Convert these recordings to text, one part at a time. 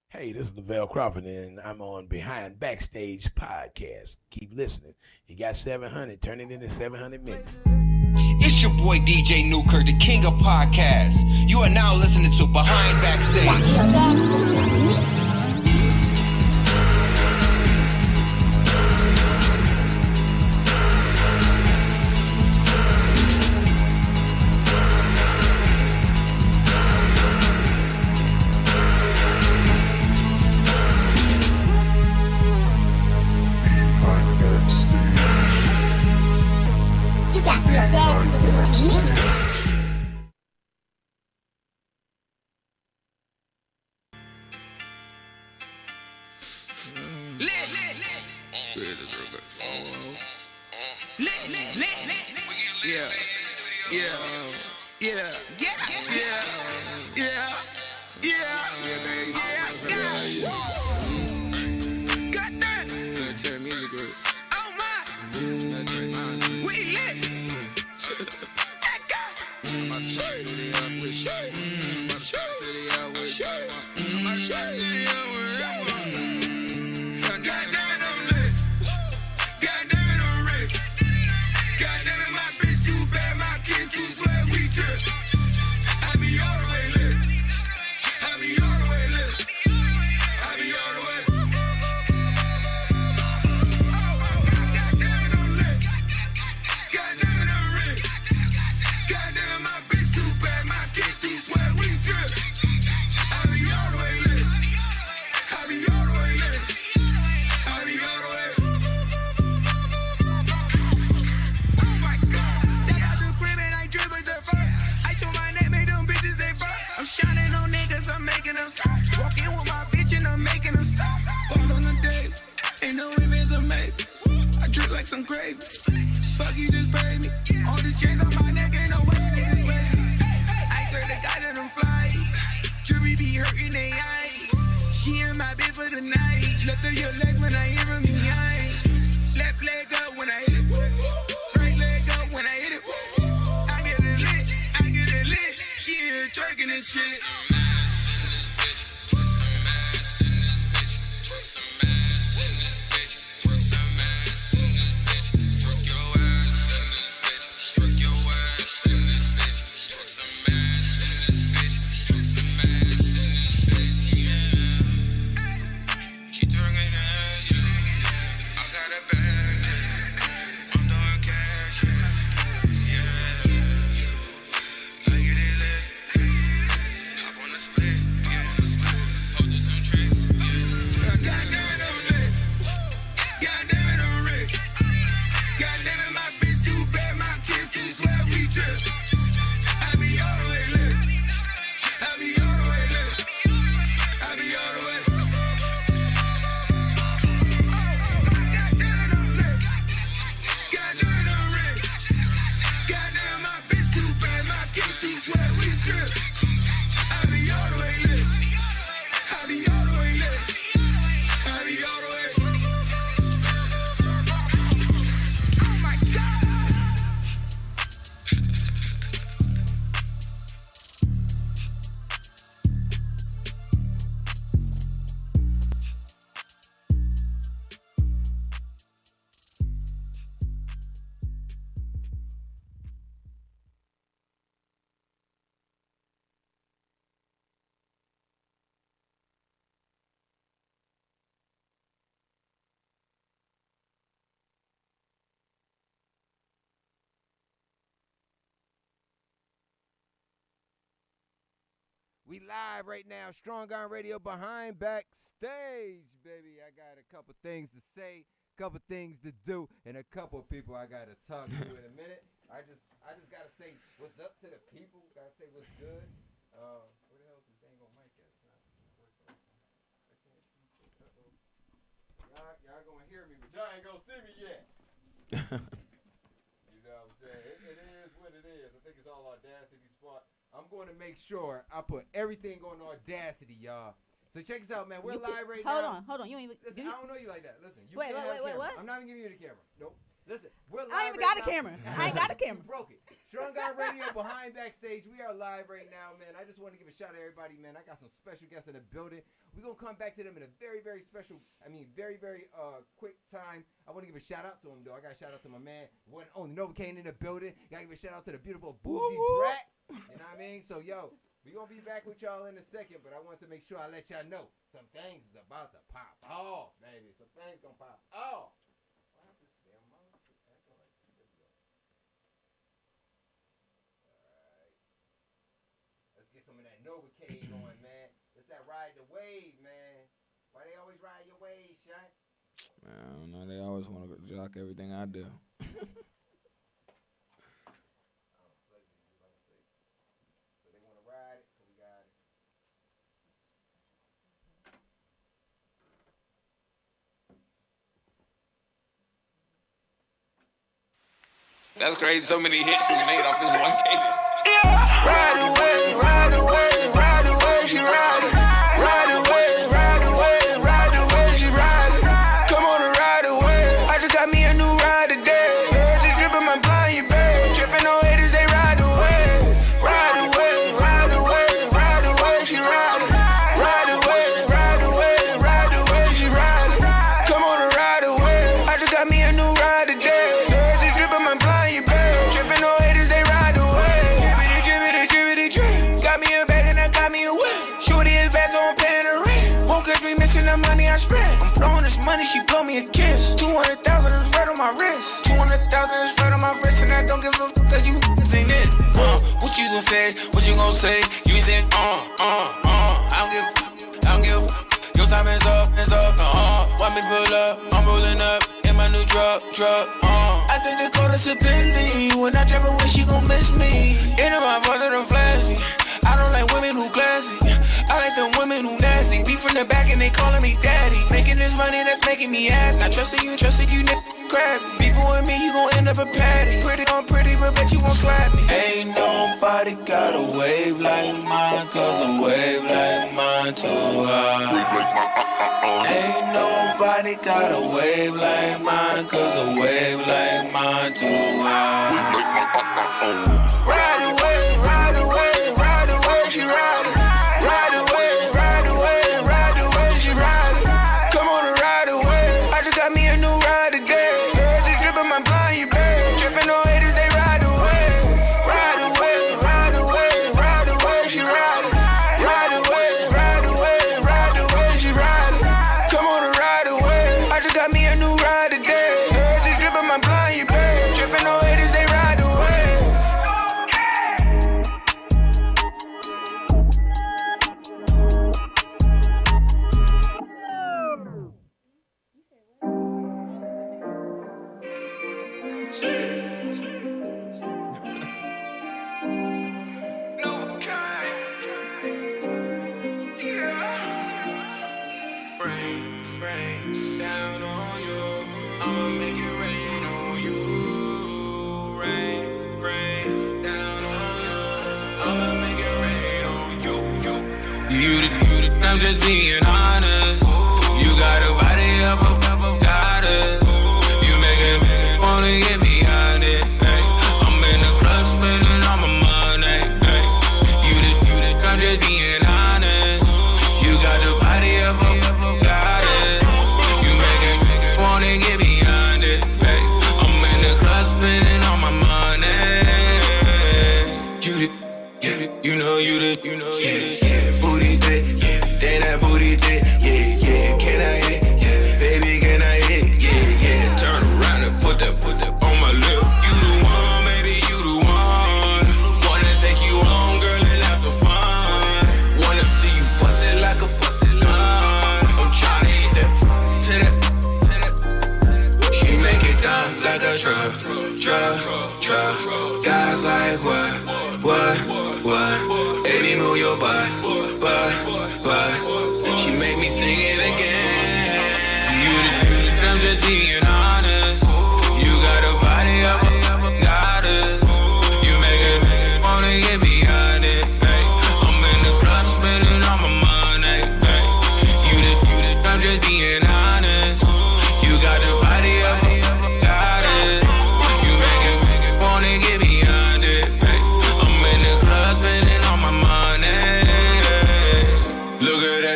Hey, this is Lavelle Crawford, and I'm on Behind Backstage podcast. Keep listening. You got 700. Turn it into 700 minutes. It's your boy DJ Newkirk, the king of podcasts. You are now listening to Behind Backstage. We live right now, Strong on Radio Behind Backstage, baby. I got a couple things to say, a couple things to do, and a couple people I got to talk to in a minute. I just got to say what's up to the people. Got to say what's good. Where the hell is this dang on mic at? Y'all going to hear me, but y'all ain't going to see me yet. You know what I'm saying? It is what it is. I think it's all Audacity spot. I'm going to make sure I put everything on Audacity, y'all. So check us out, man. We're live right now. Hold on. You ain't even. Listen, I don't know you like that. Listen, you wait, can't have a camera. what? I'm not even giving you the camera. Nope. Listen, we're live. I ain't even got a camera. I ain't got a camera. You broke it. Strong Guy Radio Behind Backstage. We are live right now, man. I just want to give a shout out to everybody, man. I got some special guests in the building. We're going to come back to them in a very, very special, very quick time. I want to give a shout out to them, though. I got to shout out to my man, one only Novocaine in the building. Got to give a shout out to the beautiful bougie brat. You know what I mean? So, yo, we're going to be back with y'all in a second, but I want to make sure I let y'all know some things is about to pop off, baby. Some things going to pop off. Some of that Novocaine on, man. It's that ride the wave, man. Why they always ride your wave, Shot? Man, I don't know. They always want to jock everything I do. So they want to ride it, so we got it. That's crazy. So many hits we made off this one cadence. Ride away, ride away, ride away, she ride it. Ride away, ride away, ride away, she ride it. Come on and ride away. I just got me a new ride today. Just dripping my blind, you babe. Dripping on haters, they ride away. Ride away, ride away, ride away, she ride it. Ride away, ride away, ride away, she ride it. Come on and ride away. I just got me a new ride today. Just dripping my blind, you babe. Dripping on haters, they ride away. Got me a bag and I got me a whip. Shorty is back, so I'm paying the rent. Won't catch me missing the money I spent. I'm blowing this money, she blow me a kiss. 200,000 is right on my wrist. 200,000 is right on my wrist, and I don't give a fuck cause you ain't it. What you gon' say? What you gon' say? You ain't saying, I don't give a fuck. Your time is up, Why me pull up? I'm rolling up in my new truck. I think they call us a Bentley. When I drive away, she gon' miss me. Into my father, them flashy. I don't like women who classy. I like them women who nasty. Beat from the back and they calling me daddy. Making this money that's making me happy. Not trusted you, nigga crabby. Beefing with me, you gon' end up a patty. Pretty on pretty, but bet you won't slap me. Ain't nobody got a wave like mine, cause a wave like mine too high. Ain't nobody got a wave like mine, cause a wave like mine too high. Ride away, ride away, ride away, she ride it. Ride away, ride away, ride away, she ride it. Come on and ride away. I just got me a new ride today. Just dripping my blind, you babe. Dripping on haters, they ride away. Ride away, ride away, ride away, she ride it. Ride away, ride away, ride away, she ride it. Come on and ride away. I just got me a new ride today. Just dripping my blind, you babe. Dripping on haters, they ride away. Rain down on you. I'ma make it rain on you. Rain down on you. I'ma make it rain on you. You I'm just being honest. You got a body of a goddess. You make it wanna get behind it. Ay. I'm in the club spending all my money. Ay. You I'm just being honest. You got the body of a goddess. You make it wanna get behind it. Ay. I'm in the club spending all my money. You know you the booty thick, then that booty thick, yeah. Can I hit? Yeah, baby, can I hit? Yeah. Turn around and put that on my lip. You the one, baby, you the one. Wanna take you home, girl, and have some fun. Wanna see you bust it like a gun. I'm tryna hit that. She make it down like a truck. Guys like what? Baby, move your butt. She make me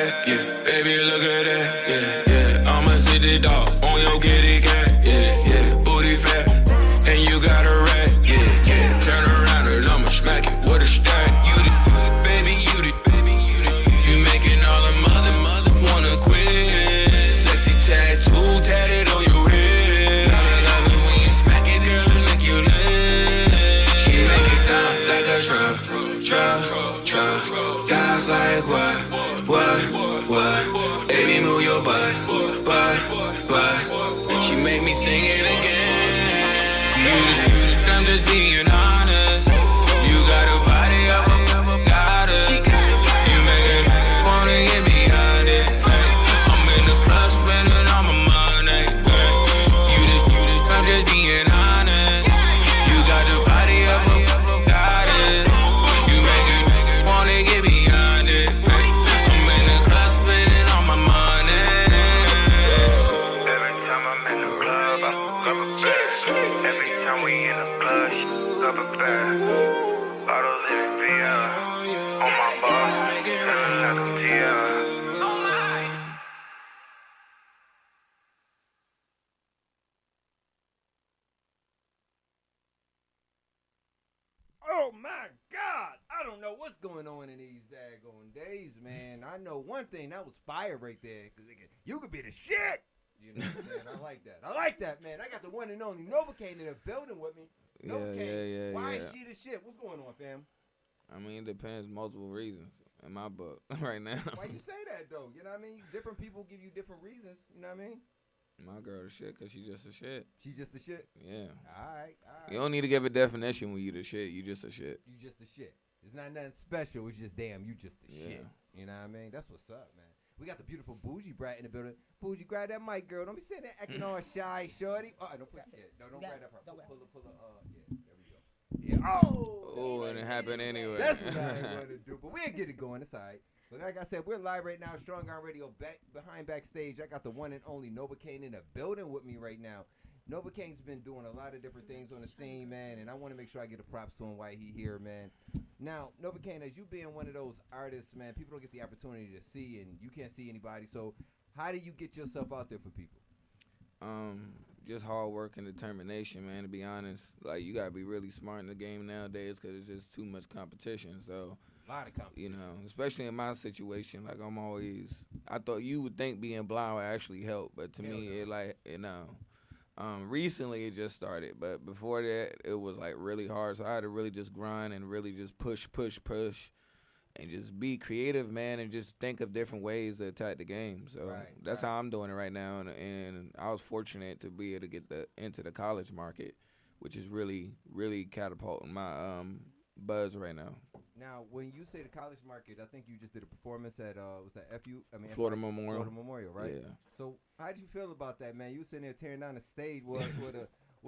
that, yeah. Baby, look at that, yeah, yeah. I'ma sit the dog on your kitty cat, yeah, yeah. Booty fat, and you got a rat, yeah, yeah. Turn around and I'ma smack it with a stack. You the baby, you the you making all the mother wanna quit. Sexy tattoo tatted on your head. Love it when you smack it, girl, and make you live. She make it down like a truck. Guys like what? Baby, move your butt. She make me sing it again. I'm just being honest. You got a body of a goddess. You make it wanna get behind it. I'm in the club spending all my money. I'm just being honest. You got the body of a goddess. You make it wanna get behind it. I'm in the club spending all my money. Every time I'm in the club, I fuck up a bag. Every time we in the club, she fuck up a bag. Bottles in the VR, on my bar, feeling like a GR. Oh my God! I don't know what's going on in these daggone days, man. I know one thing, that was fire right there. Cause you could be the shit. You know what I'm saying? I like that, man. I got the one and only Novocaine in the building with me. Novocaine. Why is she the shit? What's going on, fam? I mean, it depends, multiple reasons in my book right now. Why you say that though? You know what I mean? Different people give you different reasons. You know what I mean? My girl the shit because she just a shit. She just the shit? Yeah. All right. You don't need to give a definition when you the shit. You just a shit. You just the shit. It's not nothing special. It's just, damn, you just the shit. You know what I mean? That's what's up, man. We got the beautiful Bougie Brat in the building. Bougie, grab that mic, girl. Don't be sitting there acting all shy, shorty. Oh, don't put don't grab that part. Pull yeah, there we go. Yeah. Oh, and it happened anyway. That's what I wanted to do. But we'll get it going. It's all right. But like I said, we're live right now, Strong Arm Radio, behind backstage. I got the one and only Novocaine in the building with me right now. Novocaine's been doing a lot of different things on the scene, man, and I want to make sure I get the props to him while he here, man. Now, Novocaine, as you being one of those artists, man, people don't get the opportunity to see, and you can't see anybody. So how do you get yourself out there for people? Just hard work and determination, man, to be honest. Like, you got to be really smart in the game nowadays because it's just too much competition. So, a lot of competition. You know, especially in my situation, like, I thought you would think being blind would actually help, but to me, it like, you know. Recently it just started, but before that it was like really hard. So I had to really just grind and really just push, and just be creative, man, and just think of different ways to attack the game. So that's how I'm doing it right now, and I was fortunate to be able to get into the college market, which is really, really catapulting my buzz right now. Now, when you say the college market, I think you just did a performance at was that FU? I mean, Florida Memorial. Florida Memorial, right? Yeah. So, how'd you feel about that, man? You was sitting there tearing down the stage with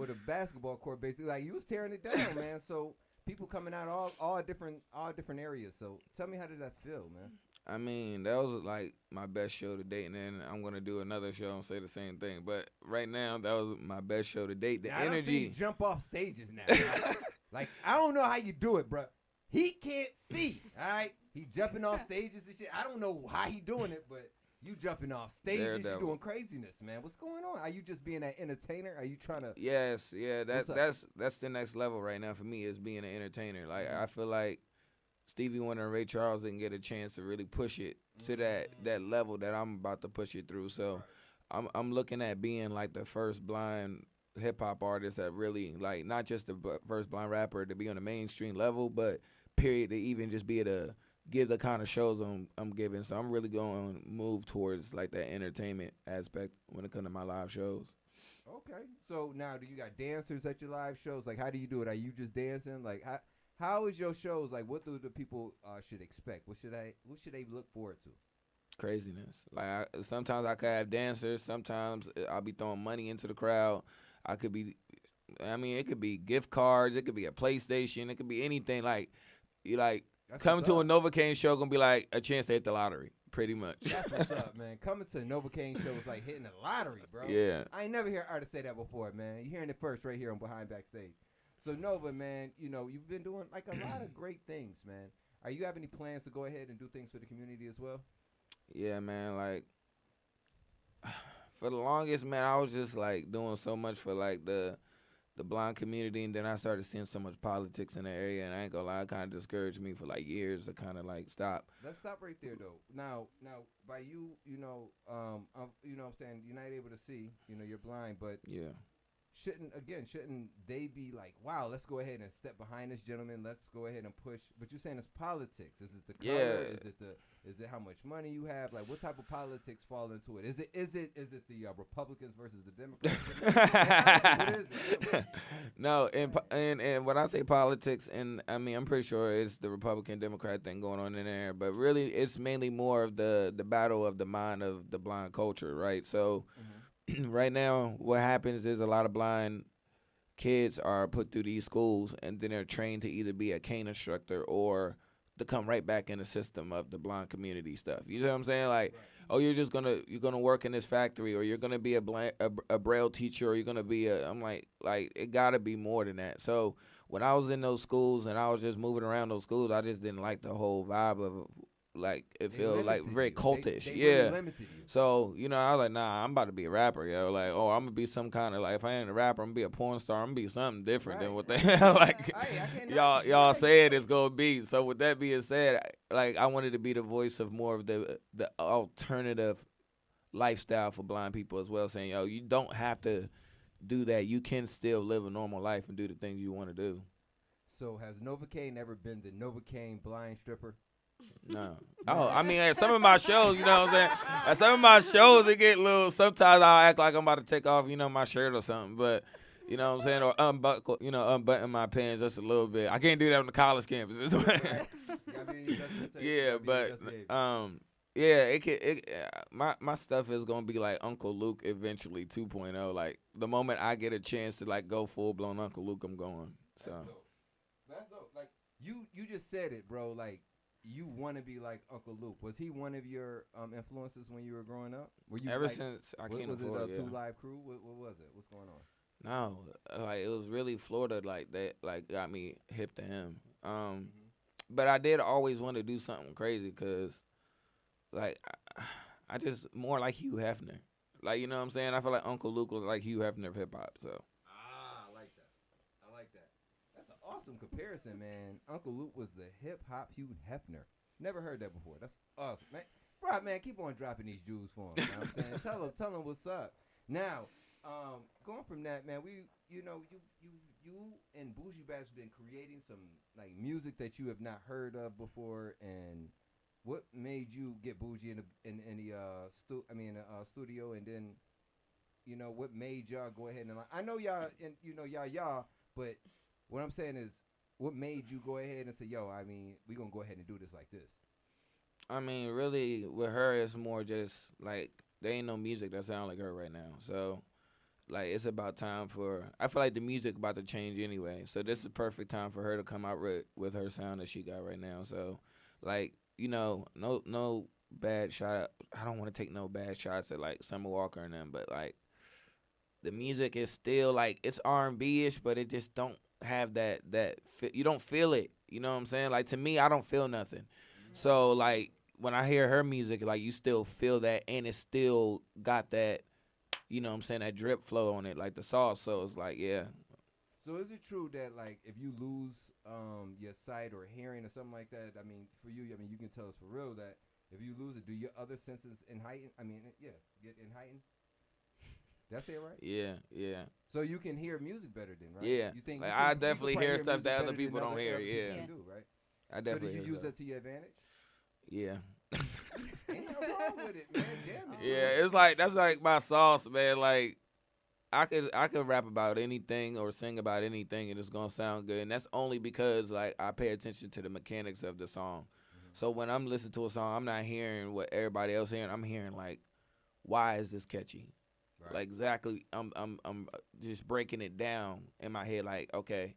a basketball court, basically. Like, you was tearing it down, man. So, people coming out all different areas. So, tell me, how did that feel, man? I mean, that was like my best show to date, and then I'm gonna do another show and say the same thing. But right now, that was my best show to date. The now, energy. I don't see you jump off stages now. Like, I don't know how you do it, bro. He can't see, all right? He jumping off stages and shit. I don't know how he doing it, but you jumping off stages, you doing craziness, man. What's going on? Are you just being an entertainer? Are you trying to? Yes, yeah. That's the next level right now for me is being an entertainer. Like I feel like Stevie Wonder and Ray Charles didn't get a chance to really push it to that level that I'm about to push it through. So I'm looking at being like the first blind hip hop artist that really like not just the first blind rapper to be on the mainstream level, but period to even just be able to give the kind of shows I'm giving. So I'm really going to move towards like that entertainment aspect when it comes to my live shows. Okay. So now do you got dancers at your live shows? Like how do you do it? Are you just dancing? Like how is your shows? Like what do the people should expect? What should they look forward to? Craziness. Like sometimes I could have dancers. Sometimes I'll be throwing money into the crowd. It could be gift cards. It could be a PlayStation. It could be anything. Like, you like coming to a Novocaine show gonna be like a chance to hit the lottery, pretty much. That's what's up, man. Coming to a Novocaine show is like hitting the lottery, bro. Yeah. I ain't never heard artists say that before, man. You're hearing it first right here on Behind Backstage. So Nova, man, you know you've been doing like a lot of great things, man. Are you have any plans to go ahead and do things for the community as well? Yeah, man. Like for the longest, man, I was just like doing so much for like the blind community, and then I started seeing so much politics in the area, and I ain't gonna lie, it kind of discouraged me for like years to kind of like stop. Let's stop right there though. Now, by you, you know what I'm saying, you're not able to see, you're blind, but Yeah. shouldn't they be like, wow, let's go ahead and step behind this gentleman, let's go ahead and push? But you're saying it's politics. Is it the color? Yeah. Is it how much money you have? Like, what type of politics fall into it? Is it the Republicans versus the Democrats? What is it? No, and when I say politics, and I mean I'm pretty sure it's the Republican Democrat thing going on in there, but really it's mainly more of the battle of the mind of the blind culture, right? So right now what happens is a lot of blind kids are put through these schools, and then they're trained to either be a cane instructor or to come right back in the system of the blind community stuff. You know what I'm saying? Like, oh, you're gonna work in this factory, or you're gonna be a braille teacher, or you're gonna be I'm like it gotta be more than that. So when I was in those schools and I was just moving around those schools, I just didn't like the whole vibe of like it felt like very cultish. They Yeah. really limited you. So, I was like, nah, I'm about to be a rapper, yo. Like, oh, I'm gonna be some kind of like, if I ain't a rapper, I'm gonna be a porn star. I'm gonna be something different than what they like y'all said it's gonna be. So with that being said, like I wanted to be the voice of more of the alternative lifestyle for blind people as well, saying, yo, you don't have to do that. You can still live a normal life and do the things you want to do. So has Novocaine ever been the Novocaine blind stripper? No. Oh, I mean, at some of my shows, you know what I'm saying? At some of my shows, it get little, sometimes I'll act like I'm about to take off, my shirt or something, but, you know what I'm saying? Or unbutton my pants just a little bit. I can't do that on the college campuses. Yeah, but, my stuff is going to be like Uncle Luke eventually 2.0. Like, the moment I get a chance to, like, go full-blown Uncle Luke, I'm going. So. That's dope. Like, you just said it, bro. Like, you want to be like Uncle Luke. Was he one of your influences when you were growing up? Were you ever since I came to Florida? Was it 2 Live Crew? What was it? What's going on? No, like it was really Florida like that. Like got me hip to him. But I did always want to do something crazy because, like, I just more like Hugh Hefner. Like, you know what I'm saying? I feel like Uncle Luke was like Hugh Hefner of hip hop. So. I like that. That's an awesome comparison, man. Uncle Luke was the hip hop Hugh Hefner. Never heard that before. That's awesome, man. Bro, man, keep on dropping these jewels for him. You know what I'm saying? Tell him what's up. Now, going from that, man, you and Bougie Bass been creating some like music that you have not heard of before. And what made you get Bougie in the studio, and then what made y'all go ahead and I know y'all and y'all, but what I'm saying is, what made you go ahead and say, yo, I mean, we gonna go ahead and do this like this? I mean, really, with her, it's more just like there ain't no music that sound like her right now. So, like, it's about time for. I feel like the music about to change anyway. So this is the perfect time for her to come out with her sound that she got right now. So, like, no bad shot. I don't want to take no bad shots at like Summer Walker and them, but like, the music is still like it's R&B ish, but it just don't have that you don't feel it. You know what I'm saying? Like, to me, I don't feel nothing. So like when I hear her music, like you still feel that, and it still got that, you know what I'm saying, that drip flow on it, like the sauce. So it's like, yeah. So is it true that like if you lose your sight or hearing or something like that, I mean, for you, I mean, you can tell us for real that if you lose it, do your other senses get heightened? That's it, right? Yeah. So you can hear music better then, right? Yeah. You think like, I definitely hear stuff that other people don't hear. Yeah. You do, right? I definitely. So did you use that to your advantage? Yeah. Ain't nothing wrong with it, man. Damn it. Yeah, it's like that's like my sauce, man. Like I could rap about anything or sing about anything and it's gonna sound good. And that's only because like I pay attention to the mechanics of the song. Mm-hmm. So when I'm listening to a song, I'm not hearing what everybody else hearing. I'm hearing like, why is this catchy? Right. Like exactly, I'm just breaking it down in my head. Like, okay,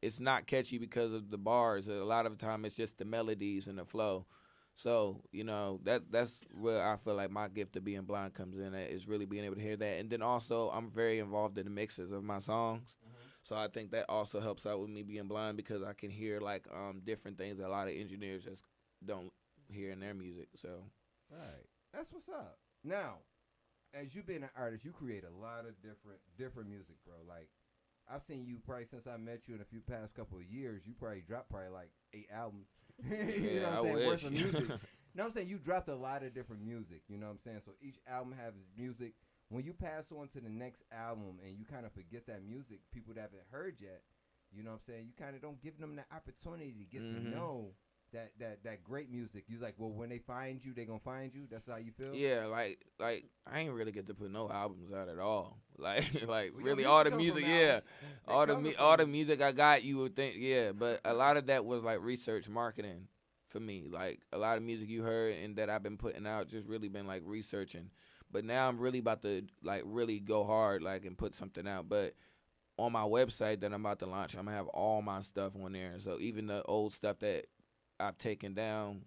it's not catchy because of the bars. A lot of the time, it's just the melodies and the flow. So that's where I feel like my gift of being blind comes in. At, is really being able to hear that, and then also I'm very involved in the mixes of my songs. Mm-hmm. So I think that also helps out with me being blind because I can hear like different things that a lot of engineers just don't hear in their music. So. Right. That's what's up. Now, as you being an artist, you create a lot of different music, bro. Like, I've seen you probably since I met you in a few past couple of years. You probably dropped like 8 albums. You know what I'm saying? Worth of music. You know what I'm saying? You dropped a lot of different music. You know what I'm saying? So each album has music. When you pass on to the next album and you kind of forget that music, people that haven't heard yet, you know what I'm saying? You kind of don't give them the opportunity to get to know that great music. You like, well, when they find you, they gonna find you. That's how you feel. Yeah, like I ain't really get to put no albums out at all. Like Well, really your all the music come music, from all albums. all the music I got, you would think, but a lot of that was like research marketing for me. Like a lot of music you heard and that I've been putting out just really been like researching. But now I'm really about to like really go hard like and put something out. But on my website that I'm about to launch, I'm gonna have all my stuff on there. So even the old stuff that I've taken down,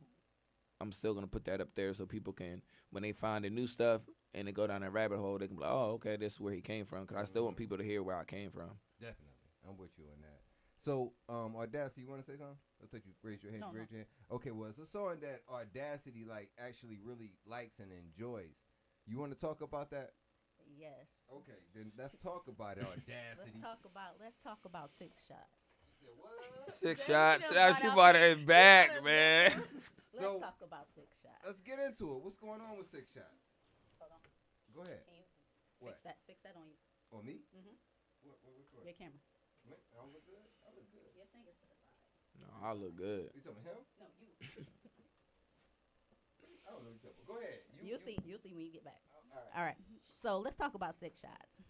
I'm still gonna put that up there so people can, when they find the new stuff and they go down that rabbit hole, they can be like, oh, okay, this is where he came from. Cause I still want people to hear where I came from. Definitely, I'm with you on that. So, Audacity, you want to say something? I thought you raised your hand. No, Raise your hand. Okay, well, it's a song that Audacity like actually really likes and enjoys. You want to talk about that? Yes. Okay, then let's talk about it. Audacity. Let's talk about Six Shots. 6 shots. She bought it back, man. So, Let's talk about Six Shots. Let's get into it. What's going on with 6 Shots? Hold on. Go ahead. Can you What? fix that on you? On me? Mhm. What? Your camera. I don't look good? I look good. Your thing is to the side. No, I look good. You talking him? No, you. I don't know what you're talking about. Go ahead. You'll see. You'll see when you get back. All right. All right. So let's talk about Six Shots.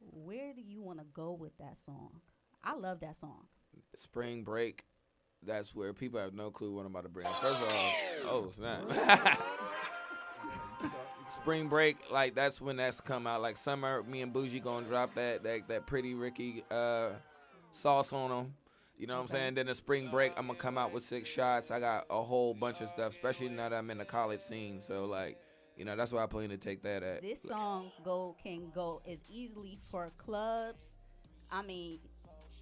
Where do you want to go with that song? I love that song. Spring break. That's where people have no clue what I'm about to bring. First of all, oh snap. Spring break, like that's when that's come out. Like summer, me and Bougie gonna drop that Pretty Ricky sauce on them. You know what I'm saying? Then the spring break, I'm gonna come out with 6 shots. I got a whole bunch of stuff, especially now that I'm in the college scene. So like, you know, that's why I plan to take that at. This song can go as easily for clubs. I mean,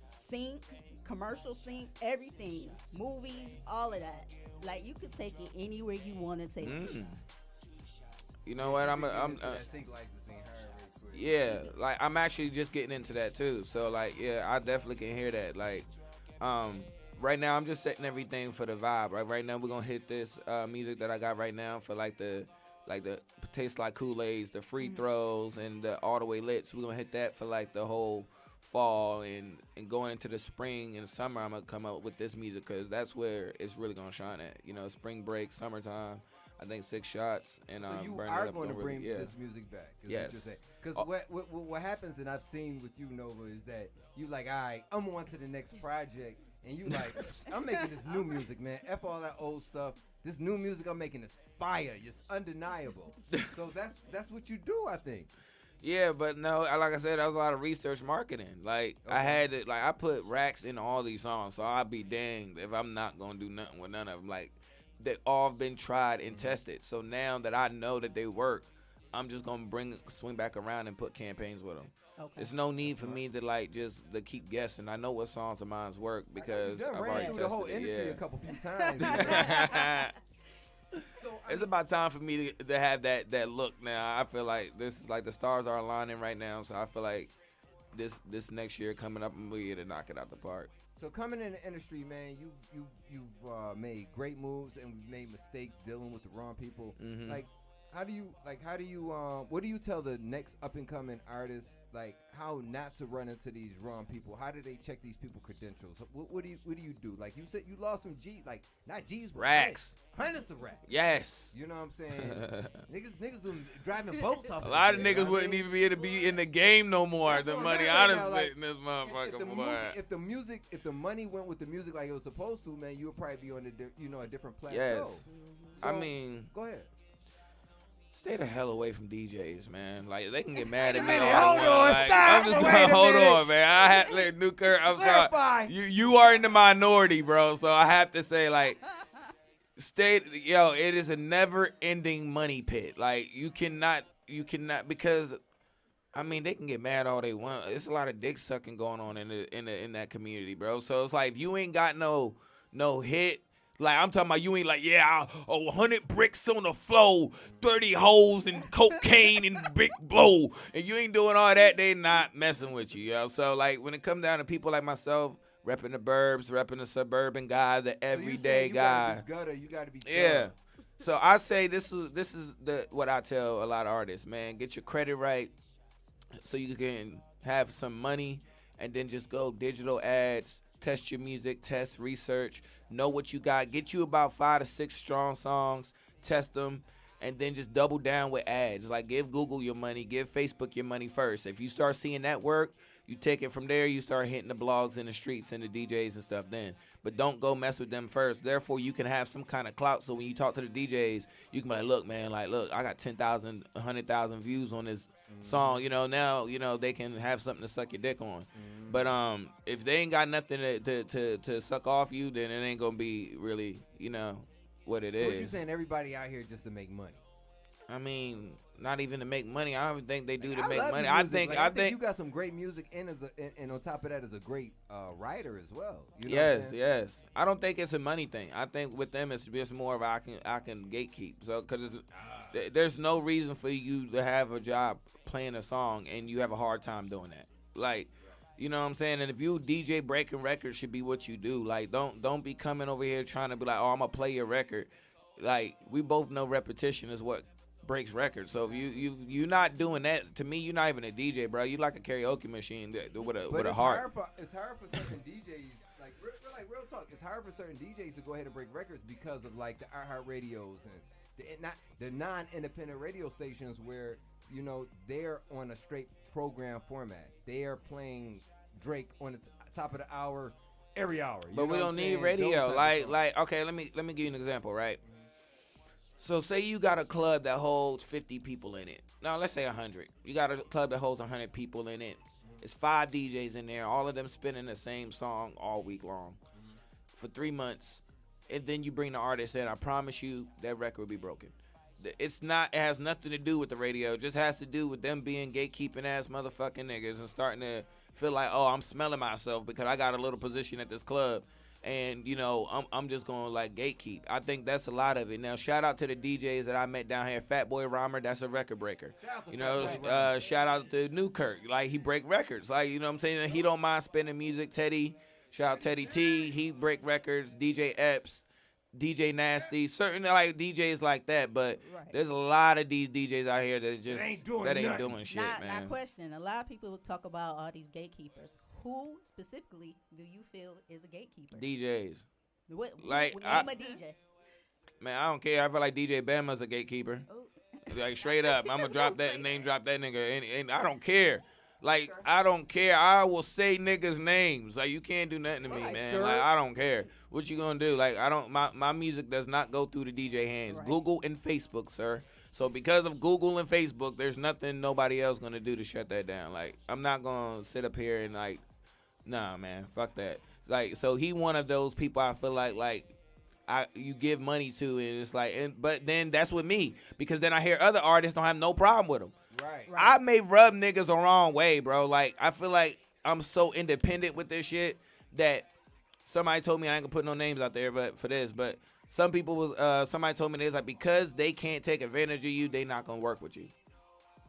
sync, commercial sync, everything, movies, all of that. Like you could take it anywhere you want to take it. You know what? Yeah, like I'm actually just getting into that too. So like, yeah, I definitely can hear that. Like, right now I'm just setting everything for the vibe. Right now we're gonna hit this music that I got right now for like the taste like Kool-Aids, the free throws, and the all the way lit. So we're gonna hit that for like the whole fall and going into the spring and summer. I'm gonna come up with this music because that's where it's really gonna shine at. You know, spring break, summertime. I think 6 shots and so you burn are it up going to really, bring this music back. Yes. Because what happens, and I've seen with you, Nova, is that you like, all right, I'm on to the next project, and you like, I'm making this new music, man. F all that old stuff. This new music I'm making is fire. It's undeniable. So that's what you do, I think. Yeah, but no, like I said, that was a lot of research marketing. Like I had to, like I put racks in all these songs, so I'd be danged if I'm not gonna do nothing with none of them. Like they all been tried and tested. So now that I know that they work, I'm just gonna swing back around and put campaigns with them. Okay. There's no need for me to like just to keep guessing. I know what songs of mine work because I've already tested the whole industry it. a couple few times. It's about time for me to have that look now. I feel like this like the stars are aligning right now, so I feel like this next year coming up, I'm ready to knock it out the park. So coming in the industry, man, you've made great moves and made mistakes dealing with the wrong people. Mm-hmm. What do you tell the next up and coming artists like how not to run into these wrong people? How do they check these people credentials? What do you do? Like you said, you lost some G, like not G's, but racks. Hundreds of racks. Yes. You know what I'm saying? niggas were driving boats off. A lot of niggas wouldn't even be able to be in the game no more. That's The what money I'm I saying done right spent in this motherfucker, boy. If the money went with the music like it was supposed to, man, you would probably be on a different plateau. Yes. So, I mean, go ahead. stay the hell away from DJs, man. Like they can get mad at me. Hold on, like, stop. I'm just Wait going a hold minute. on, man. I have like Newkirk. I'm Clarify. sorry. You are in the minority, bro. So I have to say, like, it is a never-ending money pit. Like you cannot because. I mean, they can get mad all they want. It's a lot of dick sucking going on in that community, bro. So it's like if you ain't got no hit, Like, I'm talking about you ain't like, 100 bricks on the floor, 30 holes and cocaine and big blow. And you ain't doing all that, they not messing with you, yo. So, like, when it come down to people like myself, repping the burbs, repping the suburban guy, the everyday guy. You gotta be yeah. So I say this is what I tell a lot of artists, man. Get your credit right so you can have some money, and then just go digital ads, test your music, test, research, know what you got. Get you about 5 to 6 strong songs, test them, and then just double down with ads. Like, give Google your money, give Facebook your money first. If you start seeing that work, you take it from there, you start hitting the blogs in the streets and the DJs and stuff then. But don't go mess with them first. Therefore, you can have some kind of clout. So when you talk to the DJs, you can be like, look, man, I got 10,000, 100,000 views on this song. Now, they can have something to suck your dick on. But if they ain't got nothing to suck off you, then it ain't going to be really, what it is. What you saying, everybody out here just to make money? I mean, not even to make money. I don't think they do to make love money. your I music. think you got some great music, and on top of that, is a great writer as well. You know yes. I don't think it's a money thing. I think with them, it's just more of I can gatekeep. So because there's no reason for you to have a job playing a song and you have a hard time doing that. Like, you know what I'm saying? And if you DJ, breaking records should be what you do. Like, don't be coming over here trying to be like, oh, I'm gonna play your record. Like, we both know repetition is what breaks records. So if you're not doing that, to me, you're not even a DJ, bro. You like a karaoke machine with a heart. It's hard for certain DJs, like real talk. It's hard for certain DJs to go ahead and break records because of like the iHeart radios and the non-independent radio stations where they're on a straight program format. They are playing Drake on the top of the hour every hour. But we don't need radio. Like okay, let me give you an example, right? So say you got a club that holds 50 people in it. Now let's say 100. You got a club that holds 100 people in it. It's 5 DJs in there, all of them spinning the same song all week long for 3 months. And then you bring the artist in. I promise you that record will be broken. It has nothing to do with the radio. It just has to do with them being gatekeeping ass motherfucking niggas and starting to feel like, oh, I'm smelling myself because I got a little position at this club. And, I'm just going to, like, gatekeep. I think that's a lot of it. Now, shout out to the DJs that I met down here. Fatboy Rhymer, that's a record breaker. Shout out to Newkirk. Like, he break records. Like, you know what I'm saying? He don't mind spinning music. Teddy, shout out Teddy T. He break records. DJ Epps, DJ Nasty. Certain, like, DJs like that. But there's a lot of these DJs out here that just ain't doing shit, man. Not question. A lot of people talk about all these gatekeepers. Who specifically do you feel is a gatekeeper? DJs. What like name a DJ? Man, I don't care. I feel like DJ Bama's a gatekeeper. Oh. Like, straight up, I'm gonna drop that name, drop that nigga, and I don't care. Like, I don't care. I will say niggas' names. Like, you can't do nothing to me, man. Sure. Like, I don't care. What you gonna do? Like, my music does not go through the DJ hands. Right. Google and Facebook, sir. So because of Google and Facebook, there's nothing nobody else gonna do to shut that down. Like, I'm not gonna sit up here and like, nah, man, fuck that. Like, so he one of those people I feel like you give money to, and it's like, but then that's with me, because then I hear other artists don't have no problem with him. Right. I may rub niggas the wrong way, bro. Like, I feel like I'm so independent with this shit that somebody told me, I ain't gonna put no names out there, but some people somebody told me this, like, because they can't take advantage of you, they not gonna work with you.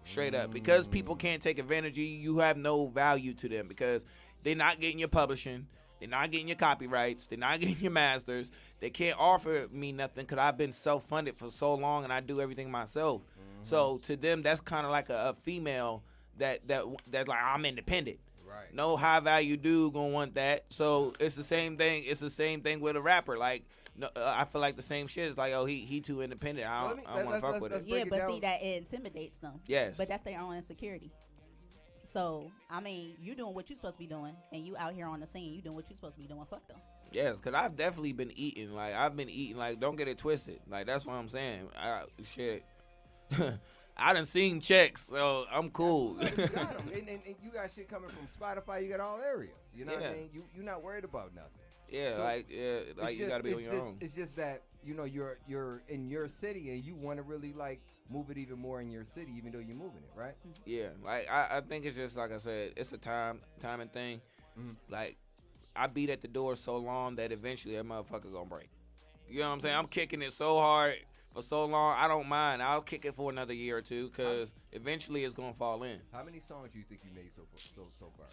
Straight up. Because people can't take advantage of you, you have no value to them, because they're not getting your publishing. They're not getting your copyrights. They're not getting your masters. They can't offer me nothing because I've been self-funded for so long and I do everything myself. Mm-hmm. So to them, that's kind of like a female that's like, I'm independent. Right. No high value dude gonna want that. So it's the same thing. It's the same thing with a rapper. Like, no, I feel like the same shit. It's like, oh, he too independent. I don't want to fuck with it. Yeah, but see, that it intimidates them. Yes. But that's their own insecurity. So, I mean, you doing what you supposed to be doing, and you out here on the scene, you doing what you supposed to be doing. Fuck them. Yes, because I've definitely been eating. Like, like, don't get it twisted. Like, that's what I'm saying. Shit. I done seen checks, so I'm cool. You got 'em. And you got shit coming from Spotify. You got all areas. You know what I mean? You're not worried about nothing. Yeah, so like you got to be on your own. It's just that, you're in your city, and you want to really, like, move it even more in your city, even though you're moving it, right? Yeah, like, I think it's just, like I said, it's a timing thing. Mm-hmm. Like, I beat at the door so long that eventually that motherfucker gonna break. You know what I'm saying? I'm kicking it so hard for so long. I don't mind. I'll kick it for another year or two because eventually it's gonna fall in. How many songs do you think you made so far?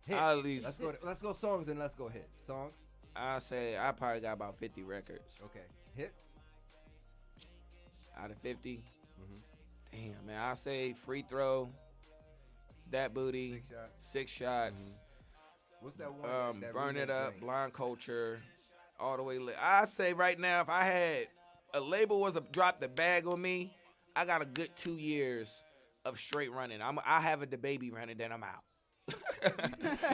At least Let's go songs and let's go hits. Songs. I say I probably got about 50 records. Okay. Hits. Out of 50. Damn, man. I say Free Throw, That Booty, Six Shots. What's that one? Burn It Up, Blind Culture, All the Way Lit. I say right now, if I had a label dropped the bag on me, I got a good 2 years of straight running. I have a DaBaby running, then I'm out.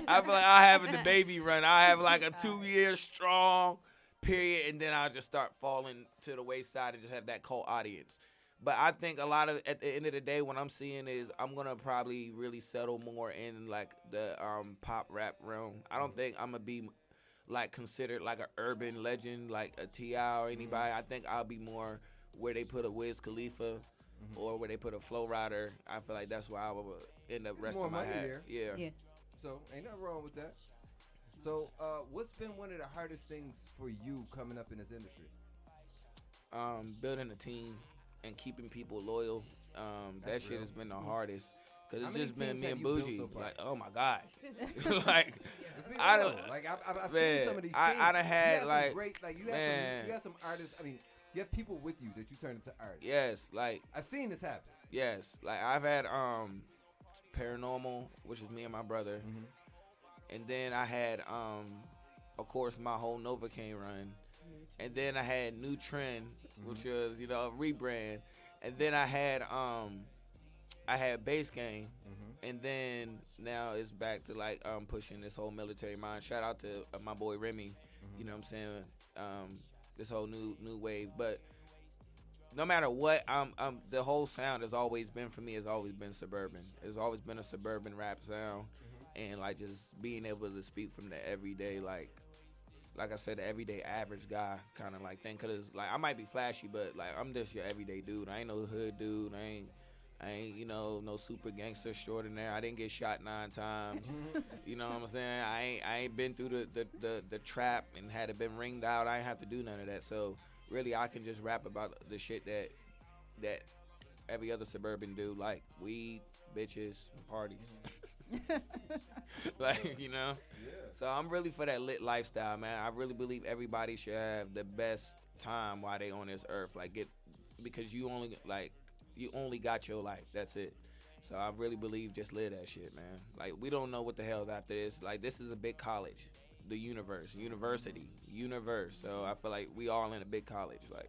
I feel like I have a DaBaby run. I have like a 2 year strong period, and then I'll just start falling to the wayside and just have that cult audience. But I think a lot of, at the end of the day, what I'm seeing is I'm going to probably really settle more in like the pop rap realm. I don't think I'm going to be like considered like an urban legend like a T.I. or anybody. I think I'll be more where they put a Wiz Khalifa or where they put a Flow Rider. I feel like that's where I will end up resting my hat. Yeah. So ain't nothing wrong with that. So what's been one of the hardest things for you coming up in this industry? Building a team and keeping people loyal. That shit has been the hardest. Cause it's just been me and Bougie. Like, oh my God. Like, I've seen some of these things. I done had like, you had some artists. I mean, you have people with you that you turn into artists. Yes, like I've seen this happen. Yes, like I've had Paranormal, which is me and my brother, and then I had of course my whole Novocaine run, and then I had New Trend, which was a rebrand, and then I had Base Gang, and then now it's back to like pushing this whole military mind. Shout out to my boy Remy, you know what I'm saying, this whole new wave. But no matter what, the whole sound has always been for me has always been suburban. It's always been a suburban rap sound, and like just being able to speak from the everyday, like I said, the everyday average guy kind of like thing. Cause like I might be flashy, but like I'm just your everyday dude. I ain't no hood dude. I ain't no super gangster extraordinaire. I didn't get shot 9 times. You know what I'm saying? I ain't been through the trap and had it been ringed out. I ain't have to do none of that. So really, I can just rap about the shit that every other suburban dude, like weed, bitches, and parties. Like, So I'm really for that lit lifestyle, man. I really believe everybody should have the best time while they on this earth. Like because you only got your life. That's it. So I really believe just live that shit, man. Like we don't know what the hell's after this. Like this is a big college. The universe. So I feel like we all in a big college. Like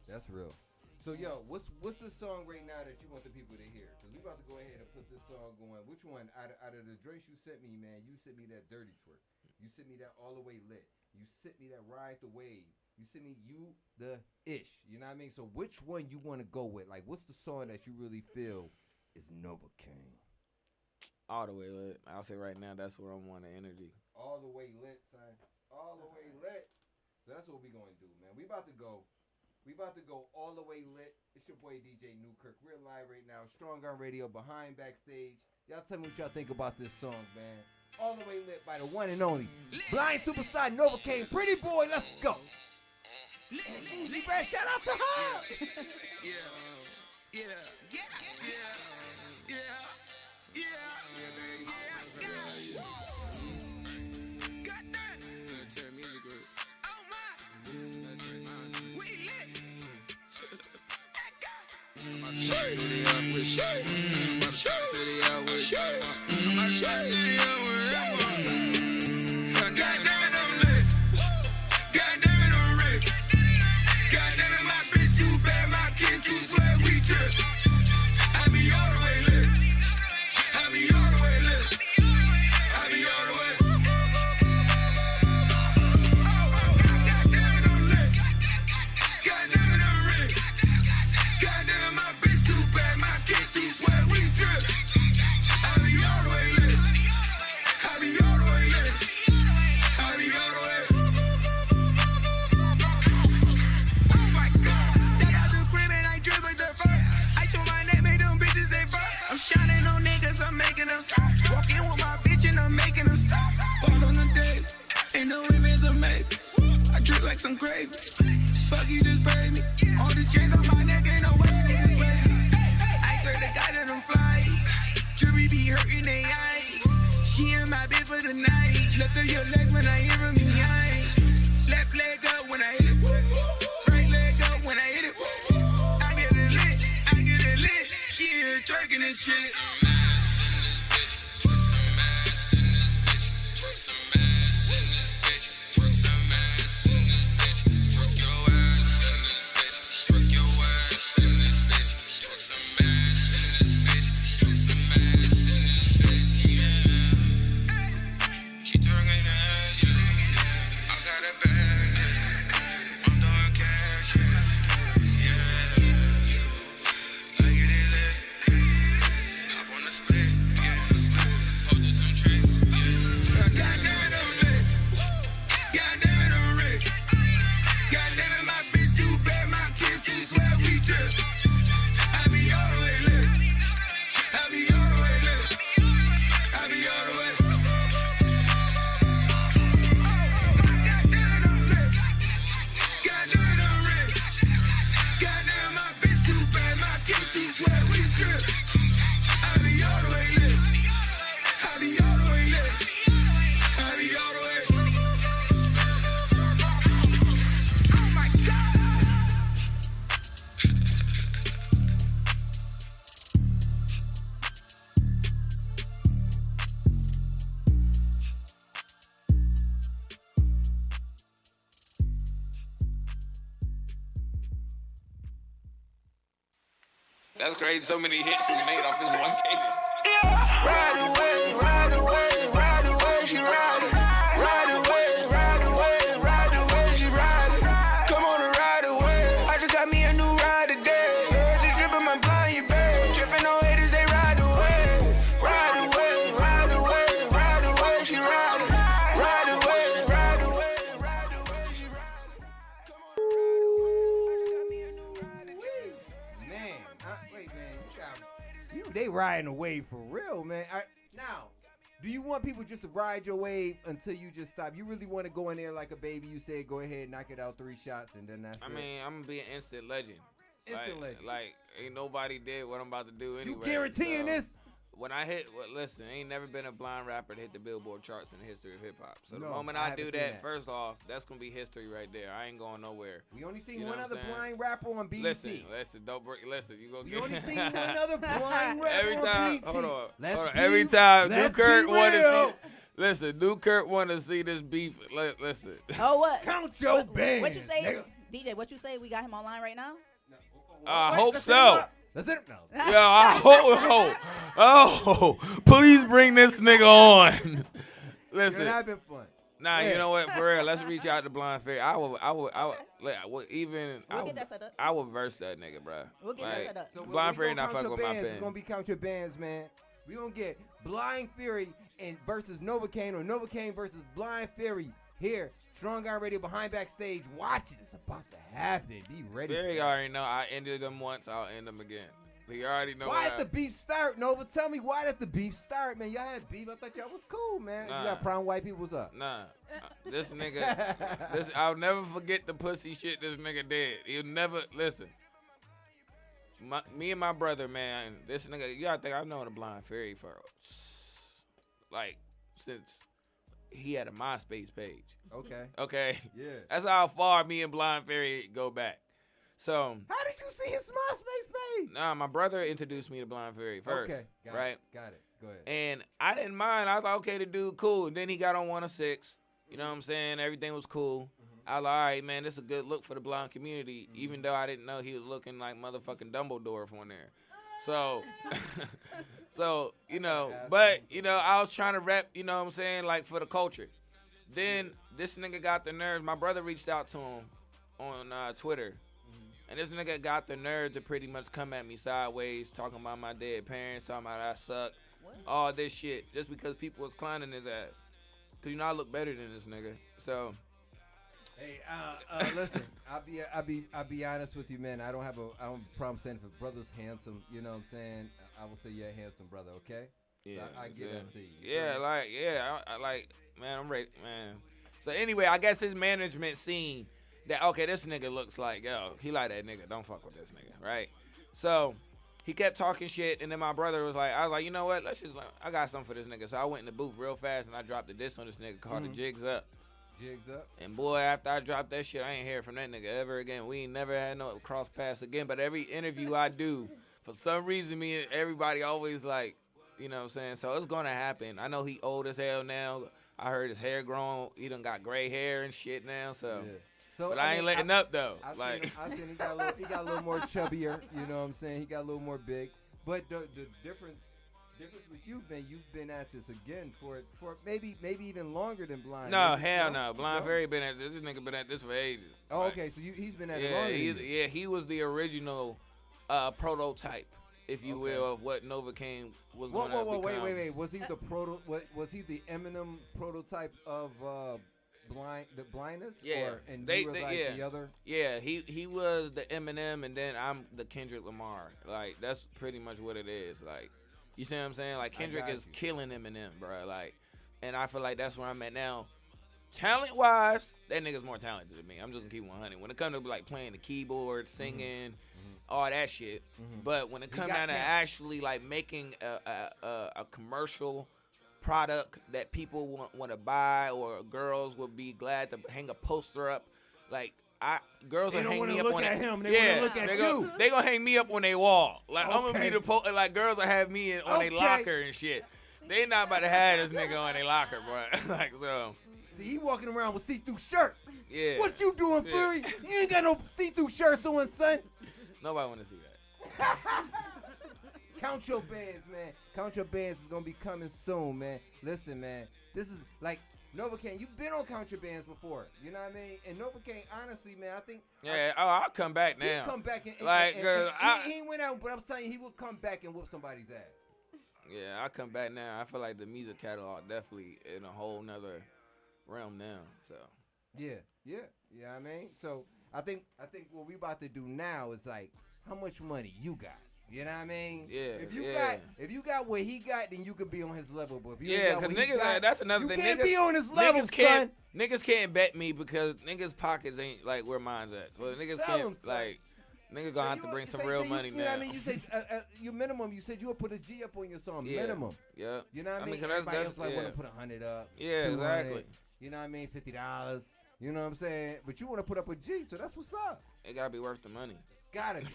that's real. So yo, what's the song right now that you want the people to hear? Cause we about to go ahead and put this song going. Which one out of the drinks you sent me, man? You sent me that Dirty Twerk. You sent me that All the Way Lit. You sent me that Ride the Wave. You sent me You the Ish. You know what I mean? So which one you want to go with? Like, what's the song that you really feel is Novocaine? All the Way Lit. I'll say right now that's where I'm wanting energy. All the way lit, son. All the way lit. So that's what we gonna do, man. We about to go all the way lit. It's your boy DJ Newkirk. We're live right now. Strong Arm Radio, Behind Backstage. Y'all tell me what y'all think about this song, man. All the way lit by the one and only Blind Superstar Novocaine. Pretty boy, let's go. Easy, man. Shout out to her. Goddamn, my bitch too bad, my kids too swell. like some gravy. Fuck you, just pay me. All the chains on my neck, ain't no way niggas save me. I swear to God that I'm flying. Jury be hurting they eyes. She in my bed for the night. Lift up your legs when I hear me. Left leg up when I hit it. Right leg up when I hit it. I get it lit. She here twerking and shit. That's crazy. So many hits we made off this one cadence. Ride away, ride away, ride away, she riding. Ride away, ride away, ride away, she riding. Come on and ride away. I just got me a new ride today. Just dripping my blind, you babe. Tripping on haters, they ride away. Ride away, ride away, ride away, she riding. Ride away, ride away, ride away, she riding. Come on and ride away. I just got me a new ride today. Man, wait, man, they riding a wave for real, man. Now, do you want people just to ride your wave until you just stop? You really want to go in there like a baby? You said go ahead, knock it out 3 shots, and then that's it. I mean, I'm gonna be an instant legend. Instant legend. Like ain't nobody did what I'm about to do anyway. You guaranteeing this? When I hit, listen, ain't never been a blind rapper to hit the Billboard charts in the history of hip hop. So the moment I do that, first off, that's gonna be history right there. I ain't going nowhere. We only seen one other blind rapper on BET. Listen, don't break. Listen, you go get. We only seen one other blind rapper every time, on BET. Hold on. Every time Newkirk want to see. Listen, Newkirk want to see this beef. Listen. Oh, what? Count your bands. What you say, nigga. DJ? What you say? We got him online right now. I hope so. That's it. No. Yeah, I hope. Oh, please bring this nigga on. Listen. That been fun. Nah, you know what? For real, let's reach out to Blind Fairy. I would even. We'll get that set up. I would verse that nigga, bro. We'll get that set up. So Blind Fairy not fucking with my pen. It's gonna be count your bands, man. We gonna get Blind Fury and versus Novocaine, or Novocaine versus Blind Fury here. Strong Arm Radio Behind Backstage. Watch it. It's about to happen. Be ready. Fairy already know. I ended them once. I'll end them again. He already know. Why did the beef start, Nova? Tell me, why did the beef start, man? Y'all had beef. I thought y'all was cool, man. Nah. You got brown white people. What's up? Nah. This nigga. I'll never forget the pussy shit this nigga did. He'll never listen. Me and my brother, man. This nigga. You gotta think I've known the Blind Fairy for like since he had a MySpace page. Okay. Yeah. That's how far me and Blind Fairy go back. So. How did you see his MySpace page? Nah, my brother introduced me to Blind Fairy first. Okay. Got it. Go ahead. And I didn't mind. I thought, okay, the dude cool. And then he got on 106. You know what I'm saying? Everything was cool. I was like, all right, man, this is a good look for the blind community, even though I didn't know he was looking like motherfucking Dumbledore from there. So, but, I was trying to rep, you know what I'm saying, like for the culture. Then this nigga got the nerve. My brother reached out to him on Twitter. And this nigga got the nerve to pretty much come at me sideways, talking about my dead parents, talking about I suck, all this shit, just because people was clowning his ass. Cause I look better than this nigga. So. Hey, listen, I'll be honest with you, man. I don't have a problem saying if a brother's handsome, you know what I'm saying? I will say you're a handsome brother, okay? Yeah, so I get that to you. Yeah, I like, man, I'm ready, man. So anyway, I guess his management seen that, okay, this nigga looks like, yo, he like that nigga. Don't fuck with this nigga, right? So he kept talking shit, and then my brother was like, I was like, you know what? I got something for this nigga. So I went in the booth real fast, and I dropped the diss on this nigga called the Jigs Up. Jigs Up. And boy, after I dropped that shit, I ain't hear from that nigga ever again. We ain't never had no cross paths again. But every interview I do, for some reason, me and everybody always like, you know what I'm saying? So it's gonna happen. I know he old as hell now. I heard his hair grown. He done got gray hair and shit now. So, but I ain't letting up though. I seen he got a little more chubbier. You know what I'm saying? He got a little more big. But the difference with you've been at this again for maybe even longer than Blind. No, hell no. Blind Fairy been at this. This nigga been at this for ages. Oh, okay. So he's been at it longer. He was the original prototype, if you will, of what Novocaine was going to become. Wait. Was he the Was he the Eminem prototype of blindness? Yeah. And the other. Yeah, he was the Eminem, and then I'm the Kendrick Lamar. Like that's pretty much what it is. Like. You see what I'm saying? Like, Kendrick is killing Eminem, bro. Like, and I feel like that's where I'm at now. Talent-wise, that nigga's more talented than me. I'm just gonna keep 100. When it comes to, like, playing the keyboard, singing, all that shit. But when it comes down to actually, like, making a commercial product that people want to buy or girls will be glad to hang a poster up, like, girls they will hang me up on him. They want to look at you. They gonna hang me up on their wall. Like I'm gonna be the like girls will have me on their locker and shit. They not about to have this nigga on their locker, bro. Like so. See, he walking around with see-through shirts. Yeah. What you doing, Fury? You ain't got no see-through shirts on, son. Nobody want to see that. Count your bands, man. Count your bands is gonna be coming soon, man. Listen, man. This is like. Novocaine, you've been on Count Your Bands before, you know what I mean? And Novocaine, honestly, man, I think... Yeah, I'll come back now. He'll come back and he went out, but I'm telling you, he will come back and whoop somebody's ass. Yeah, I'll come back now. I feel like the music catalog definitely in a whole nother realm now, so... Yeah, you know what I mean? So, I think what we about to do now is like, how much money you got? You know what I mean? Yeah. If you got what he got, then you could be on his level. But if you yeah, because niggas, that's another thing. You can't be on his level, son. Niggas can't bet me because niggas' pockets ain't like where mine's at. So niggas can't like. Niggas gonna have to bring some real money now. You know what I mean? You said your minimum. You said you would put a G up on your song. Yeah. Minimum. Yeah. You know what I mean? Everybody else like want to put 100 up. Yeah, exactly. You know what I mean? $50. You know what I'm saying? But you want to put up a G, so that's what's up. It gotta be worth the money. Gotta be.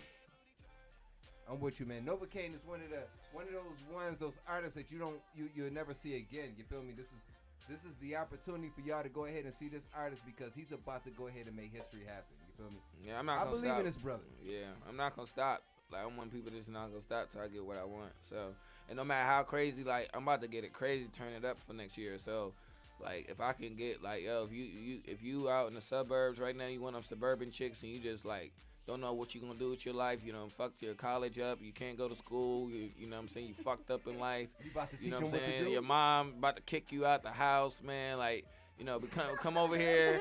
I'm with you, man. Novocaine is one of those artists that you'll never see again. You feel me? This is the opportunity for y'all to go ahead and see this artist because he's about to go ahead and make history happen. You feel me? Yeah, I'm not gonna stop. I believe in this brother. Yeah, I'm not gonna stop. Like I'm one of people that's not gonna stop till I get what I want. So, and no matter how crazy, like I'm about to get it crazy, turn it up for next year. So, like if I can get like if you out in the suburbs right now, you want them suburban chicks and you just like. Don't know what you're going to do with your life. You know, fucked your college up. You can't go to school. You know what I'm saying? You fucked up in life. You about to teach know them what I'm what to saying? do? Your mom about to kick you out the house, man. Like, you know, come over here.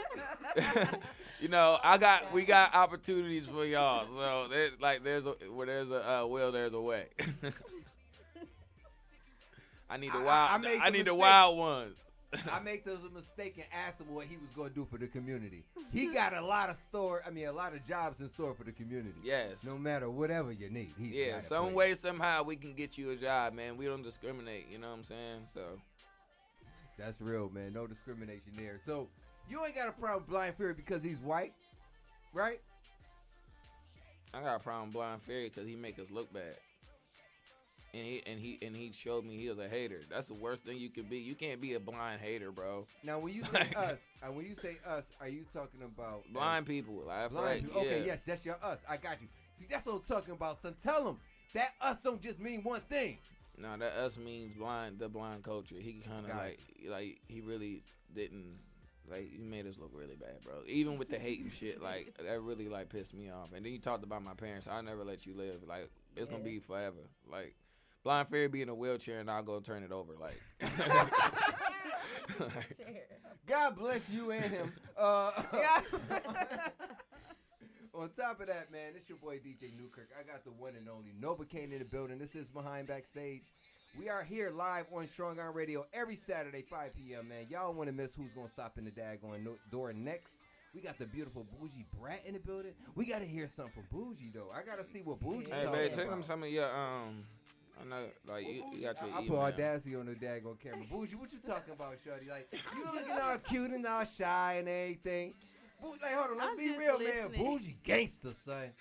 You know, we got opportunities for y'all. So, there's a will, there's a way. I need the wild ones. I make those a mistake and asked him what he was going to do for the community. He got a lot of jobs in store for the community. Yes. No matter whatever you need. Some way, somehow we can get you a job, man. We don't discriminate, you know what I'm saying? So. That's real, man. No discrimination there. So, you ain't got a problem with Blind Fury because he's white, right? I got a problem with Blind Fury because he make us look bad. And he showed me he was a hater. That's the worst thing you can be. You can't be a blind hater, bro. Now, when you say us, are you talking about blind people? Blind people. Okay, yes, that's your us. I got you. See, that's what I'm talking about. So tell them that us don't just mean one thing. No, that us means the blind culture. He kind of like he really didn't. Like, he made us look really bad, bro. Even with the hate and shit, like, that really, like, pissed me off. And then you talked about my parents. I'll never let you live. Like, it's going to be forever. Like, Blind Fairy be in a wheelchair and I'll go turn it over. Like, God bless you and him. On top of that, man, it's your boy DJ Newkirk. I got the one and only Novocaine in the building. This is Behind Backstage. We are here live on Strong Arm Radio every Saturday, 5 p.m., man. Y'all don't want to miss who's going to stop in the daggone door next. We got the beautiful Bougie Brat in the building. We gotta hear something from Bougie though. I gotta see what Bougie Hey, talking babe, send about. them some of your I know, like you got your I put email. Audacity on the daggone camera. Bougie, what you talking about, shorty? Like, you looking all cute and all shy and everything. Like, hold on, let's I'm be just real, listening. man. Bougie gangster, son.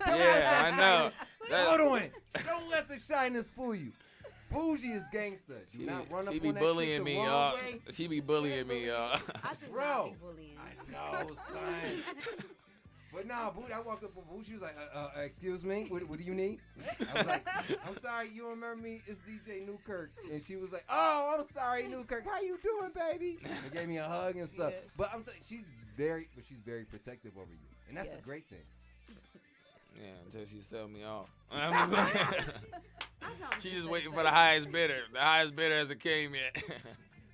Yeah, I know. Hold on. Don't let the shyness fool you. Bougie is gangster. Do not run up She on be that bullying chick the me, wrong y'all. way. She be bullying me, y'all. I should Bro. not be bullying. I know, son. But nah, Bougie, I walked up on Bougie. She was like, excuse me, what do you need? I was like, I'm sorry, you don't remember me? It's DJ Newkirk. And she was like, oh, I'm sorry, Newkirk. How you doing, baby? And gave me a hug and stuff. Yes. But I'm saying she's very protective over you. And that's Yes. a great thing. Yeah, until she sell me off. I don't She just say waiting that. for the highest bidder. The highest bidder hasn't came yet.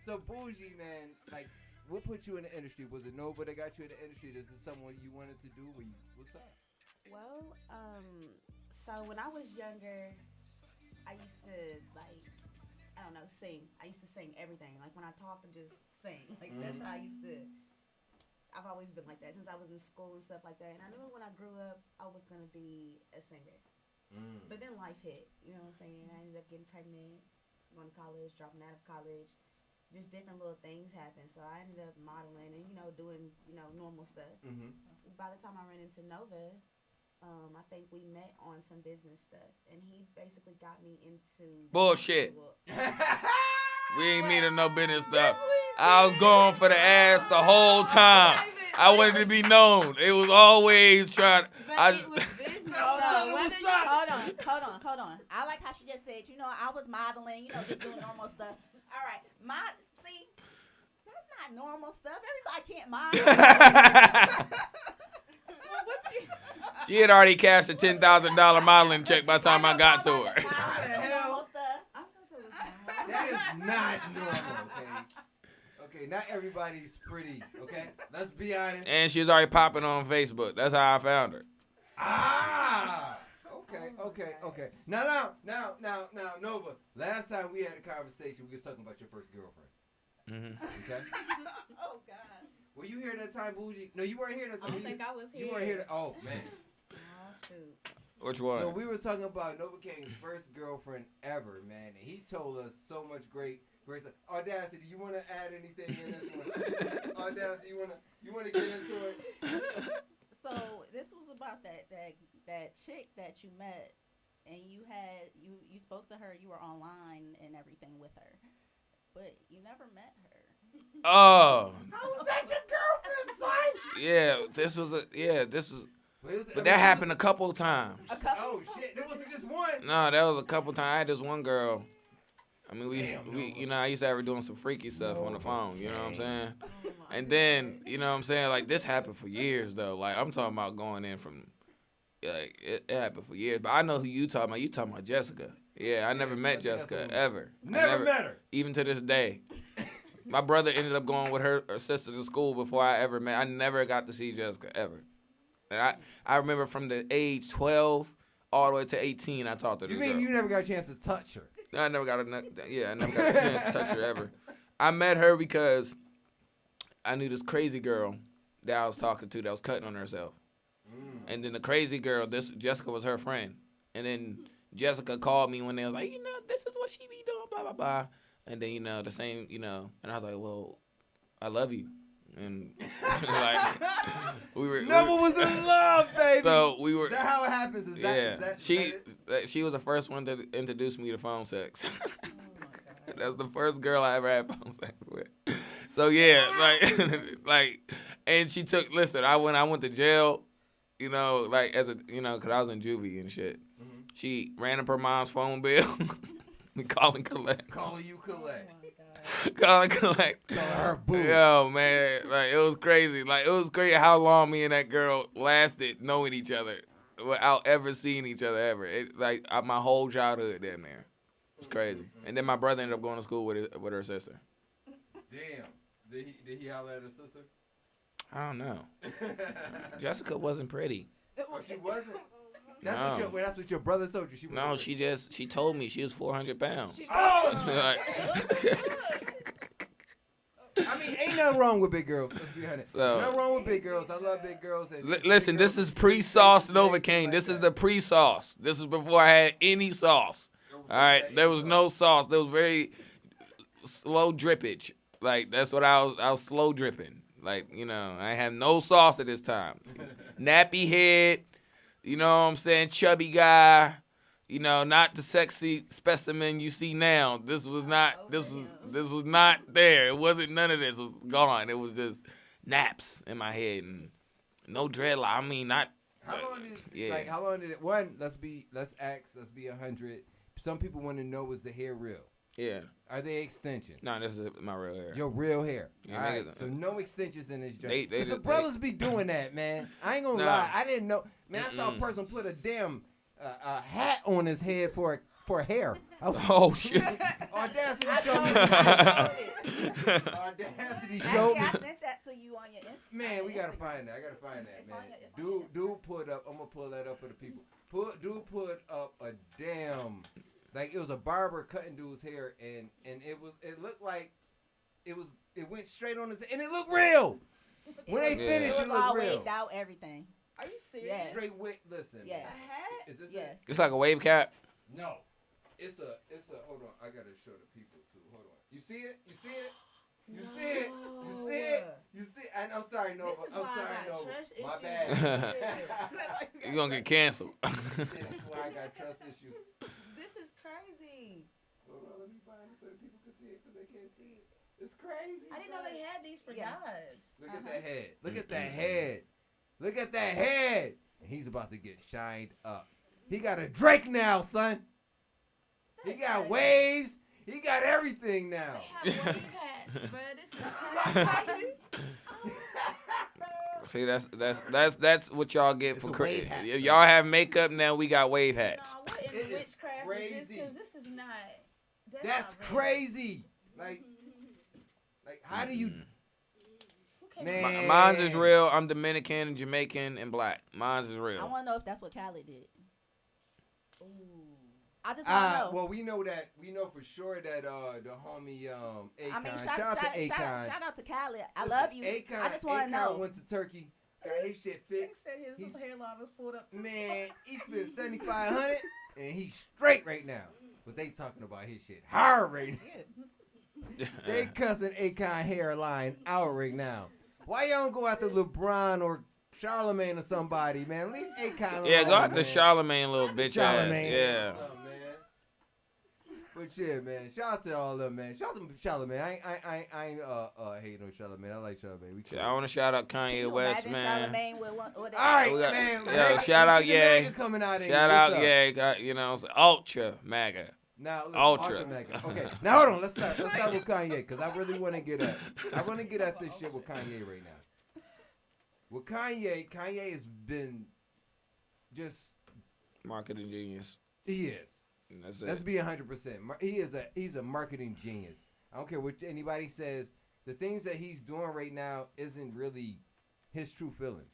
So Bougie, man, like, what put you in the industry? Was it Nova that got you in the industry? Is this someone you wanted to do? What's up? Well, so when I was younger, I used to sing. I used to sing everything. Like when I talk, I just sing. Like that's how I used to. I've always been like that since I was in school and stuff like that. And I knew when I grew up, I was gonna be a singer. But then life hit. You know what I'm saying? I ended up getting pregnant, going to college, dropping out of college. Just different little things happened. So I ended up modeling and doing normal stuff. By the time I ran into Nova, I think we met on some business stuff, and he basically got me into Bullshit. We ain't meeting no business stuff. I was going for the ass the whole time. I wanted to be known. It was always trying. Hold on. I like how she just said, I was modeling, just doing normal stuff. All right, see, that's not normal stuff. Everybody can't model. She had already cashed a $10,000 modeling check by the time I got to her. What the hell? That is not normal, okay? Okay, not everybody's pretty, okay? Let's be honest. And she was already popping on Facebook. That's how I found her. Okay. Now, Nova. Last time we had a conversation, we was talking about your first girlfriend. Okay? Oh, God. Were you here that time, Bougie? No, you weren't here that time. I don't think I was here. You weren't here. Oh, man. Oh, shoot. Which one? So we were talking about Nova King's first girlfriend ever, man, and he told us so much great stuff. Audacity, you want to add anything in this one? Audacity, you want to get into it? So this was about that chick that you met, and you spoke to her. You were online and everything with her, but you never met her. Oh. How was that your girlfriend, son? Yeah, this was. But that happened a couple times. Oh shit! There wasn't just one. No, that was a couple times. I had this one girl. I mean, we I used to have her doing some freaky stuff on the phone. You know what I'm saying? And then, you know what I'm saying? Like this happened for years though. Like I'm talking about going in from, like it happened for years. But I know who you talking about. You talking about Jessica? Yeah, I never met Jessica ever. Never met her. Even to this day. My brother ended up going with her sister to school before I ever met. I never got to see Jessica ever. And I remember from the age 12 all the way to 18, I talked to this You mean girl. you never got a chance to touch her? I never got a chance to touch her ever. I met her because I knew this crazy girl that I was talking to that was cutting on herself. And then the crazy girl, Jessica was her friend. And then Jessica called me when they was like, this is what she be doing, blah, blah, blah. And then, the same, and I was like, well, I love you. And like Nova was in love, baby. So we were. Is that how it happens? Is She was the first one to introduce me to phone sex. That's the first girl I ever had phone sex with. So yeah, and she took. Listen, I went to jail. As a because I was in juvie and shit. Mm-hmm. She ran up her mom's phone bill. We calling collect. Calling you collect. Calling collect. Call her boo. Yo, man, it was crazy. It was crazy how long me and that girl lasted knowing each other without ever seeing each other ever. My whole childhood damn near. It was crazy. And then my brother ended up going to school with her sister. Damn. Did he holler at her sister? I don't know. Jessica wasn't pretty. Oh, she wasn't? That's what your brother told you. She told me she was 400 pounds. I mean, ain't nothing wrong with big girls. Let's be honest. So, nothing wrong with big girls. I love big girls. And listen, this is pre-sauce Novocaine. This is the pre-sauce. This is before I had any sauce. All right, there was no sauce. There was very slow drippage. Like that's what I was slow dripping. Like I had no sauce at this time. Nappy head. You know what I'm saying? Chubby guy. Not the sexy specimen you see now. This was not. This was not there. It wasn't. None of this was gone. It was just naps in my head and no dreadlock. I mean, not. How long did how long did it? One. Let's be 100. Some people want to know, was the hair real? Yeah. Are they extensions? No, this is my real hair. Your real hair. Yeah, all right. So no extensions in this joint. The brothers be doing that, man. I ain't gonna lie. I didn't know. Man, I saw a person put a damn a hat on his head for hair. I was oh shit! Audacity showed me. Audacity showed me. I sent that to you on your Instagram. Man, we gotta find that. I gotta find that, man. Dude put up. I'm gonna pull that up for the people. Dude put up a damn. Like it was a barber cutting dude's hair, and it looked like it went straight on his, and it looked real. When they finished, it looked all real. waved out everything. Are you serious? Yes. Straight wig. Listen. Yes. A hat? Is this Yes. It's like a wave cap. No. It's a. Hold on. I gotta show the people too. Hold on. You see it? You see it? You see it? You see it? You see? And I'm sorry, no. This is I'm why sorry, I got no. trust My issues. bad. You're gonna get canceled. That's why I got trust issues. This is crazy. Hold on, let me find it so people can see it because they can't see it. It's crazy. I didn't know they had these for Yes. guys. Look at that head. Look at that head. Look at that head. And he's about to get shined up. He got a Drake now, son. He got waves. He got everything now. They have wave hats, bro. This is crazy. See, that's what y'all get It's for a wave hat. if y'all have makeup now. We got wave hats. Nah, what It is is witchcraft? crazy. Because this is not. That's not real. crazy. Like how do you, man? Mine's is real. I'm Dominican, Jamaican, and black. Mine's is I real. want to know if that's what Khaled did. Ooh. I just want to know. Well, we know for sure that the homie Akon. I mean, shout out to Akon. shout out to Khaled. I love you. Akon, I just want to Akon know. went to Turkey, got his shit They fixed. said his hairline was pulled up. Man, he spent $7,500 and he's straight right now. But they talking about his shit hard right now. They cussing Akon hairline out right now. Why y'all don't go after LeBron or Charlemagne or somebody, man? Leave Akon alone. Yeah, go out to man. Charlemagne, little bitch Charlemagne. ass. Yeah. What's up, man? But yeah, man. Shout out to all of them, man. Shout out to Charlemagne. I ain't hating on Charlemagne. I like Charlemagne. We cool. I want to shout out Can Kanye you West, imagine man. Charlemagne with All right, We got- man. yo, Hey, shout out Mr. Ye. MAGA coming out. Shout out, yeah. It's Ultra MAGA. Now, listen, Ultra. MAGA. Okay. Now hold on. Let's start with Kanye because I really want to get at. I want to get at this shit with Kanye right now. With Kanye has been just Marketing genius. he is. That's it. Let's be 100%. He's a marketing genius. I don't care what anybody says. The things that he's doing right now isn't really his true feelings.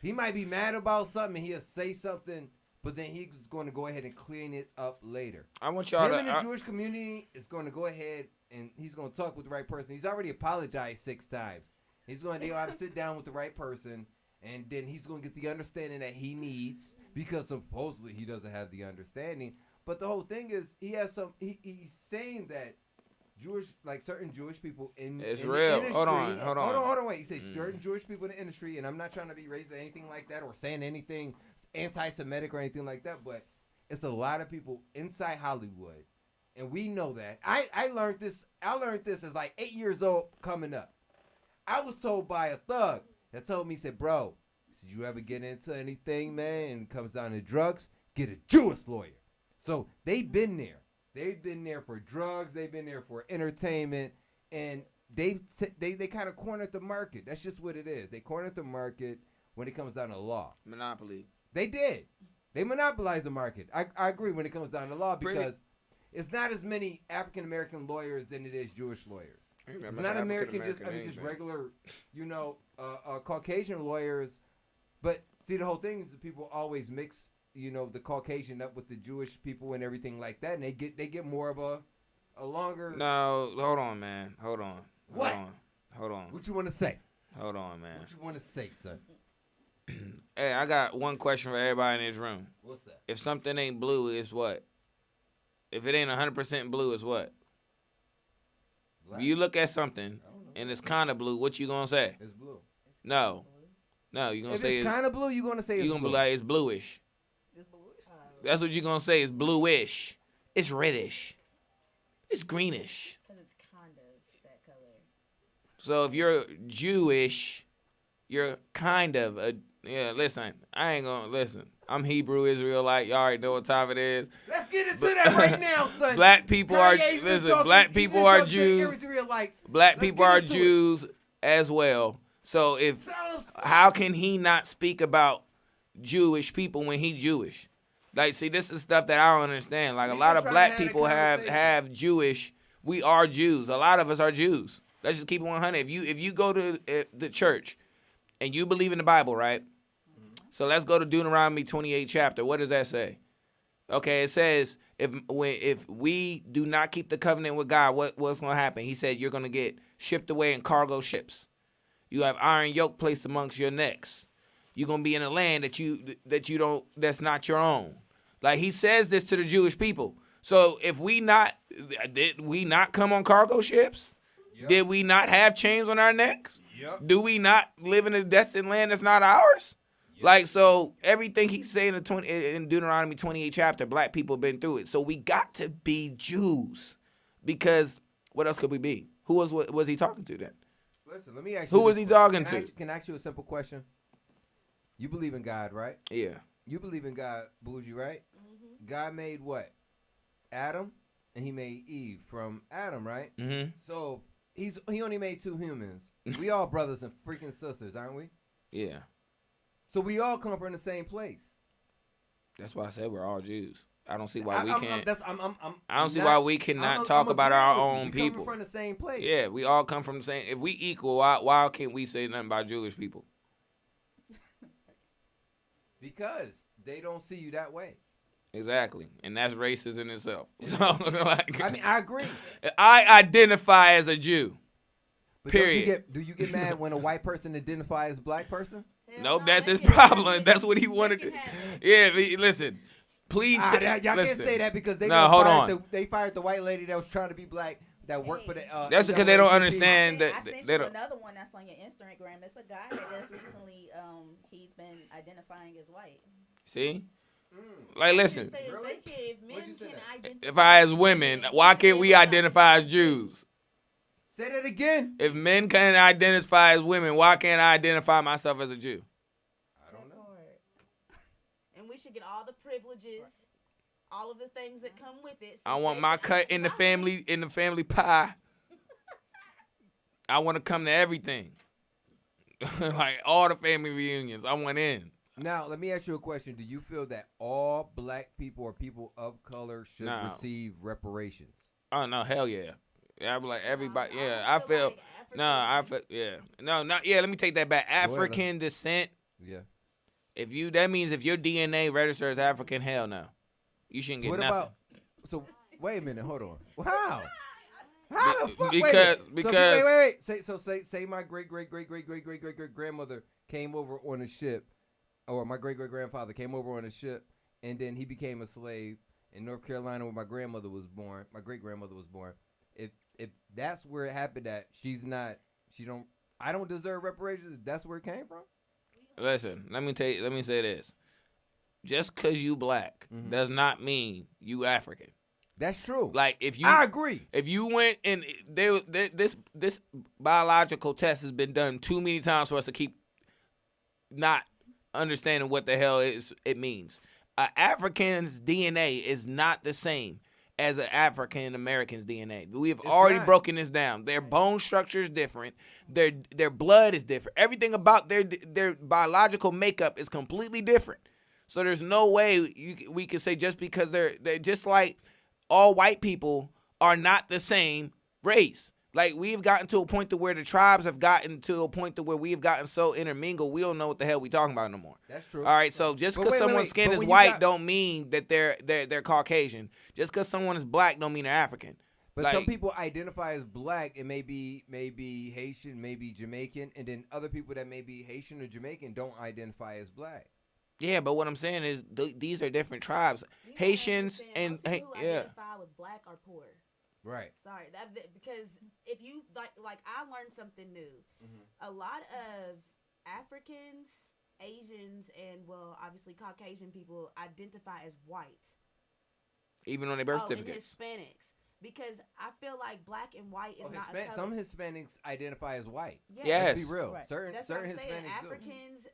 He might be mad about something and he'll say something, but then he's going to go ahead and clean it up later. I want y'all Him to. in the Jewish community is going to go ahead and he's going to talk with the right person. He's already apologized 6 times. He's going to have to sit down with the right person, and then he's going to get the understanding that he needs because supposedly he doesn't have the understanding. But the whole thing is he has some. He's saying that certain Jewish people in It's in real. The industry, Hold on. Wait. He said certain Jewish people in the industry, and I'm not trying to be racist or anything like that, or saying anything anti-Semitic or anything like that, but it's a lot of people inside Hollywood, and we know that. I learned this. I learned this as like 8 years old coming up. I was told by a thug that told me, said, bro, did you ever get into anything, man, and it comes down to drugs, get a Jewish lawyer. So they've been there. They've been there for drugs. They've been there for entertainment. And they kind of cornered the market. That's just what it is. They cornered the market when it comes down to law. Monopoly. They did. They monopolized the market. I agree when it comes down to law because it's not as many African-American lawyers than it is Jewish lawyers. It's not American, just regular, Caucasian lawyers. But see, the whole thing is that people always mix, the Caucasian up with the Jewish people and everything like that, and they get more of a longer. No, hold on, man. Hold on. What? Hold on. What you want to say? Hold on, man. What you want to say, son? Hey, I got one question for everybody in this room. What's that? If something ain't blue, it's what? If it ain't 100% blue, it's what? Black. If you look at something and it's kind of blue, what you gonna say? It's blue. No, you gonna If say it's kind of blue, you gonna say it's you gonna blue. be like it's bluish. That's what you gonna say. It's bluish. It's reddish. It's greenish. Because it's kind of that color. So if you're Jewish, you're kind of a listen. I ain't gonna listen. I'm Hebrew Israelite. Y'all already know what time it is. Let's get into that right now, son. Black people are Kanye's been listen. talking- Black he's people been are talking to Jews. Israelites. Black Let's people get are into it. Jews as well. So how can he not speak about Jewish people when he Jewish? Like, see, this is stuff that I don't understand. Like, a lot of black people have Jewish. We are Jews. A lot of us are Jews. Let's just keep it 100. If you go to the church and you believe in the Bible, right? So let's go to Deuteronomy 28 chapter. What does that say? Okay, it says if we do not keep the covenant with God, what's going to happen? He said you're going to get shipped away in cargo ships. You have iron yoke placed amongst your necks. You're going to be in a land that's not your own. Like, he says this to the Jewish people. So if did we not come on cargo ships? Yep. Did we not have chains on our necks? Yep. Do we not live in a destined land that's not ours? Yep. Like, so everything he's saying in Deuteronomy 28 chapter, black people have been through it. So we got to be Jews, because what else could we be? Who was he talking to then? Listen, let me ask you. Who was he talking to? Can I ask you a simple question? You believe in God, right? Yeah. You believe in God, Bougie, right? Mm-hmm. God made what? Adam, and he made Eve from Adam, right? Mm-hmm. So he only made two humans. We all brothers and freaking sisters, aren't we? Yeah. So we all come from the same place. That's why I said we're all Jews. I don't see why we can't. I don't see why we cannot talk about our own people. We come from the same place. Yeah, we all come from the same. If we equal, why can't we say nothing about Jewish people? Because they don't see you that way. Exactly, and that's racist in itself. So, like, I mean, I agree. I identify as a Jew. But period. Do you get mad when a white person identifies as a black person? Nope, that's his problem. That's what he wanted to. Yeah, listen. Please, y'all can't say that because they fired the white lady that was trying to be black that worked for the. That's because they don't understand that. I sent you another one that's on your Instagram. It's a guy that's recently he's been identifying as white. See, like listen. Really? If I as women, why can't we identify as Jews? Say that again. If men can identify as women, why can't I identify myself as a Jew? I don't know. And we should get all the privileges, all of the things that come with it. I want my cut in the family pie. I want to come to everything. Like all the family reunions. I want in. Now, let me ask you a question. Do you feel that all black people or people of color should receive reparations? Oh, no. Hell yeah. Yeah, I be like everybody. Yeah, I feel. Yeah. No, not. Yeah, let me take that back. African descent. Yeah. That means if your DNA registers as African, hell no. You shouldn't get nothing. So, wait a minute. Hold on. How? How the fuck? Because. Wait. Say my great grandmother came over on a ship, or my great grandfather came over on a ship, and then he became a slave in North Carolina where my grandmother was born. My great grandmother was born. If that's where it happened, I don't deserve reparations. If that's where it came from. Listen, let me say this. Just because you black does not mean you African. That's true. Like I agree. If you went and this biological test has been done too many times for us to keep not understanding what the hell it means. An African's DNA is not the same as an African American's DNA. We have already broken this down. Their bone structure is different. Their blood is different. Everything about their biological makeup is completely different. So there's no way we can say just because they're just like all white people are not the same race. Like we've gotten to a point to where the tribes have gotten to a point to where we've gotten so intermingled, we don't know what the hell we talking about no more. That's true. All right, so just because someone's skin is white don't mean that they're Caucasian. Just because someone is black don't mean they're African. But like, some people identify as black and maybe Haitian, maybe Jamaican, and then other people that may be Haitian or Jamaican don't identify as black. Yeah, but what I'm saying is these are different tribes. You gotta Haitians understand, and most people who yeah. identify with black or poor. Right. Sorry, because if you like I learned something new. A lot of Africans, Asians, and well, obviously Caucasian people identify as white. Even on their birth And certificates. Hispanics. Because I feel like black and white is not a color. Some Hispanics identify as white. Yes. Let's be real. Right. Certain That's what I'm saying. Hispanics Africans,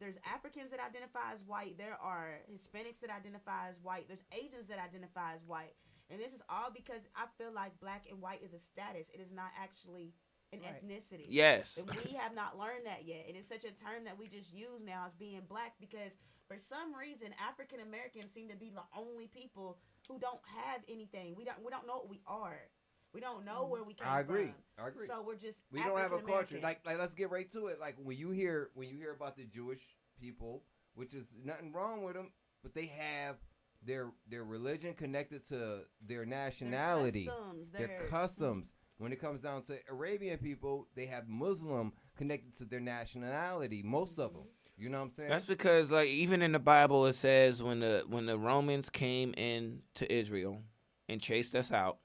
there's Africans that identify as white. There are Hispanics that identify as white. There's Asians that identify as white. And this is all because I feel like black and white is a status. It is not actually an ethnicity. Yes. And we have not learned that yet. And it's such a term that we just use now as being black because for some reason African Americans seem to be the only people who don't have anything. We don't know what we are. We don't know where we came from. I agree. So we're just We don't have a culture. African-American. Like let's get right to it. Like when you hear about the Jewish people, which is nothing wrong with them, but they have their religion connected to their nationality, their customs. When it comes down to Arabian people, they have Muslim connected to their nationality. Most of them. You know what I'm saying? That's because, like, even in the Bible, it says when the Romans came into Israel and chased us out.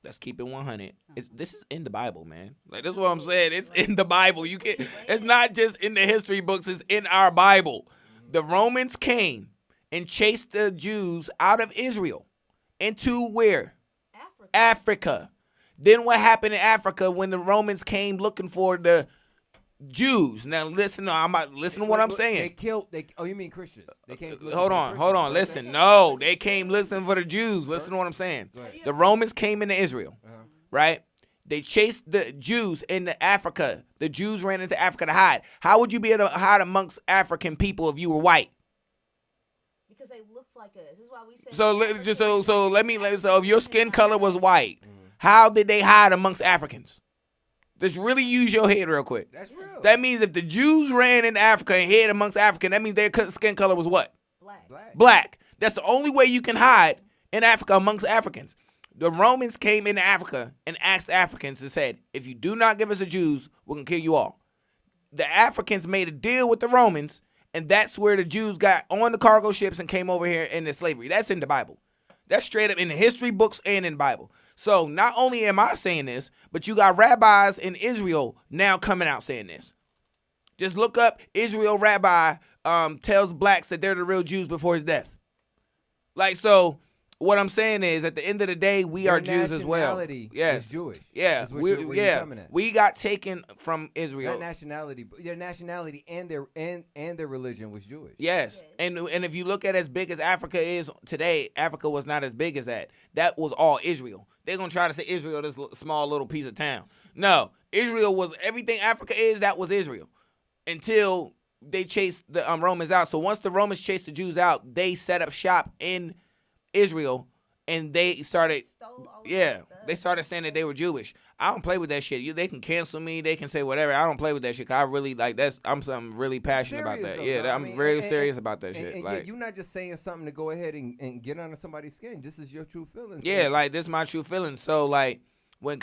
Let's keep it 100. This is in the Bible, man. Like, that's what I'm saying. It's in the Bible. You can. It's not just in the history books. It's in our Bible. The Romans came and chased the Jews out of Israel into where? Africa. Then what happened in Africa when the Romans came looking for the Jews? Now listen, listen to what I'm saying. They killed. Oh, you mean Christians? They came. Hold on. Listen, no, they came looking for the Jews. Listen to what I'm saying. The Romans came into Israel, right? They chased the Jews into Africa. The Jews ran into Africa to hide. How would you be able to hide amongst African people if you were white? Because they looked like us. This is why we say. So if your skin color was white, how did they hide amongst Africans? Just really use your head real quick. That's real. That means if the Jews ran in Africa and hid amongst Africans, that means their skin color was what? Black. That's the only way you can hide in Africa amongst Africans. The Romans came into Africa and asked Africans and said, if you do not give us the Jews, we're going to kill you all. The Africans made a deal with the Romans, and that's where the Jews got on the cargo ships and came over here into slavery. That's in the Bible. That's straight up in the history books and in the Bible. So not only am I saying this, but you got rabbis in Israel now coming out saying this. Just look up Israel rabbi tells blacks that they're the real Jews before his death. Like, so what I'm saying is at the end of the day, we are Jews as well. Yes. Is Jewish. Yeah. We got taken from Israel. Not nationality, but their nationality and their religion was Jewish. Yes. And if you look at as big as Africa is today, Africa was not as big as that. That was all Israel. They're going to try to say Israel, this small little piece of town. No, Israel was everything Africa is, that was Israel. Until they chased the Romans out. So once the Romans chased the Jews out, they set up shop in Israel and they started, they started saying that they were Jewish. I don't play with that shit. They can cancel me. They can say whatever. I don't play with that shit. 'Cause I really I'm something really passionate about that. Though, I'm very serious about that shit. And like, you're not just saying something to go ahead and get under somebody's skin. This is your true feelings. Yeah, like this is my true feelings. So like when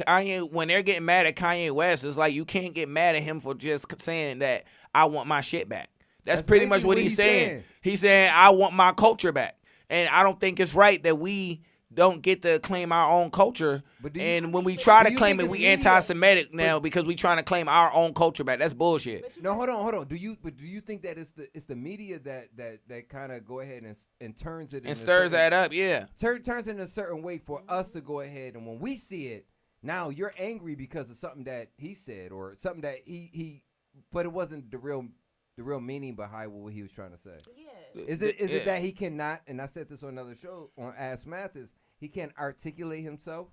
they're getting mad at Kanye West, it's like you can't get mad at him for just saying that I want my shit back. That's pretty much what he's saying. He's saying I want my culture back. And I don't think it's right that we don't get to claim our own culture. And when we try to claim it, we anti-Semitic now because we trying to claim our own culture back. That's bullshit. No, hold on. Do you think that it's the media that kind of go ahead and turns it and stirs that up? Yeah, turns it in a certain way for us to go ahead, and when we see it, now you're angry because of something that he said or something that he but it wasn't the real meaning behind what he was trying to say. Yeah. Is it that he cannot, and I said this on another show on Ask Mathis, he can't articulate himself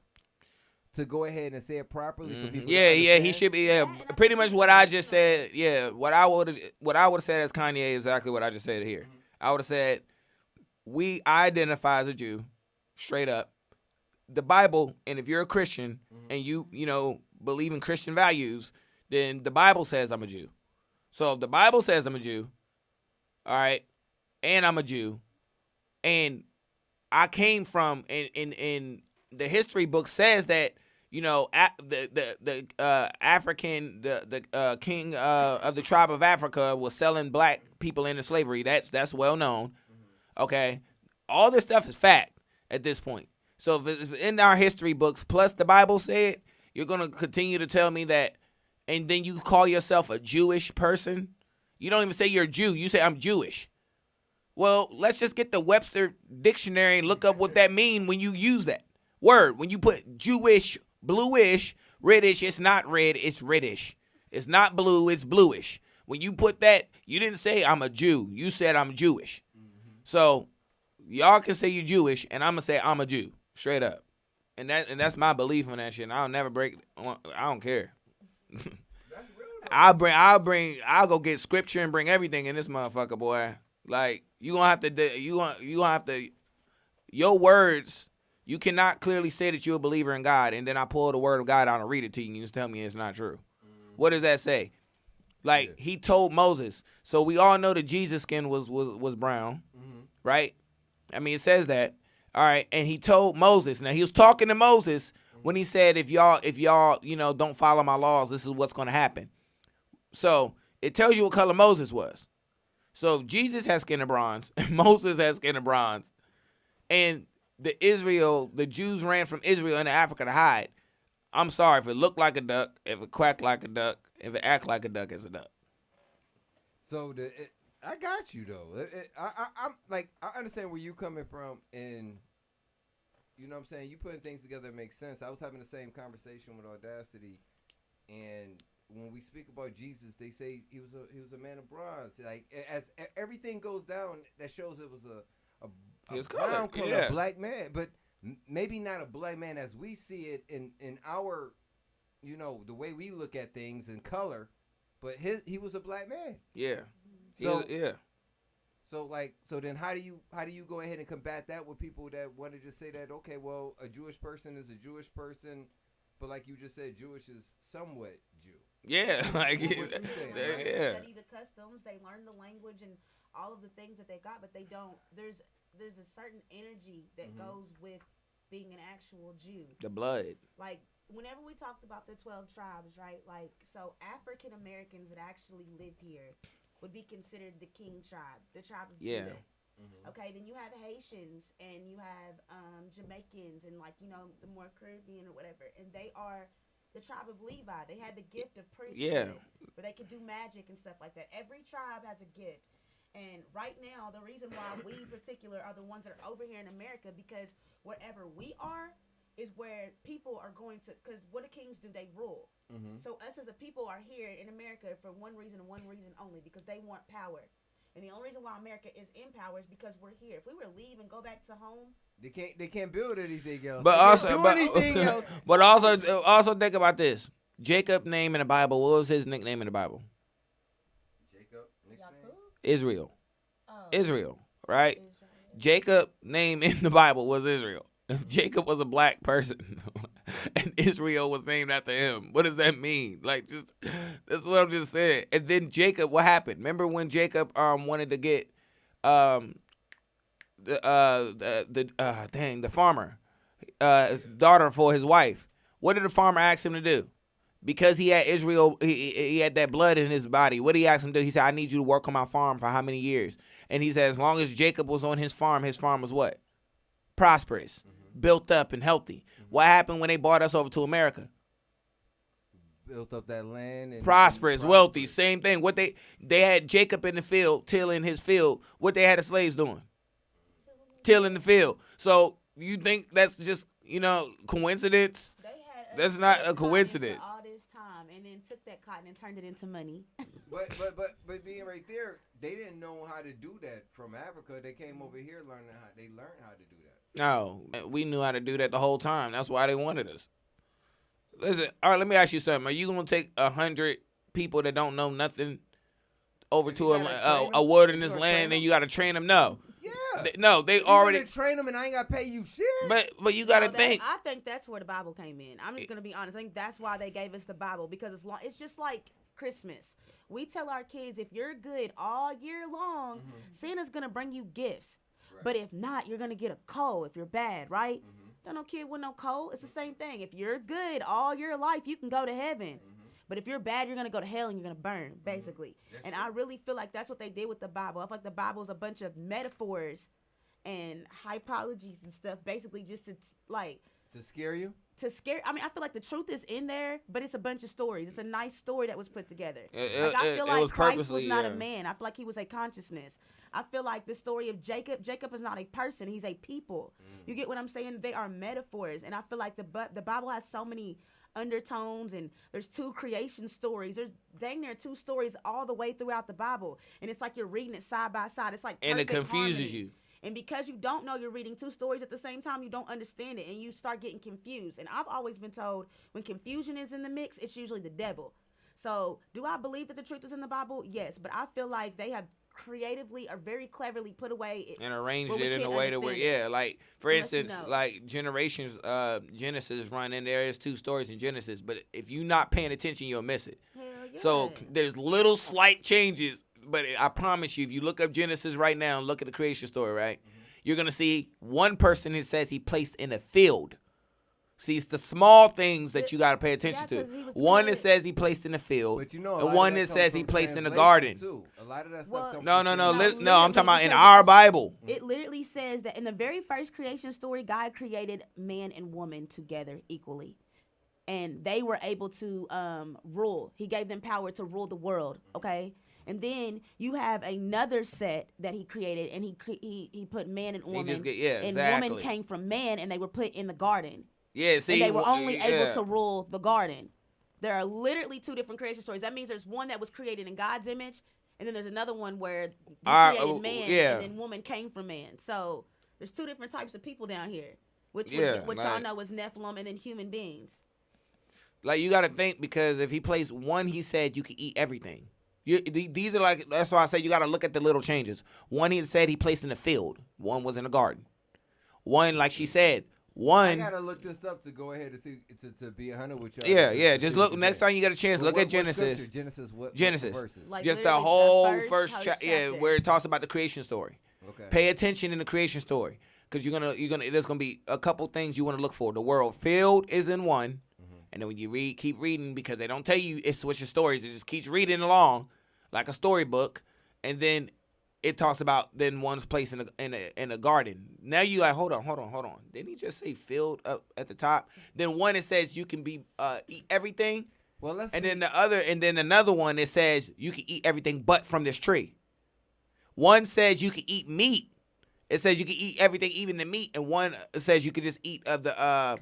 to go ahead and say it properly for people to understand? He should be. Yeah, pretty much what I just said. Yeah, what I would have said as Kanye is exactly what I just said here. I would have said I identify as a Jew, straight up. The Bible, and if you're a Christian and you believe in Christian values, then the Bible says I'm a Jew. So if the Bible says I'm a Jew, all right, and I'm a Jew, and I came from in the history book says that, you know, the African, the king of the tribe of Africa was selling black people into slavery. That's well known. Okay, all this stuff is fact at this point. So if it's in our history books, plus the Bible said, you're gonna continue to tell me that, and then you call yourself a Jewish person. You don't even say you're a Jew. You say I'm Jewish. Well, let's just get the Webster dictionary and look up what that means when you use that word. When you put Jewish, bluish, reddish, it's not red, it's reddish. It's not blue, it's bluish. When you put that, you didn't say I'm a Jew. You said I'm Jewish. So y'all can say you're Jewish, and I'm gonna say I'm a Jew, straight up. And that's my belief on that shit. And I'll never break. I don't care. I'll go get scripture and bring everything in this motherfucker, boy. Like you gonna have to. Your words. You cannot clearly say that you're a believer in God, and then I pull the word of God out and read it to you, and you just tell me it's not true. What does that say? Like he told Moses. So we all know that Jesus' skin was brown, right? I mean, it says that. All right, and he told Moses. Now he was talking to Moses when he said, "If y'all, don't follow my laws, this is what's going to happen." So it tells you what color Moses was. So Jesus has skin of bronze, and Moses has skin of bronze, and the Jews ran from Israel into Africa to hide. I'm sorry, if it looked like a duck, if it quacked like a duck, if it act like a duck, it's a duck. So I got you though. I'm like, I understand where you coming from, and you know what I'm saying. You putting things together that make sense. I was having the same conversation with Audacity, and when we speak about Jesus, they say he was a man of bronze. Like as everything goes down, that shows it was a brown color black man, but maybe not a black man as we see it in our, the way we look at things in color. But he was a black man. Yeah. So yeah. So then how do you go ahead and combat that with people that want to just say that, okay, well, a Jewish person is a Jewish person, but like you just said, Jewish is somewhat Jew. Yeah, like They study the customs, they learn the language and all of the things that they got, but they don't. There's a certain energy that goes with being an actual Jew. The blood. Like whenever we talked about the 12 tribes, right? Like so African Americans that actually live here would be considered the king tribe, the tribe of Judah. Okay, then you have Haitians and you have Jamaicans and the more Caribbean or whatever, and they are the tribe of Levi. They had the gift of priesthood, where they could do magic and stuff like that. Every tribe has a gift. And right now, the reason why we in particular are the ones that are over here in America, because wherever we are is where people are going to, because what do kings do? They rule. So us as a people are here in America for one reason and one reason only, because they want power. And the only reason why America is in power is because we're here. If we were to leave and go back to home, they can't build anything else. But also think about this. Jacob name in the Bible. What was his nickname in the Bible? Israel. Israel, right? Jacob name in the Bible was Israel. Jacob was a black person, and Israel was named after him. What does that mean? Like, just that's what I'm just saying. And then Jacob, what happened? Remember when Jacob wanted to get the farmer his daughter for his wife? What did the farmer ask him to do? Because he had Israel, he had that blood in his body. What did he ask him to do? He said, I need you to work on my farm for how many years? And he said, as long as Jacob was on his farm was what? Prosperous, built up, and healthy. What happened when they brought us over to America? Built up that land. And prosperous, wealthy, same thing. What they had Jacob in the field, tilling his field. What they had the slaves doing? Tilling the field. So you think that's just, coincidence? That's not a coincidence. All this time, and then took that cotton and turned it into money. but being right there, they didn't know how to do that from Africa. They came over here learning how to do that. No, we knew how to do that the whole time. That's why they wanted us. Listen, all right, let me ask you something. Are you gonna take 100 people that don't know nothing over to a wilderness land and you gotta train them? No. Yeah. They already train them, and I ain't gotta pay you shit. But you gotta think. I think that's where the Bible came in. I'm just gonna be honest. I think that's why they gave us the Bible, because it's just like Christmas. We tell our kids, if you're good all year long, Santa's gonna bring you gifts. Right. But if not, you're gonna get a cold if you're bad, right? Don't no kid with no cold. It's the same thing. If you're good all your life, you can go to heaven. But if you're bad, you're going to go to hell and you're going to burn, basically. And I really feel like that's what they did with the Bible. I feel like the Bible is a bunch of metaphors and hypologies and stuff, basically just to, like... To scare you? To scare... I mean, I feel like the truth is in there, but it's a bunch of stories. It's a nice story that was put together. I feel like Christ was not a man. I feel like he was a consciousness. I feel like the story of Jacob is not a person. He's a people. You get what I'm saying? They are metaphors. And I feel like the Bible has so many undertones, and there's 2 creation stories. There's dang near 2 stories all the way throughout the Bible, and it's like you're reading it side by side. It's like and it confuses harmony. you. And because you don't know you're reading 2 stories at the same time, you don't understand it, and you start getting confused. And I've always been told when confusion is in the mix, it's usually the devil. So do I believe that the truth is in the Bible? Yes, but I feel like they have creatively or very cleverly put away and arranged it in a way to where, like, for instance, like Genesis run in there is 2 stories in Genesis, but if you're not paying attention, you'll miss it. Hell yeah. So there's little slight changes, but I promise you, if you look up Genesis right now and look at the creation story, right, you're going to see one person who says he placed in a field. See, it's the small things that you got to pay attention to. One that says he placed in the field, but you know, and one that says he placed in the garden. Too. A lot of that stuff comes No, I'm talking about in because our Bible. It literally says that in the very first creation story, God created man and woman together equally. And they were able to rule. He gave them power to rule the world, okay? And then you have another set that he created, and he put man and woman. And woman came from man, and they were put in the garden. Yeah, see, and they were only able to rule the garden. There are literally 2 different creation stories. That means there's one that was created in God's image, and then there's another one where he created man, and then woman came from man. So there's 2 different types of people down here, which y'all know is Nephilim and then human beings. Like, you got to think, because if he placed one, he said you could eat everything. These are like, that's why I say you got to look at the little changes. One, he said he placed in the field. One was in the garden. One, like she said, I gotta look this up to go ahead and see to be 100 with y'all. Yeah. Just look next time you get a chance. Look at Genesis. Genesis. Like just the whole first chapter. Yeah, where it talks about the creation story. Okay. Pay attention in the creation story, because there's gonna be a couple things you want to look for. The world field is in one, and then when you keep reading, because they don't tell you it switches stories. It just keeps reading along like a storybook, and then it talks about then one's place in a garden. Now you like, hold on. Didn't he just say field up at the top? Then one, it says you can eat everything. Well, then another one, it says you can eat everything but from this tree. One says you can eat meat. It says you can eat everything, even the meat, and one says you can just eat of the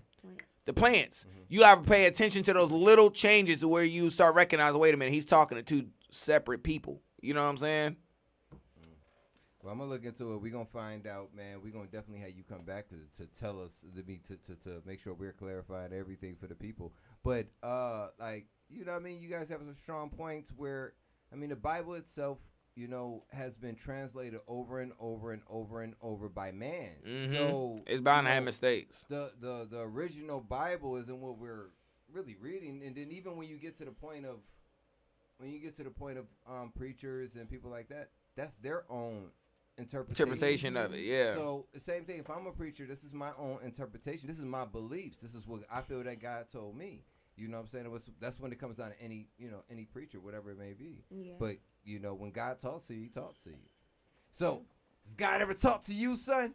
plants. You have to pay attention to those little changes where you start recognizing, wait a minute, he's talking to 2 separate people. You know what I'm saying? Well, I'm going to look into it. We're going to find out, man. We're going to definitely have you come back to tell us, to make sure we're clarifying everything for the people. But, like, you know what I mean? You guys have some strong points where, I mean, the Bible itself, you know, has been translated over and over and over and over by man. Mm-hmm. So it's bound to have mistakes. The original Bible isn't what we're really reading. And then even when you get to the point of, preachers and people like that, that's their own interpretation of it, yeah. So the same thing, if I'm a preacher, this is my own interpretation. This is my beliefs. This is what I feel that God told me. You know what I'm saying? That's when it comes down to any preacher, whatever it may be. Yeah. But, you know, when God talks to you, he talks to you. So, does God ever talk to you, son?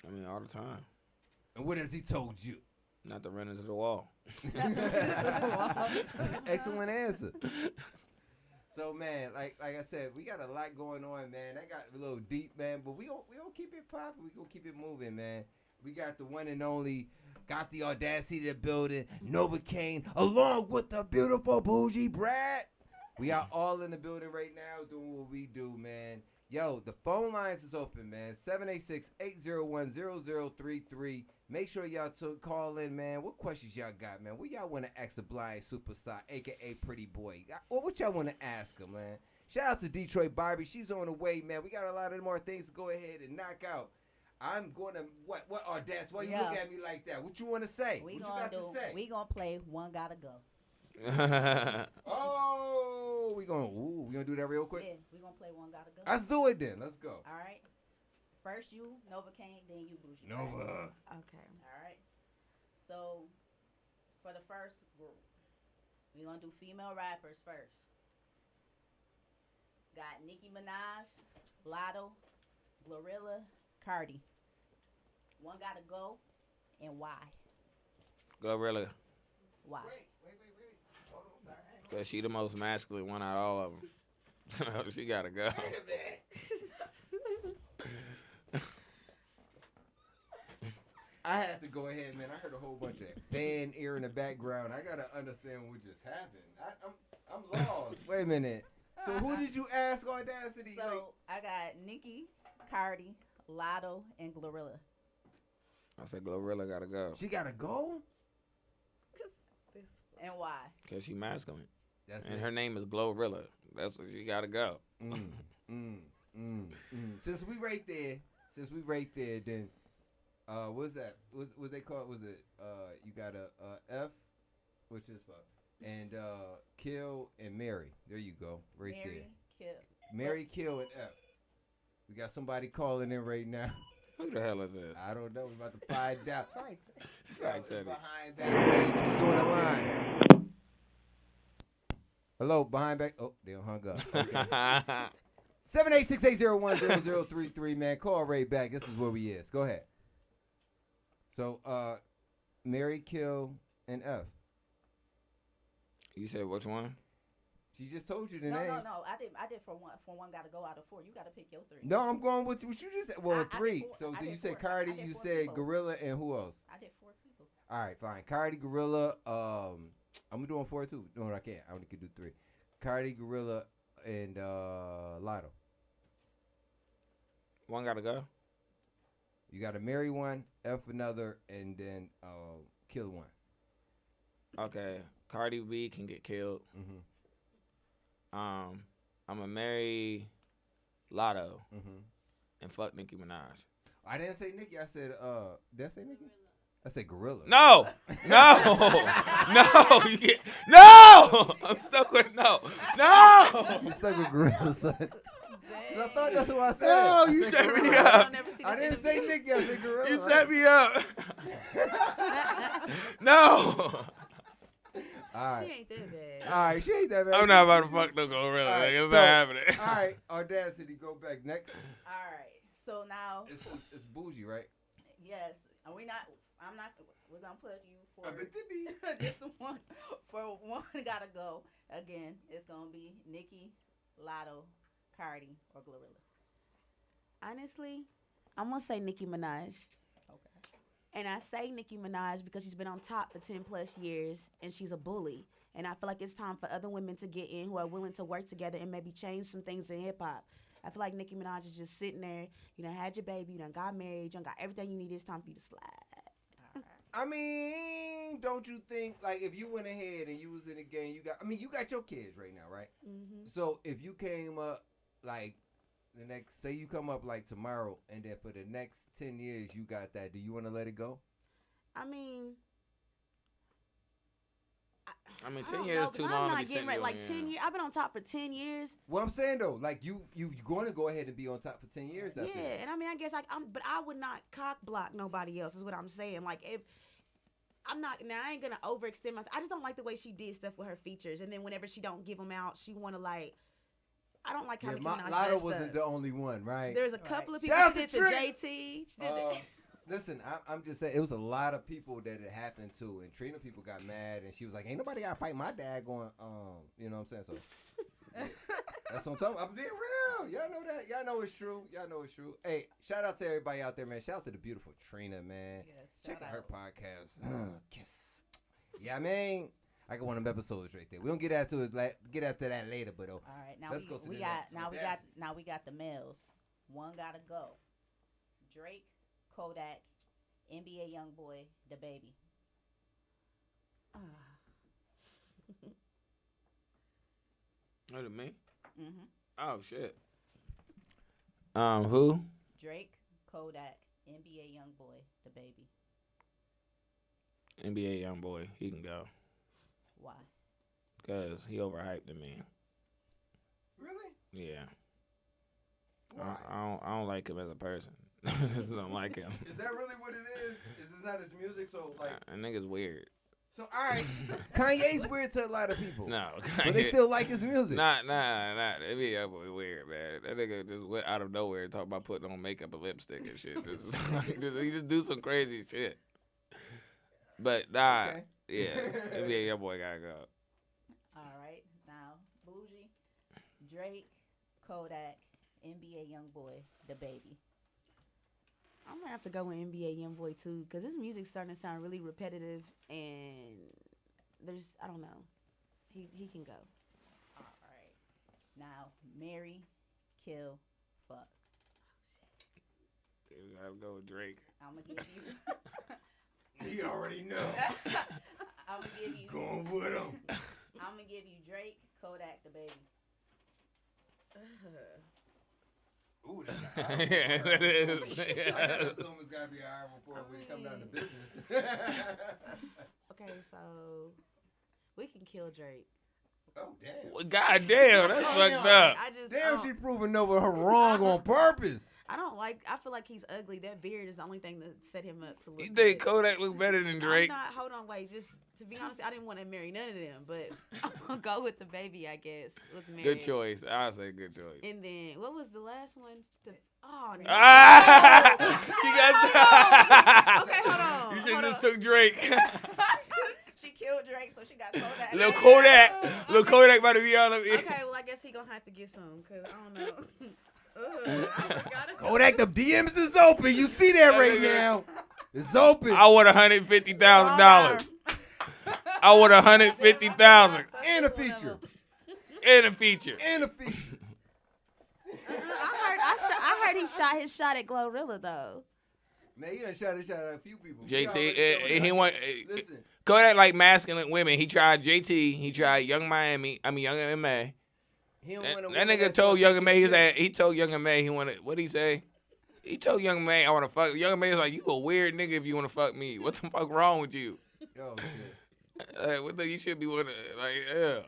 I mean, all the time. And what has he told you? Not to run into the wall. Excellent answer. So, man, like I said, we got a lot going on, man. That got a little deep, man, but we gonna keep it popping. We gonna keep it moving, man. We got the one and only, got the audacity to the building, Nova Kane, along with the beautiful Bougie Brat. We are all in the building right now doing what we do, man. Yo, the phone lines is open, man. 786-801-0033. Make sure y'all call in, man. What questions y'all got, man? What y'all want to ask the blind superstar, a.k.a. Pretty Boy? What y'all want to ask him, man? Shout out to Detroit Barbie. She's on the way, man. We got a lot of more things to go ahead and knock out. I'm going to, what audacity? Why you look at me like that? What you want to say? What you got to say? We going to play One Gotta Go. We gonna do that real quick? Yeah, we going to play One Gotta Go. Let's do it then. Let's go. All right. First you, Nova Kane, then you, Bougie. Nova. Okay. All right. So, for the first group, we're going to do female rappers first. Got Nicki Minaj, Lotto, Glorilla, Cardi. One got to go, and why? Glorilla. Why? Because she the most masculine one out of all of them. So she got to go. I had to go ahead, man. I heard a whole bunch of fan ear in the background. I gotta understand what just happened. I'm lost. Wait a minute. So who did you ask, Audacity? So, I got Nicki, Cardi, Lotto, and Glorilla. I said Glorilla got to go. She gotta go? And why? Because she masculine. That's and it. her name is Glorilla. That's what she got to go. Since we right there, then what's that? What they call it? Was it you got a F, which is fuck, and Kill and Mary. There you go, right there. Kill. Mary, Kill, and F. We got somebody calling in right now. Who the hell is this? I don't know. We're about to find out. Right, Teddy. Behind Backstage. Who's on the line? Hello, Behind Back. Oh, they hung up. Okay. 786-801-0033, man. Call right back. This is where we is. Go ahead. So, Mary, Kill, and F. You said which one? She just told you the No, names. no. I did for one. For one, got to go out of four. You got to pick your three. No, I'm going with what you just said. Well, I three. did four. So I then did you said four. Cardi, I did you four said people. Gorilla, and who else? I did 4 people. All right, fine. Cardi, Gorilla. I'm doing 4 too. No, I can't. I only can do 3. Cardi, Gorilla, and Lotto. One got to go? You got to marry one, F another, and then kill one. Okay. Cardi B can get killed. Mm-hmm. I'm going to marry Lotto Mm-hmm. and fuck Nicki Minaj. I didn't say Nicki. I said, did I say Nicki? I said Gorilla. No! No! You can't. No! I'm stuck with no. No! You stuck with Gorilla, son. I thought that's what I said. No, you set me up. I didn't say Nicki. I said Gorilla. You set me up. No! All right. She ain't that bad. All right, she ain't that bad. I'm not about to fuck no Gorilla. All right, It's so- not happening. All right, Audacity, go back next. All right. So now, It's bougie, right? yes, and we're gonna put you for A this one. For one, gotta go again. It's gonna be Nicki, Lotto, Cardi, or Glorilla. Honestly, I'm gonna say Nicki Minaj. Okay. And I say Nicki Minaj because she's been on top for 10 plus years and she's a bully. And I feel like it's time for other women to get in who are willing to work together and maybe change some things in hip hop. I feel like Nicki Minaj is just sitting there. You done had your baby, you done got married, you done got everything you need. It's time for you to slide. I mean, don't you think, like, if you went ahead and you was in the game, you got your kids right now, right? Mm-hmm. So if you came up, like, say you come up, like, tomorrow, and then for the next 10 years you got that, do you want to let it go? I mean, 10 years is too long to be sitting right. doing Like it. 10 years. I've been on top for 10 years. What I'm saying, though, like, you going to go ahead and be on top for 10 years after Yeah, that. and I mean, I guess but I would not cock block nobody else. Is what I'm saying. Like if I'm not now, I ain't gonna overextend myself. I just don't like the way she did stuff with her features, and then whenever she don't give them out, she want to like. I don't like how Nicki Minaj Lotto dressed wasn't up. the only one, right? There's a couple of people. Shout She out did to the Trina. JT. She did Listen, I'm just saying, it was a lot of people that it happened to, and Trina people got mad, and she was like, ain't nobody got to fight my dad going, you know what I'm saying? So, yeah, that's what I'm talking about. I'm being real. Y'all know that. Y'all know it's true. Hey, shout out to everybody out there, man. Shout out to the beautiful Trina, man. Yes, Check shout out her out. podcast. Kiss. Yeah, I mean, I got one of them episodes right there. We don't get after that later, but All right. Now let's go to we the got next. now we got the males. One gotta go. Drake, Kodak, NBA YoungBoy, the baby. Look at me. Mhm. Oh, shit. Who? Drake, Kodak, NBA YoungBoy, the baby. NBA young boy. He can go. Why? Because he overhyped to me. Really? Yeah. I don't like him as a person. I just don't like him. Is that really what it is? Is this not his music? So like, That nigga's weird. so all right, Kanye's weird to a lot of people. No, But they still like his music. Nah. That be that boy weird, man. That nigga just went out of nowhere and talk about putting on makeup and lipstick and shit. He just do some crazy shit. But nah, Okay. yeah, NBA your boy gotta go. All right, now Bougie, Drake, Kodak, NBA YoungBoy, the baby. I'm gonna have to go with NBA YoungBoy too, because his music's starting to sound really repetitive, and I don't know, he can go. All right, now marry, kill, fuck. We gotta go with Drake. I'm gonna give you. He already know. I'm gonna give you. Going with him. I'm gonna give you Drake, Kodak, the baby. Ooh, that's Yeah, that is. I gotta assume it's gotta be an hour before we come down to business. Okay, so we can kill Drake. Oh damn. God damn, that's fucked up. Damn, she proving Nova her wrong on purpose. I feel like he's ugly. That beard is the only thing that set him up to look You think good. Kodak look better than Drake? Hold on, wait. Just to be honest, I didn't want to marry none of them, but I'm gonna go with the baby, I guess. With marriage. Good choice. I'll say good choice. And then what was the last one? Oh no! She got. Okay, hold on. You should just took Drake. She killed Drake, so she got Kodak. Little Kodak about to be on him. Okay, well I guess he gonna have to get some, cause I don't know. Kodak, the DMs is open. You see that right now? It's open. I want $150,000. I want $150,000 And a feature. and a feature. And a feature. I heard he shot his shot at Glorilla though. Man, he done shot at a few people. JT, he want Listen. Kodak like masculine women. He tried JT. He tried Young MA. He don't That, want a that woman nigga that's told supposed Young to be M.A. He told Young M.A. he wanted. What did he say? He told Young M.A. I want to fuck. Young M.A. is like, you a weird nigga if you want to fuck me. What the fuck wrong with you? Oh shit. What the, you should be wanting. Like, yeah.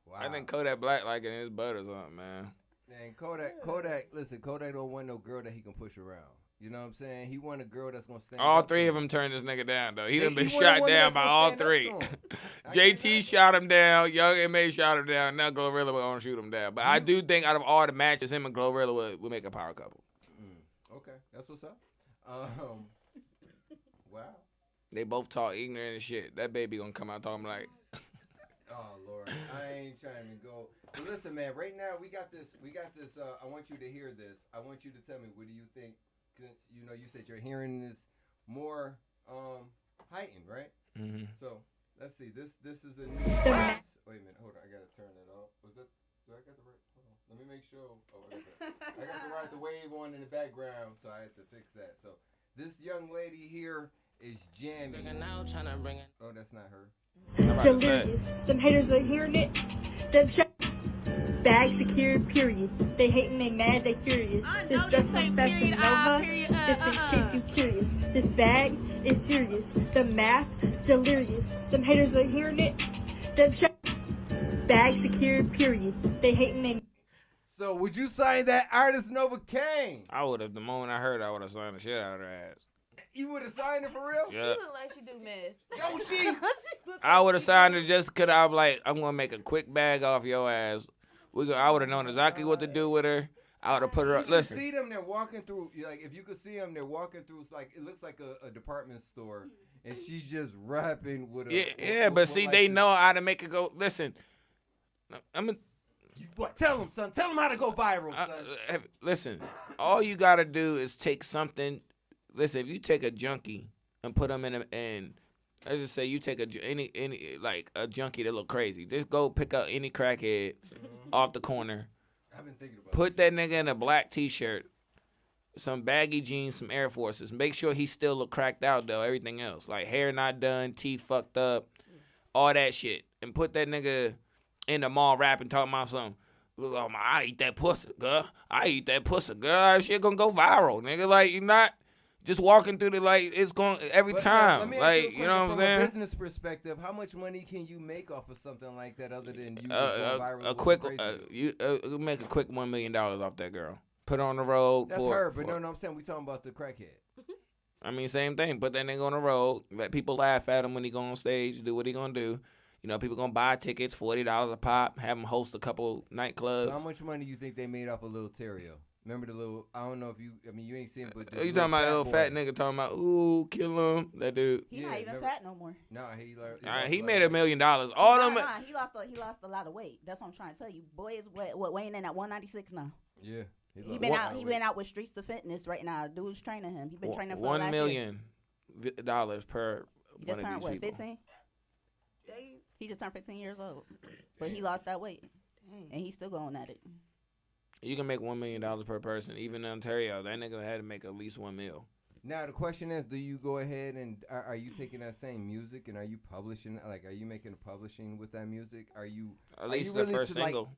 Wow. I think Kodak Black like it in his butt or something, man. Man, Kodak. Listen, Kodak don't want no girl that he can push around. You know what I'm saying? He want a girl that's gonna stand. All up three to of them turned this nigga down though. He He done been want a shot woman down that's by gonna all stand up three. to him. I JT can't shot him down. Young M.A. shot him down. Now Glorilla will gonna shoot him down. But I do think out of all the matches, him and Glorilla would make a power couple. Okay, that's what's up. Wow. They both talk ignorant and shit. That baby gonna come out talking like. Oh Lord, I ain't trying to go. But listen, man. Right now we got this. I want you to hear this. I want you to tell me what do you think? Cause you know you said your hearing is more heightened, right? Mm-hmm. So let's see. This is a new. Wait a minute. Hold on. I gotta turn that off. Was that? Do I got the right? Hold on. Let me make sure. Oh, I got the wave on in the background, so I had to fix that. So this young lady here is jamming. Oh, that's not her. Delirious. Them haters are hearing it. Them bag secured, period. They hating, they mad, they furious. This dress from Fashion Nova, just in case you curious. This bag is serious. The math, delirious. Them haters are hearing it. Them bag secured, period. They hating, they. So would you sign that artist Nova Kane? I would have. The moment I heard, I would have signed the shit out of her ass. You would have signed it for real? Yeah. She look like she do meth. Yo, she. I would have signed it just because I'm like, I'm gonna make a quick bag off your ass. I would have known exactly what to do with her. I would have put her up. You Listen. see them, they're walking through. Like if you could see them, they're walking through. It's like it looks like a department store, and she's just rapping with a. Yeah, but see, they know how to make it go. Listen, Tell them, son. Tell them how to go viral, son. Listen, all you gotta do is take something. Listen, if you take a junkie and put them and let's just say you take any like a junkie that look crazy, just go pick up any crackhead off the corner. I've been thinking about Put that nigga in a black T-shirt, some baggy jeans, some Air Forces. Make sure he still look cracked out though. Everything else, like hair not done, teeth fucked up, all that shit, and put that nigga in the mall rapping, talking about something. Oh my, I eat that pussy, girl. I eat that pussy, girl. That shit gonna go viral, nigga. Like Just walking through the it's going every time. Let me ask you a You know what I'm from saying? a business perspective, how much money can you make off of something like that other than you going viral? A quick, you make a quick $1 million off that girl. Put her on the road. That's her, but no, I'm saying we talking about the crackhead. I mean, same thing. Put that nigga on the road. Let people laugh at him when he go on stage. Do what he gonna do. You know, people gonna buy tickets, $40 a pop. Have him host a couple nightclubs. So how much money you think they made off of Lil Terrio? Remember the little? I don't know if you. I mean, you ain't seen it, but You talking about that little fat nigga talking about ooh, kill him? That dude. He not even fat no more. No, he made $1 million. All them. He lost a lot of weight. That's what I'm trying to tell you. Boy is weighing in at 196 now. Yeah. He been out with Streets to Fitness right now. Dude's training him. He been training for $1 million per. He just turned what, 15? He just turned 15 years old, but he lost that weight, and he's still going at it. You can make $1 million per person, even in Ontario. That nigga had to make at least $1 million. Now the question is, do you go ahead and are you taking that same music and are you publishing? Like, are you making a publishing with that music? Are you at least the first single?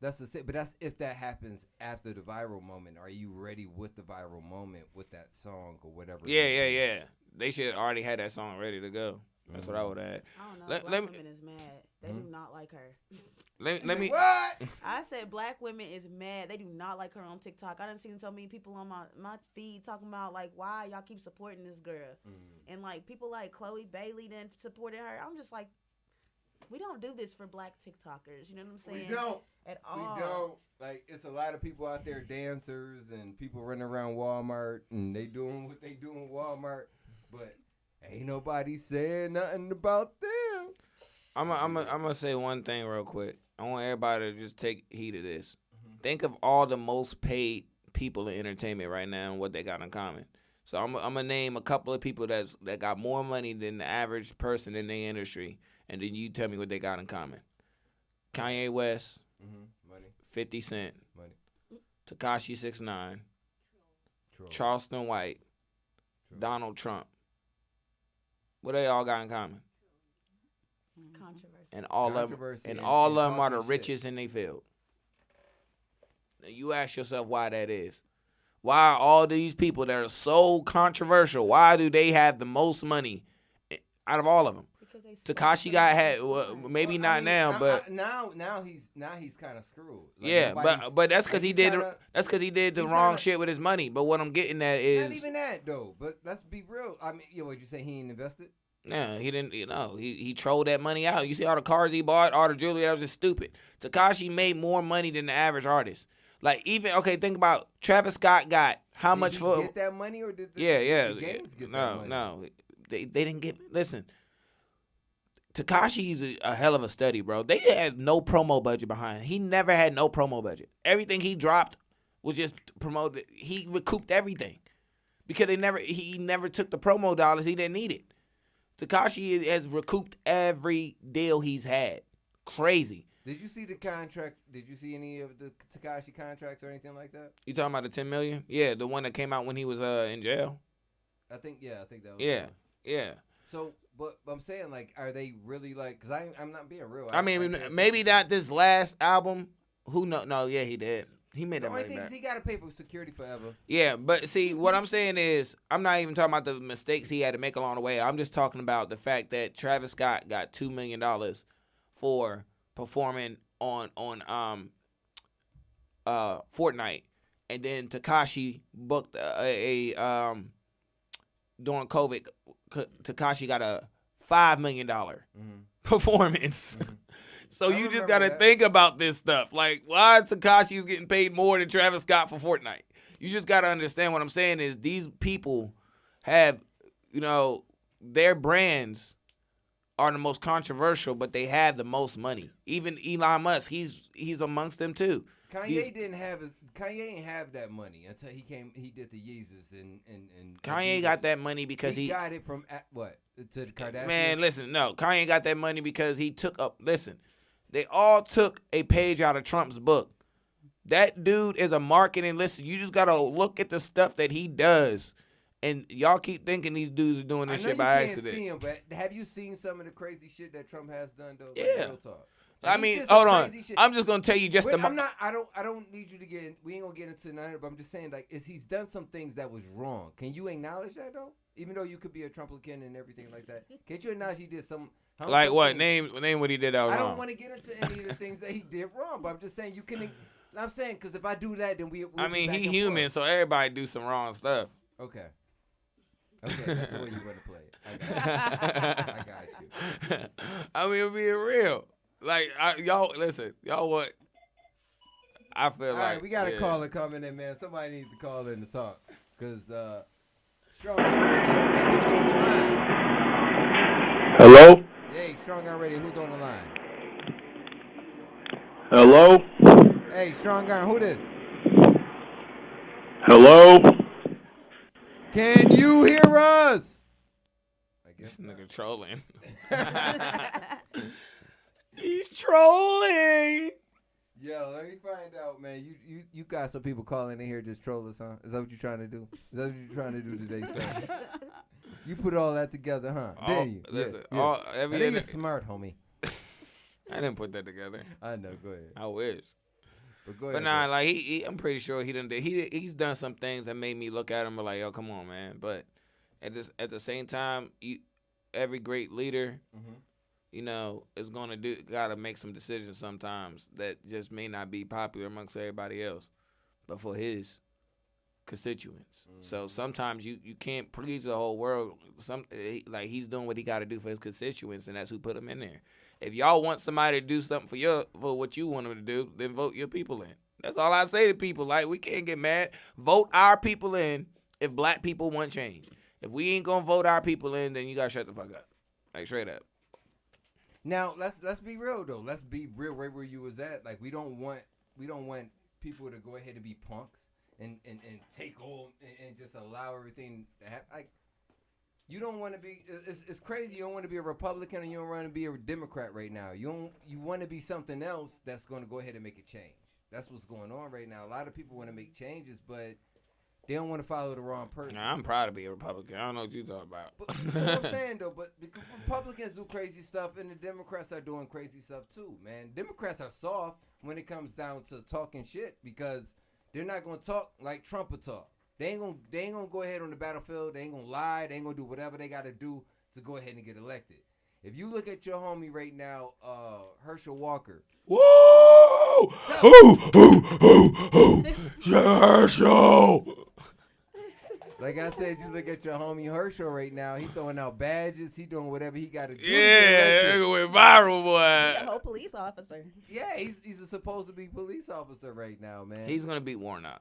That's but that's if that happens after the viral moment. Are you ready with the viral moment with that song or whatever? Yeah. They should already had that song ready to go. That's what I would add. I don't know. Black women is mad. They do not like her. Let me. What? I said black women is mad. They do not like her on TikTok. I done seen so many people on my feed talking about like why y'all keep supporting this girl, and like people like Chloe Bailey then supported her. I'm just like, we don't do this for black TikTokers. You know what I'm saying? We don't at all. We don't. Like, it's a lot of people out there, dancers and people running around Walmart, and they doing what they do in Walmart, but ain't nobody saying nothing about them. I'm gonna say one thing real quick. I want everybody to just take heed of this. Think of all the most paid people in entertainment right now and what they got in common. So I'm gonna name a couple of people that got more money than the average person in their industry, and then you tell me what they got in common. Kanye West, money. 50 Cent, Money. Tekashi 6ix9ine, Charleston White, Donald Trump. What they all got in common? Controversy. And all of them are the richest in their field. Now you ask yourself why that is. Why are all these people that are so controversial? Why do they have the most money out of all of them? Tekashi maybe not now, but now he's kind of screwed. Like, yeah, but that's because he did the wrong shit with his money. But what I'm getting at is not even that though. But let's be real. I mean, what you say? He ain't invested. No, he didn't. You know, he trolled that money out. You see all the cars he bought, all the jewelry. That was just stupid. Tekashi made more money than the average artist. Like think about Travis Scott got how much for? Did he get that money or did the games get that money? No, they didn't get. Listen. Tekashi's a hell of a study, bro. They had no promo budget behind him. He never had no promo budget. Everything he dropped was just promoted. He recouped everything because he never took the promo dollars. He didn't need it. Tekashi has recouped every deal he's had. Crazy. Did you see the contract? Did you see any of the Tekashi contracts or anything like that? You talking about the $10 million? Yeah, the one that came out when he was in jail. I think that was. Yeah. So. But I'm saying, like, are they really, like, because I'm not being real. I mean, maybe not this last album. Who knows? No, yeah, he did. He made that money back. The only thing is he got to pay for security forever. Yeah, but see, what I'm saying is, I'm not even talking about the mistakes he had to make along the way. I'm just talking about the fact that Travis Scott got $2 million for performing on Fortnite, and then Tekashi booked during COVID. Tekashi got a $5 million performance. So you just got to think about this stuff. Like, why Tekashi is getting paid more than Travis Scott for Fortnite? You just got to understand what I'm saying is these people have, their brands are the most controversial, but they have the most money. Even Elon Musk, he's amongst them too. Kanye ain't have that money until he did the Yeezus and Kanye got that money because he got it from what? To the Kardashians? Man, listen, no. Kanye got that money because he they all took a page out of Trump's book. That dude is a marketing, listen, you just got to look at the stuff that he does. And y'all keep thinking these dudes are doing this shit by accident. See him, but have you seen some of the crazy shit that Trump has done though? Yeah. Like, real talk. I mean, hold on. I'm just gonna tell you just I'm not. I don't need you to get. We ain't gonna get into none of it. But I'm just saying, like, he's done some things that was wrong. Can you acknowledge that though? Even though you could be a Trumplican and everything like that, can't you acknowledge he did some? Like what? Name what he did that was wrong. I don't want to get into any of the things that he did wrong, but I'm just saying you can. I'm saying because if I do that, then we. I mean, he human, so everybody do some wrong stuff. Okay. Okay, that's the way you want to play it. I got you. I mean, being real. Like, y'all, listen, y'all what? I feel all like. All right, we got a caller coming in, man. Somebody needs to call in to talk. Because, Strong Arm Radio, man, who's on the line? Hello? Hey, Strong Arm Radio, who's on the line? Hello? Hey, Strong Arm, who this? Hello? Can you hear us? I guess this nigga trolling. He's trolling. Yo, let me find out, man. You got some people calling in here just troll us, huh? Is that what you're trying to do? Is that what you're trying to do today, sir? You put all that together, huh? Didn't you? Listen, yeah. I think you're smart, homie. I didn't put that together. I know. Go ahead. I wish. But go ahead. But nah, like I'm pretty sure he's done some things that made me look at him and like, yo, come on, man. But at the same time, every great leader, you know, is gotta make some decisions sometimes that just may not be popular amongst everybody else, but for his constituents. So sometimes you can't please the whole world. Like he's doing what he got to do for his constituents, and that's who put him in there. If y'all want somebody to do something for what you want them to do, then vote your people in. That's all I say to people. Like, we can't get mad. Vote our people in if black people want change. If we ain't gonna vote our people in, then you gotta shut the fuck up. Like, straight up. Now let's be real though. Let's be real right where you was at. Like we don't want people to go ahead and be punks and take all and just allow everything to happen. Like, you don't want to be. It's crazy. You don't want to be a Republican and you don't want to be a Democrat right now. You want to be something else that's going to go ahead and make a change. That's what's going on right now. A lot of people want to make changes, but they don't want to follow the wrong person. Nah, I'm proud to be a Republican. I don't know what you talking about. But that's what I'm saying though. But because Republicans do crazy stuff, and the Democrats are doing crazy stuff too, man. Democrats are soft when it comes down to talking shit because they're not going to talk like Trump would talk. They ain't gonna go ahead on the battlefield. They ain't gonna lie. They ain't gonna do whatever they gotta do to go ahead and get elected. If you look at your homie right now, Herschel Walker. Whoa! Ooh! Herschel! Like I said, you look at your homie Herschel right now. He throwing out badges. He doing whatever he got to do. Yeah, it went viral, boy. He's a whole police officer. Yeah, he's a supposed to be police officer right now, man. He's gonna beat Warnock.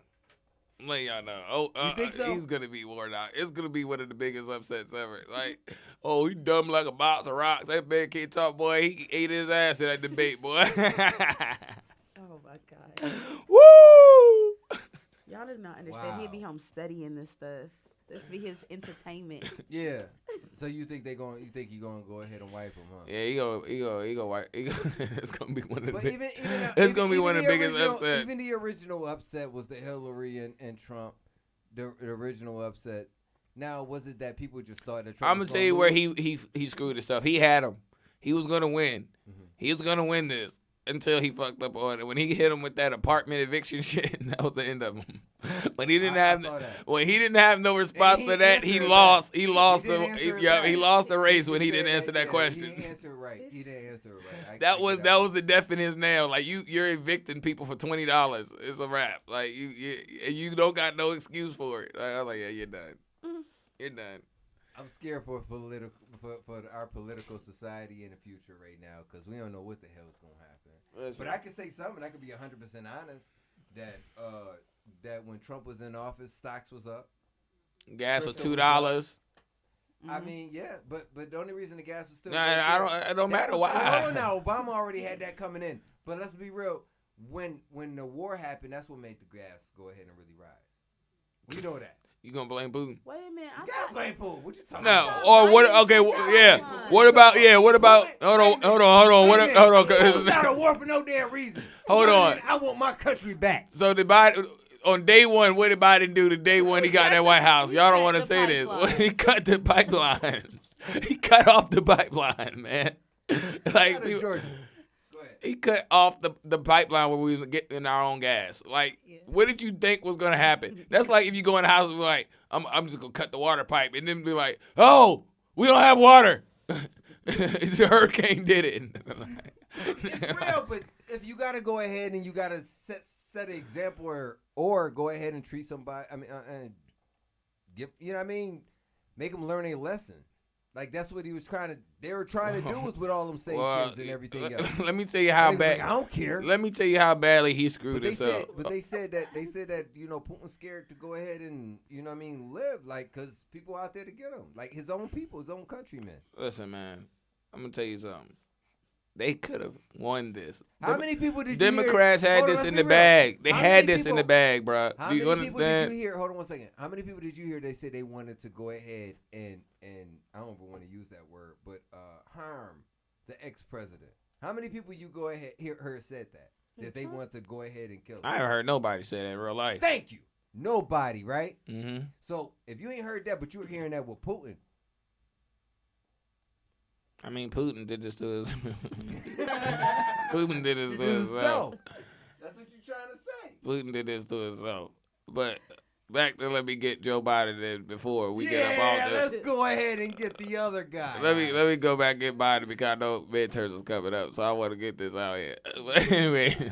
Let y'all know. You think so? He's gonna beat Warnock. It's gonna be one of the biggest upsets ever. Like, he dumb like a box of rocks. That bad kid talk, boy. He ate his ass in that debate, boy. Oh my God. Woo! Y'all do not understand. He'd be home studying this stuff. This be his entertainment. Yeah. So you think he gonna go ahead and wipe him, huh? Yeah, he go wipe. It's gonna be one of the. But it's gonna be one of the biggest upsets. Even the original upset was the Hillary and Trump. The original upset. Now, was it that people just thought that Trump? I'm gonna tell you where he screwed himself. He had him. He was gonna win. Mm-hmm. He was gonna win this until he fucked up on it. When he hit him with that apartment eviction shit, that was the end of him. When he didn't have no response for that, he lost. He lost the race when he didn't answer that question. He didn't answer it right. That was the death in his nail. Like you're evicting people for $20. It's a wrap. Like you don't got no excuse for it. I was like, yeah, you're done. You're done. I'm scared for our political society in the future right now because we don't know what the hell is gonna happen. But I can say something. I can be 100% honest that when Trump was in office, stocks was up. Gas was $2. I mean, yeah, but the only reason the gas was still it don't matter why. Oh no, Obama already had that coming in. But let's be real. When the war happened, that's what made the gas go ahead and really rise. We know that. You gonna blame Putin? Wait a minute. You gotta blame Putin. What you talking No, about? or what? Okay, yeah. What about? Hold on. Hold on. It's not a war for no damn reason. Hold on. I want my country back. So on day one, what did Biden do? The day one he got that White House. Y'all don't want to say this. Well, he cut the pipeline. He cut off the pipeline, man. Like Georgia. Go He cut off the pipeline where we was getting our own gas. Like, what did you think was gonna happen? That's like if you go in the house and be like, I'm just gonna cut the water pipe, and then be like, oh, we don't have water. The hurricane did it. It's real, but if you gotta go ahead and you gotta set an example, or go ahead and treat somebody. I mean, give, you know what I mean? Make them learn a lesson. Like, that's what they were trying to do was with all them sanctions and everything else. Let me tell you how bad. Like, I don't care. Let me tell you how badly he screwed us up. But they said that Putin's scared to go ahead and live, like, because people out there to get him, like his own people, his own countrymen. Listen, man, I'm gonna tell you something. They could have won this. How many people did Democrats you hear? had this in the bag. They had this in the bag, bro. How Do you many people understand? did you hear? Hold on one second. How many people did you hear? They said they wanted to go ahead and I don't even want to use that word, but harm the ex-president. How many people you heard said that they want to go ahead and kill him? I haven't heard nobody say that in real life. Thank you. Nobody, right? Mm-hmm. So if you ain't heard that, but you're hearing that with Putin. I mean, Putin did this to us. Putin did this to himself. That's what you're trying to say. Putin did this to himself. But back to let me get Joe Biden in before we get up all this. Let's go ahead and get the other guy. Let me go back and get Biden because I know midterms is coming up, so I want to get this out here. But anyway,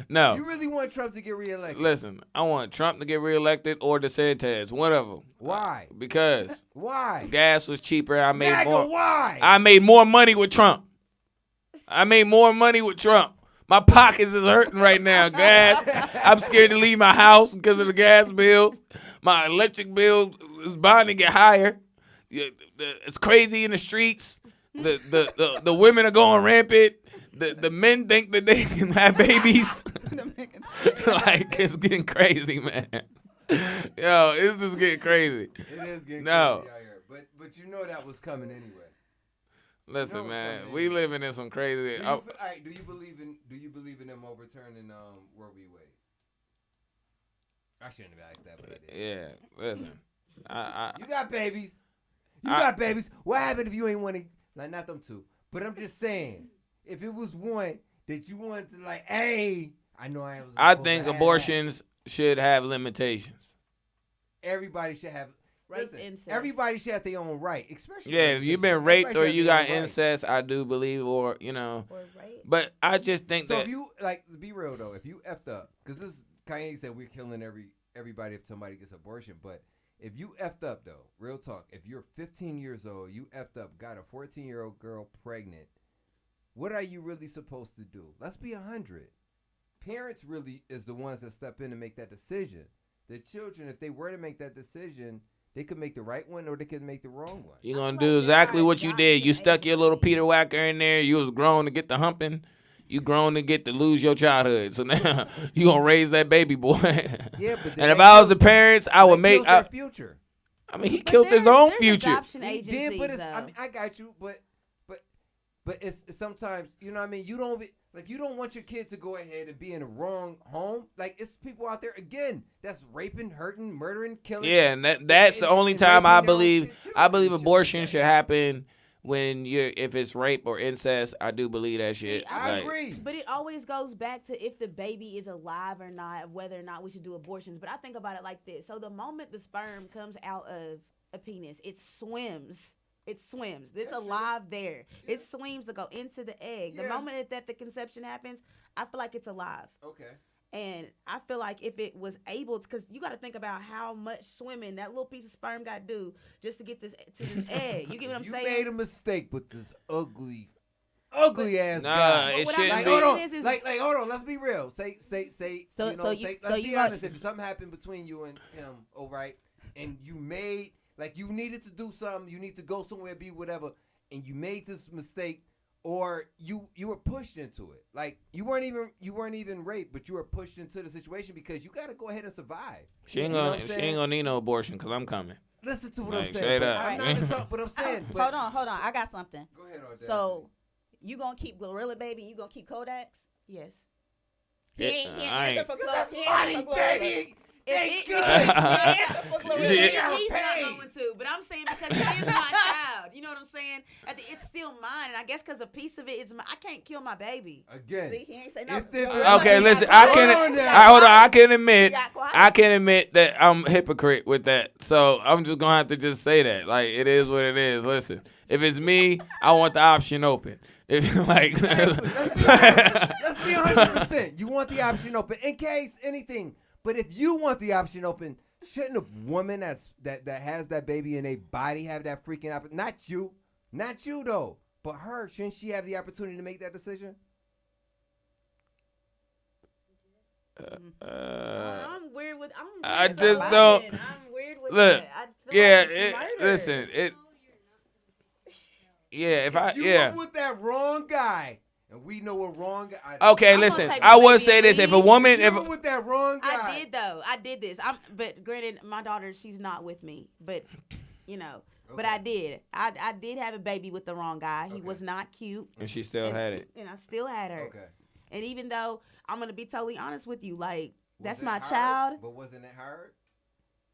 no. You really want Trump to get reelected? Listen, I want Trump to get reelected or DeSantis, one of them. Why? Because why? Gas was cheaper. I made more. Why? I made more money with Trump. My pockets is hurting right now. Gas. I'm scared to leave my house because of the gas bills. My electric bill is bound to get higher. It's crazy in the streets. The women are going rampant. The men think that they can have babies. Like, it's getting crazy, man. Yo, it's just getting crazy. It is getting crazy out here. But you know that was coming anyway. Listen, man, we living in some crazy. Do you believe in them overturning Roe v. Wade? I shouldn't have asked that, but I did. Yeah, listen. You got babies. Got babies. What happened if you ain't want to? Like, not them two, but I'm just saying, if it was one that you wanted to, like, hey, I know I was. I think abortions should have limitations. Everybody should have. Listen, incest. everybody should have their own right, especially. Yeah, if you've been raped or you got incest, I do believe, or But I just think so that. if you, like, be real though, if you effed up, because this Kanye said we're killing everybody if somebody gets abortion, but if you effed up though, real talk, if you're 15 years old, you effed up, got a 14-year-old girl pregnant, what are you really supposed to do? Let's be 100. Parents really is the ones that step in and make that decision. The children, if they were to make that decision, they could make the right one or they could make the wrong one. You're going to do exactly what you did. You stuck your little Peter Whacker in there. You was grown to get the humping. You grown to get to lose your childhood. So now you going to raise that baby boy. Yeah, but and if I was the parents, I would make their future. I mean, he killed his own future. He did, but I got you, but it's sometimes, you know what I mean? You don't want your kid to go ahead and be in the wrong home. Like, it's people out there, again, that's raping, hurting, murdering, killing. Yeah, and that's the only time I believe abortion should happen when if it's rape or incest. I do believe that shit. I agree. But it always goes back to if the baby is alive or not, whether or not we should do abortions. But I think about it like this. So the moment the sperm comes out of a penis, it swims. It's alive there. Yeah. It swims to go into the egg. Yeah. The moment that the conception happens, I feel like it's alive. Okay. And I feel like if it was able to, because you got to think about how much swimming that little piece of sperm got to do just to get this to this egg. You get what I'm saying? You made a mistake with this ugly ass guy. It shouldn't be. Hold on. Let's be real. Say. Let's be honest. If something happened between you and him, all right, and you made. Like, you needed to do something, you need to go somewhere, be whatever, and you made this mistake, or you were pushed into it. Like, you weren't even raped, but you were pushed into the situation because you got to go ahead and survive. She ain't gonna need no abortion because I'm coming. Listen to what I'm saying. I'm not to talk, but I'm saying. Hold on. I got something. Go ahead, Audacity. So, you gonna keep Glorilla Baby? You gonna keep Kodaks? Yes. He ain't answer for Glorilla. Baby. He's not going to, but I'm saying because it is my child. You know what I'm saying? It's still mine, and I guess because a piece of it is I can't kill my baby. Again. See, he ain't say nothing. Okay, listen. Hold on. I can admit that I'm a hypocrite with that. So I'm just gonna have to just say that. Like, it is what it is. Listen, if it's me, I want the option open. If like, let's be 100%. You want the option open in case anything. But if you want the option open, shouldn't a woman that has that baby in a body have that freaking option? Not you though, but her. Shouldn't she have the opportunity to make that decision? I'm weird with. I just don't. I'm weird with look. That. Listen. Yeah, if you were with that wrong guy, and we know a wrong guy. Okay, listen. I will say this: if a woman, you were with that wrong guy, I did though. I did this. But granted, my daughter, she's not with me. But you know, but I did. I did have a baby with the wrong guy. He was not cute, and she still had it, and I still had her. Okay. And even though I'm gonna be totally honest with you, like that's my hard? child. But wasn't it hard?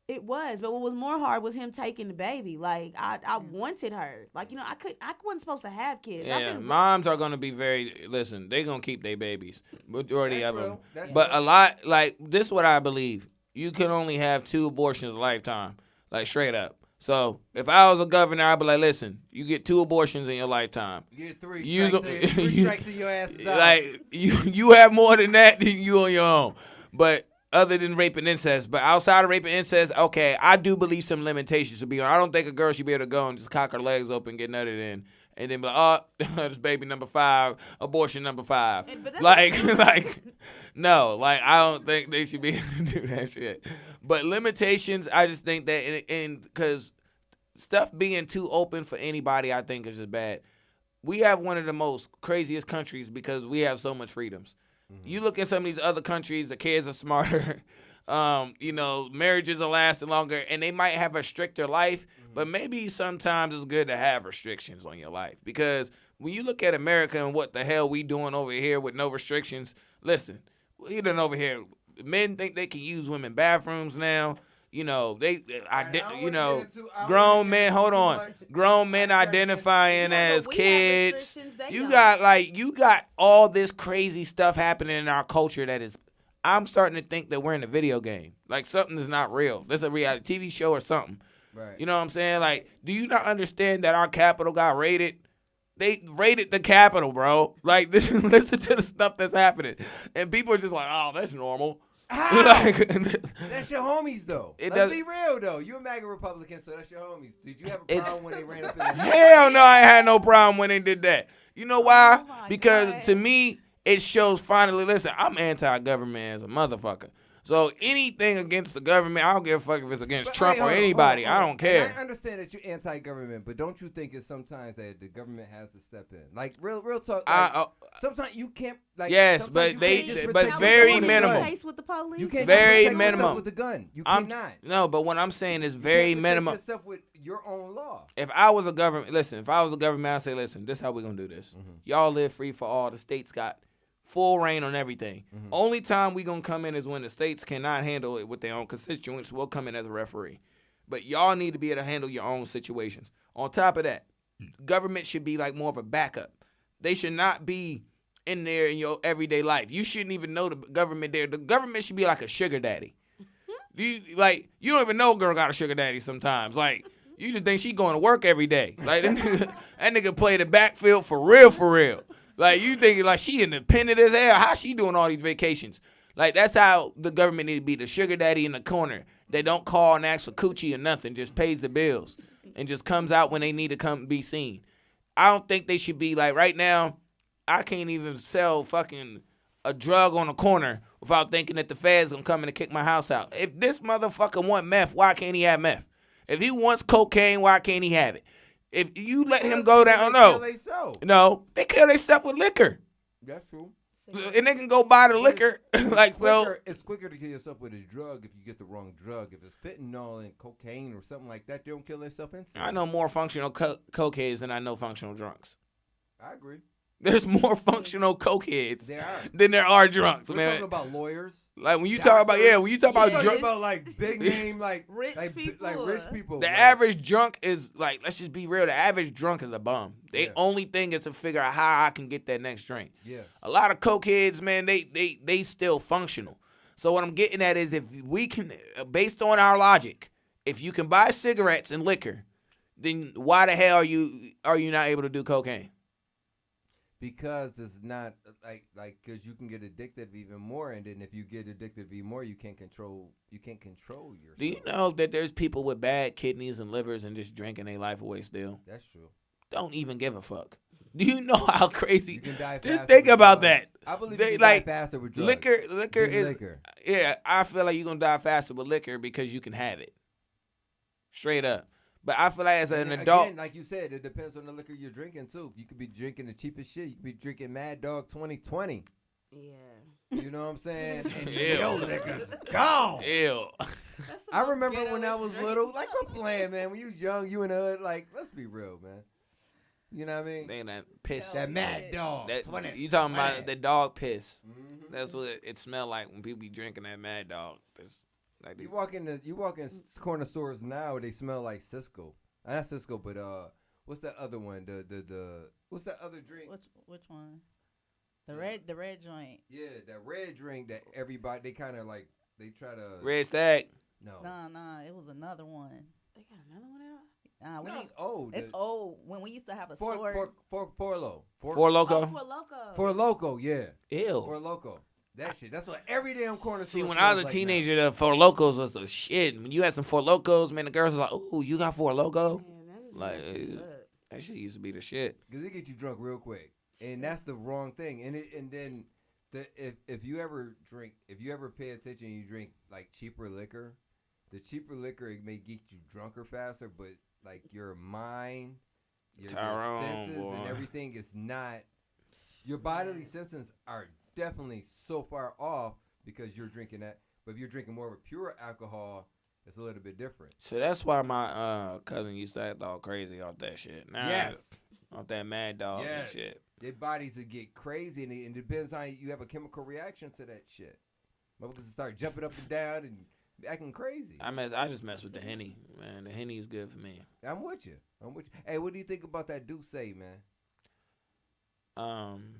It was, but what was more hard was him taking the baby. Like I wanted her. Like, you know, I wasn't supposed to have kids. Yeah, moms are gonna be listen, they gonna keep their babies. Majority of them. But real. a lot, like, this is what I believe. You can only have 2 abortions a lifetime. Like, straight up. So if I was a governor, I'd be like, listen, you get 2 abortions in your lifetime. You get 3 strikes in your ass. Like, you have more than that, you on your own. But other than rape and incest, but outside of rape and incest, okay, I do believe some limitations should be on. I don't think a girl should be able to go and just cock her legs open, get nutted in, and then be like, oh, this baby number 5, abortion number 5. Like, no, like, I don't think they should be able to do that shit. But limitations, I just think that, because stuff being too open for anybody, I think is just bad. We have one of the most craziest countries because we have so much freedoms. You look at some of these other countries, the kids are smarter, marriages are lasting longer, and they might have a stricter life, but maybe sometimes it's good to have restrictions on your life. Because when you look at America and what the hell we doing over here with no restrictions, listen, we done over here, men think they can use women bathrooms now. You know, grown men identifying as kids. You got all this crazy stuff happening in our culture that is, I'm starting to think that we're in a video game. Like, something is not real. There's a reality TV show or something. Right. You know what I'm saying? Like, do you not understand that our Capitol got raided? They raided the Capitol, bro. Like, listen to the stuff that's happening. And people are just like, oh, that's normal. That's your homies, though. Let's be real, though. You're a MAGA Republican, so that's your homies. Did you have a problem when they ran up in the Hell no, I had no problem when they did that. You know why? Because to me, it shows finally, listen, I'm anti-government as a motherfucker. So anything against the government, I don't give a fuck if it's against Trump or anybody. I don't care. And I understand that you're anti-government, but don't you think it's sometimes that the government has to step in? Like, real talk. Like, sometimes you can't. Like, yes, but very minimal. You can't very protect minimal yourself with the gun. You cannot. No, but what I'm saying is very minimal. Yourself with your own law. If I was a government, I'd say, listen, this is how we're gonna do this. Y'all live free for all. The states got full reign on everything. Only time we gonna come in is when the states cannot handle it with their own constituents. We'll come in as a referee. But y'all need to be able to handle your own situations. On top of that, government should be like more of a backup. They should not be in there in your everyday life. You shouldn't even know the government there. The government should be like a sugar daddy. You don't even know a girl got a sugar daddy sometimes. Like, you just think she going to work every day. Like, that nigga play the backfield for real. Like, you thinking like she independent as hell. How she doing all these vacations? Like, that's how the government need to be. The sugar daddy in the corner. They don't call and ask for coochie or nothing. Just pays the bills and just comes out when they need to come be seen. I don't think they should be like, right now, I can't even sell fucking a drug on the corner without thinking that the feds gonna come in and kick my house out. If this motherfucker want meth, why can't he have meth? If he wants cocaine, why can't he have it? If you let him go down, they kill themselves with liquor. That's true. And they can go buy the liquor. It's quicker to kill yourself with a drug if you get the wrong drug. If it's fentanyl and cocaine or something like that, they don't kill themselves instantly. I know more functional cokeheads than I know functional drunks. I agree. There's more functional cokeheads than there are drunks, We're man. talking about lawyers. Like when you talk about drunk, about like big name, like rich people. like rich people. The average drunk is like, let's just be real. The average drunk is a bum. They only thing is to figure out how I can get that next drink. Yeah. A lot of cokeheads, man, they still functional. So what I'm getting at is if we can, based on our logic, if you can buy cigarettes and liquor, then why the hell are you not able to do cocaine? Because it's not like because you can get addicted even more, and then if you get addicted even more, you can't control yourself. Do you know that there's people with bad kidneys and livers and just drinking their life away still? That's true. Don't even give a fuck. Do you know how crazy? You can die just think about drugs. that. I believe you can die faster with drugs. Liquor is liquor. Yeah, I feel like you're gonna die faster with liquor because you can have it. Straight up. But I feel like as an adult, again, like you said, it depends on the liquor you're drinking too. You could be drinking the cheapest shit. You could be drinking Mad Dog 2020. Yeah. You know what I'm saying? And Ew. yo, niggas gone. Ew. I remember when I was little, like we're playing, man. When you young, you in the hood, like let's be real, man. You know what I mean? They that piss. That Mad Dog. You talking about the dog piss? Mm-hmm. That's what it smelled like when people be drinking that Mad Dog. Like you walk in corner stores now, they smell like Cisco. Not Cisco, but what's that other one? The what's that other drink? Which one? The red joint. Yeah, that red drink that everybody they kind of like they try to Red Stag. No, it was another one. They got another one out. No, it's old. It's old. When we used to have a store. Four Loco. Four Loco. Four Loco, yeah. Ew. Four Loco. That shit. That's what every damn corner store. See, when I was a teenager, the Four Locos was the shit. When you had some Four Locos, man, the girls was like, "Ooh, you got Four Loco?" Like that shit used to be the shit. Cause it get you drunk real quick, and that's the wrong thing. And then if you ever pay attention, and you drink like cheaper liquor. The cheaper liquor it may get you drunker faster, but like your mind, your senses, and everything is not. Your bodily senses are definitely so far off because you're drinking that. But if you're drinking more of a pure alcohol, it's a little bit different. So that's why my cousin used to act all crazy off that shit. Now, yes. Off that Mad Dog and shit. Their bodies will get crazy, and it depends on you have a chemical reaction to that shit. Motherfuckers start jumping up and down and acting crazy. I just mess with the Henny, man. The Henny is good for me. I'm with you. Hey, what do you think about that Duce, man?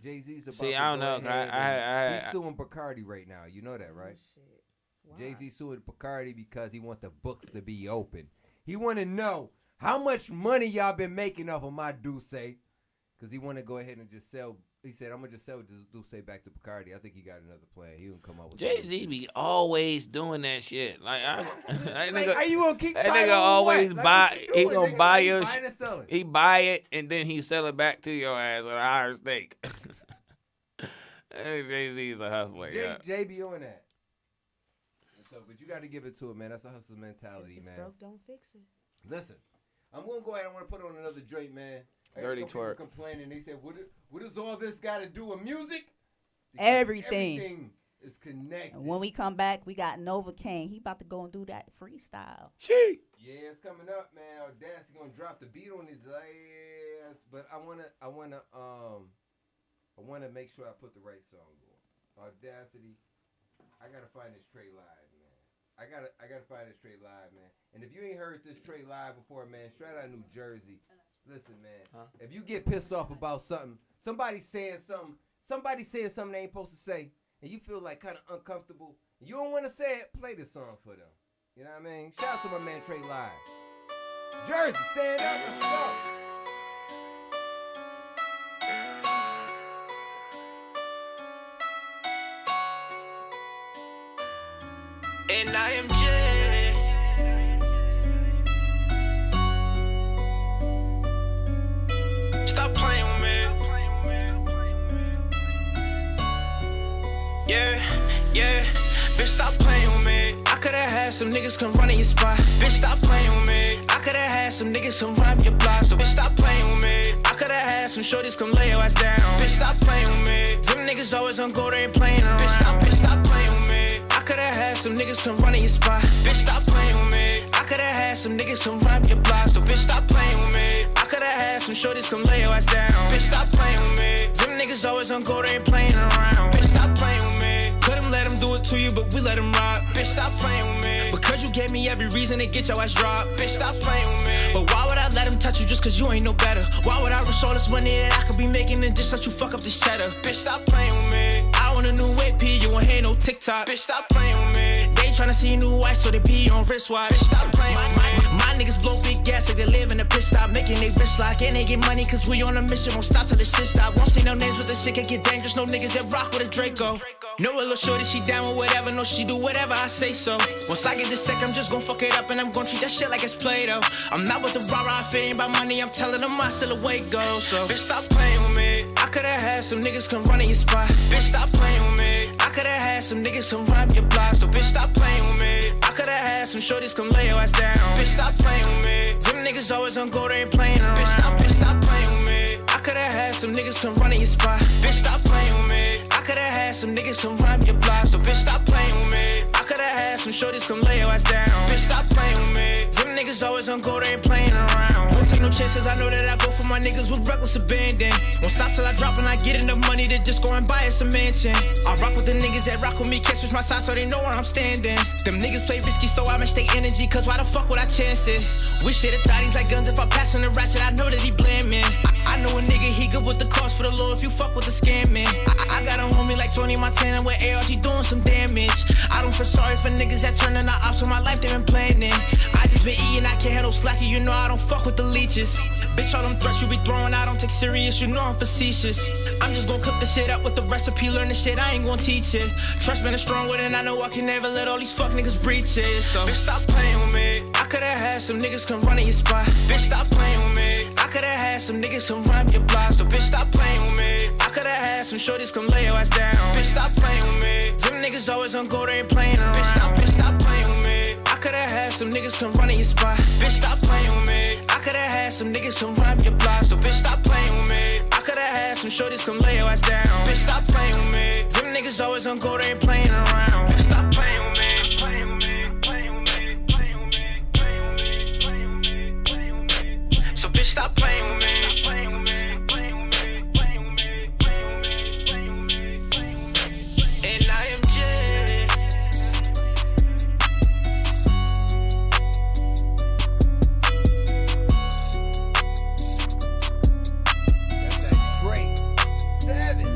Jay-Z's about see, to I don't know. He's suing Bacardi right now. You know that, right? Oh, Jay-Z suing Bacardi because he wants the books to be open. He want to know how much money y'all been making off of my Duce, because he want to go ahead and just sell. He said, I'm going to just sell Duce back to Bacardi. I think he got another plan. He won't come up with Jay-Z be always doing that shit. Like, are you going to keep that nigga always buy. He going to buy your shit. He buy it, and then he sell it back to your ass at a higher stake. Jay-Z's a hustler. Jay be on that. So, but you got to give it to him, man. That's a hustle mentality, man. Broke, don't fix it. Listen, I'm going to go ahead. I want to put on another Drake, man. Dirty twerk. Complaining. They said, what does all this got to do with music? Because everything is connected. When we come back, we got Nova King. He about to go and do that freestyle. She. Yeah, it's coming up, man. Audacity gonna drop the beat on his ass, but I wanna make sure I put the right song on. Audacity. I gotta find this Trey live, man. I gotta find this Trey live, man. And if you ain't heard this Trey live before, man, straight out of New Jersey. Listen, man. If you get pissed off about something, somebody saying something they ain't supposed to say, and you feel like kind of uncomfortable, and you don't want to say it, play this song for them. You know what I mean? Shout out to my man Trey Live. Jersey, stand up, let's go. And I am Jay. Stop playing with me. Yeah. Bitch, stop playing with me. I coulda had some niggas come run in your spot. Bitch, stop playing with me. I coulda had some niggas come run up your block. So bitch, stop playing with me. I coulda had some shorties come lay your ass down. Bitch, stop playing with me. Them niggas always on go, they ain't playing around. Bitch, stop playing with me. I coulda had some niggas come run in your spot. Bitch, stop playing with me. I coulda had some niggas come run up your block. So bitch, stop playing with me. I coulda had some shorties come lay your ass down. Bitch, stop playing with me. Them niggas always on go, they ain't playing around. Bitch, stop playing with me. Let him do it to you, but we let him ride. Bitch, stop playing with me. Because you gave me every reason to get your ass dropped. Bitch, stop playing with me. But why would I let him touch you just cause you ain't no better? Why would I risk all this money that I could be making and just let you fuck up this cheddar? Bitch, stop playing with me. I want a new AP, you won't hear no TikTok. Bitch, stop playing with me. They tryna see a new wife, so they be on wristwatch. Bitch, stop playing with me. My niggas blow big gas like they live in a pit stop, making they wrist lock. And they get money cause we on a mission, won't stop till the shit stop. Won't say no names with the shit, can get dangerous. No niggas that rock with a Draco. No little shorty, she down with whatever. No, she do whatever I say so. Once I get this sick, I'm just gon' fuck it up and I'm gon' treat that shit like it's Play-Doh. I'm not with the rah-rah, if it ain't about money, I'm telling them I still away go. So, bitch, stop playing with me. I could've had some niggas come run in your spot. Bitch, stop playing with me. I could've had some niggas come run up your block. So, bitch, stop playing with me. I could've had some shorties come lay your ass down. Bitch, stop playing with me. Them niggas always on go, they ain't playing around. Bitch, stop playing with me. I could've had some niggas come run in your spot. Bitch, stop playing with me. I could've had some niggas come run up your block. So bitch, stop playing with me. I could've had some shorties come lay your ass down. Bitch, stop playing with me. Them niggas always on go, they ain't playing around. Won't take no chances, I know that I go for my niggas with reckless abandon. Won't stop till I drop and I get enough money to just go and buy us a mansion. I rock with the niggas that rock with me, can't switch my side so they know where I'm standing. Them niggas play risky so I match their energy, cause why the fuck would I chance it? We shit at these like guns, if I pass on the ratchet, I know that he blaming. I know a nigga, he good with the cost for the low if you fuck with the scamming. I got a homie like Tony Montana with AR, he doing some damage. I don't feel sorry for niggas that turning the ops on my life, they been planning. I just been eating, I can't handle slacking, you know I don't fuck with the leeches. Bitch, all them threats you be throwing, I don't take serious, you know I'm facetious. I'm just gon' cook the shit up with the recipe, learn the shit, I ain't gon' teach it. Trust been a strong word and I know I can never let all these fuck niggas breach it. So, bitch, stop playing with me. I could've had some niggas come run in your spot. Bitch, stop playing with me. I could've had some niggas come run up your block. So, bitch, stop playing with me. I could've had some shorties come lay your ass down. Bitch, stop playing with me. Them niggas always on go, they ain't playing around. Bitch, stop playing with me. I could've had some niggas come run in your spot. Bitch, stop playing with me. I could've had some niggas come run up your block. So, bitch, stop playing with me. I could've had some shorties come lay your ass down. Bitch, stop playing with me. Them niggas always on go, they ain't playing around. Bitch, stop playing with me. So, bitch, stop playing with me. And I am Jay. That's that great 7.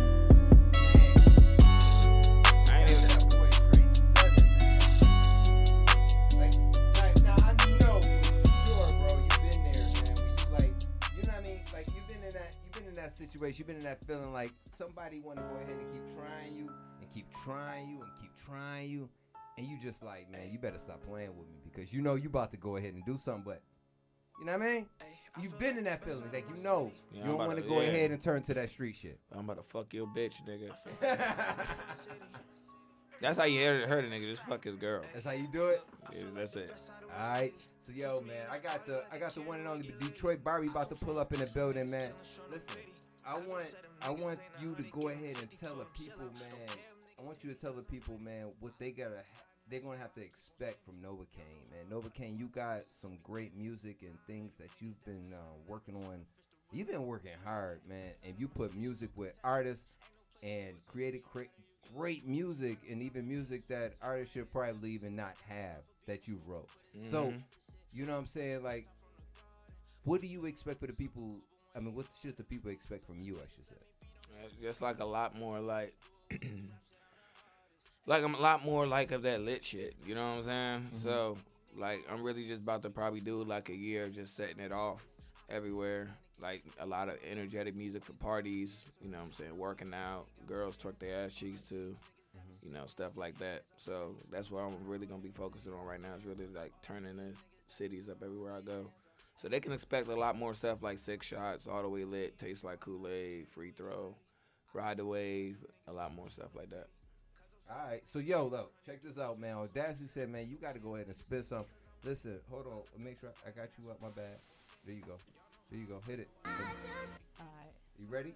Situation, you've been in that feeling like somebody want to go ahead and keep trying you and keep trying you and keep trying you, and you just like, man, you better stop playing with me because you know you about to go ahead and do something, but you know what I mean? You've been in that feeling, like you know you don't want to go ahead and turn to that street shit. I'm about to fuck your bitch, nigga. That's how you hurt a nigga. Just fuck his girl. That's how you do it. Yeah, that's it. All right. So yo, man, I got the one and only Detroit Barbie about to pull up in the building, man. Listen, I want you to go ahead and tell the people, man. I want you to tell the people, man, what they're gonna have to expect from Novocaine, man. Novocaine, you got some great music and things that you've been working on. You've been working hard, man, and you put music with artists and created great music, and even music that artists should probably even not have that you wrote. Mm-hmm. So, you know what I'm saying? Like, what do you expect for the people? I mean, what should the people expect from you, I should say? Just like a lot more like like I'm a lot more like of that lit shit, you know what I'm saying? Mm-hmm. So like I'm really just about to probably do like a year of just setting it off everywhere, like a lot of energetic music for parties, you know what I'm saying, working out, girls twerk their ass cheeks too, you know, stuff like that. So that's what I'm really gonna be focusing on right now, is really like turning the cities up everywhere I go. So they can expect a lot more stuff like 6 shots, all the way lit, tastes like Kool-Aid, free throw, ride the wave, a lot more stuff like that. All right, so yo, look, check this out, man. Audacity said, man, you got to go ahead and spit something. Listen, hold on, make sure I got you up my bag. There you go, hit it. All right, you ready?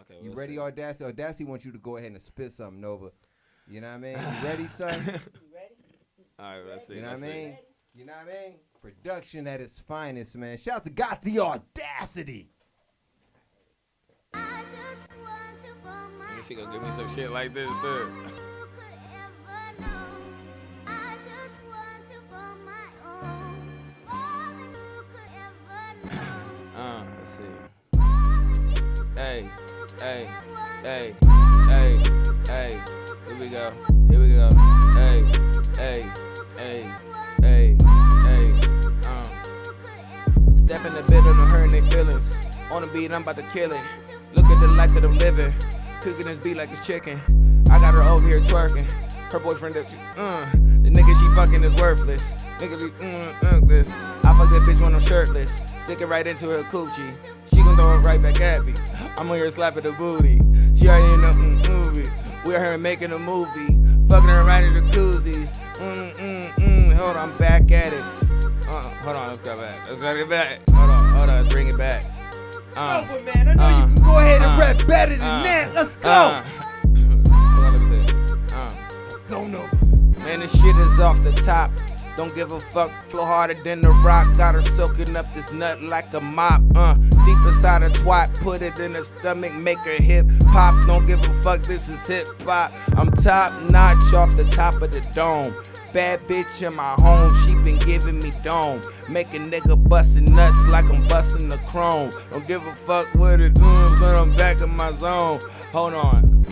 Okay. You ready, Audacity? Audacity wants you to go ahead and spit something, Nova. You know what I mean? You ready, son? You ready? All right, let's see. You know what I mean? You know what I mean? Production at its finest, man. Shout out to Got the Audacity. She gonna give me some shit like this, too. Hey, hey, hey, hey, hey. Here we go. Here we go. Hey, hey, hey, hey, hey. Step in the bed on them hurting their feelings. On the beat, I'm about to kill it. Look at the life that I'm living. Cooking this beat like it's chicken. I got her over here twerking. Her boyfriend, the nigga she fucking is worthless. Nigga be this. I fuck that bitch when I'm shirtless. Stick it right into her coochie. She gon' throw it right back at me. I'm on here slapping the booty. She already in the movie. We're her making a movie. Fucking her right in the koozies. Hold on, I'm back at it. Hold on, let's go back. Let's bring it back. Hold on, let's bring it back. Over, man. I know you can go ahead and rap better than that. Let's go. Let's go, no. Man, this shit is off the top. Don't give a fuck, flow harder than the rock. Got her soaking up this nut like a mop. Deep inside her twat, put it in her stomach, make her hip pop. Don't give a fuck, this is hip hop. I'm top notch off the top of the dome. Bad bitch in my home, she been giving me dome. Make a nigga bustin' nuts like I'm bustin' the chrome. Don't give a fuck what it does when I'm back in my zone. Hold on,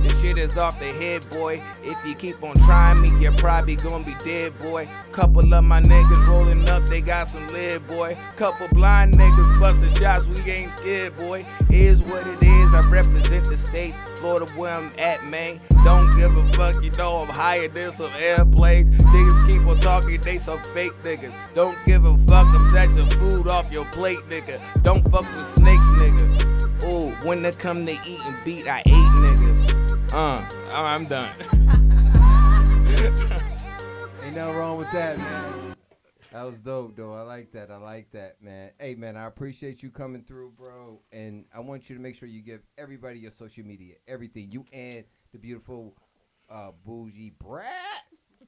This shit is off the head, boy. If you keep on trying me, you're probably gonna be dead, boy. Couple of my niggas rolling up, they got some lead, boy. Couple blind niggas busting shots, we ain't scared, boy. Is what it is, I represent the states. Florida where I'm at, man. Don't give a fuck, you know I'm higher than some airplanes. Niggas keep on talking, they some fake niggas. Don't give a fuck, I'm snatching food off your plate, nigga. Don't fuck with snakes, nigga. Ooh, when it come to eating beat, I ate niggas. I'm done. Ain't nothing wrong with that, man. That was dope, though. I like that, man. Hey, man, I appreciate you coming through, bro. And I want you to make sure you give everybody your social media, everything. You and the beautiful Bougie Brat.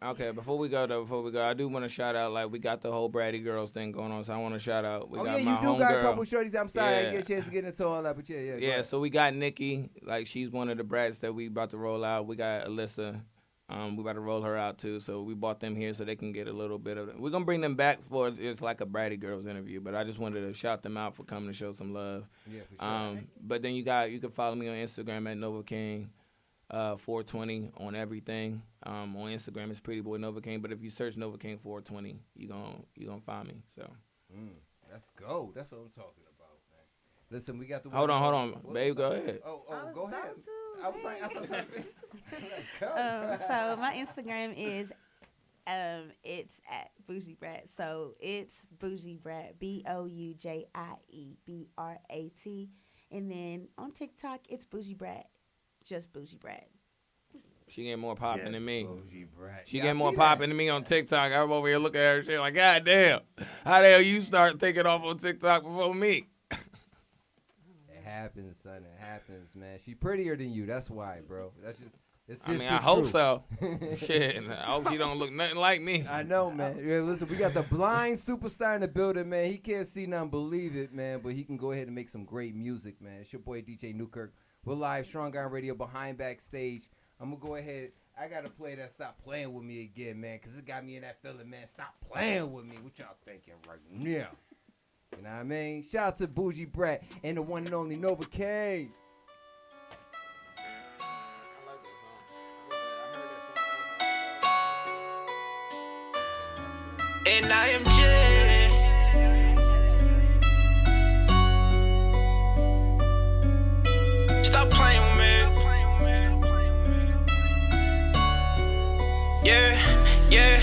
Okay, before we go, I do want to shout out, like, we got the whole Bratty Girls thing going on, so I want to shout out. We got you my do got homegirl. a couple shorties. I'm sorry I didn't get a chance to get into all that, but yeah. Yeah, so we got Nikki, like, she's one of the brats that we about to roll out. We got Alyssa, we about to roll her out, too, so we brought them here so they can get a little bit of it. We're going to bring them back for just like a Bratty Girls interview, but I just wanted to shout them out for coming to show some love. Yeah, for sure. But then you can follow me on Instagram at Nova King. 420 on everything. On Instagram it's Pretty Boy Nova King, but if you search Nova King 420, you gonna find me. So let's go. That's what I'm talking about, man. Listen, we got the hold on, babe. Go ahead. Oh, go ahead. I was like, let's go. So my Instagram is it's at Bougie Brat. So it's Bougie Brat, BOUJIE BRAT, and then on TikTok it's Bougie Brat. Just Bougie Brat. She getting more popping than me. Bougie Brat. She getting more popping than me on TikTok. I'm over here looking at her shit like, God damn. How the hell you start taking off on TikTok before me? It happens, son. It happens, man. She prettier than you. That's why, bro. That's just. I hope so. Shit. I hope she don't look nothing like me. I know, man. Yeah, listen, we got the blind superstar in the building, man. He can't see nothing, believe it, man. But he can go ahead and make some great music, man. It's your boy DJ Newkirk. We're live, Strong Guy Radio, Behind Backstage. I'm going to go ahead. I got to play that Stop Playing With Me again, man, because it got me in that feeling, man. Stop playing with me. What y'all thinking right now? You know what I mean? Shout out to Bougie Brat and the one and only Nova King. And I am just stop playing with me. Yeah.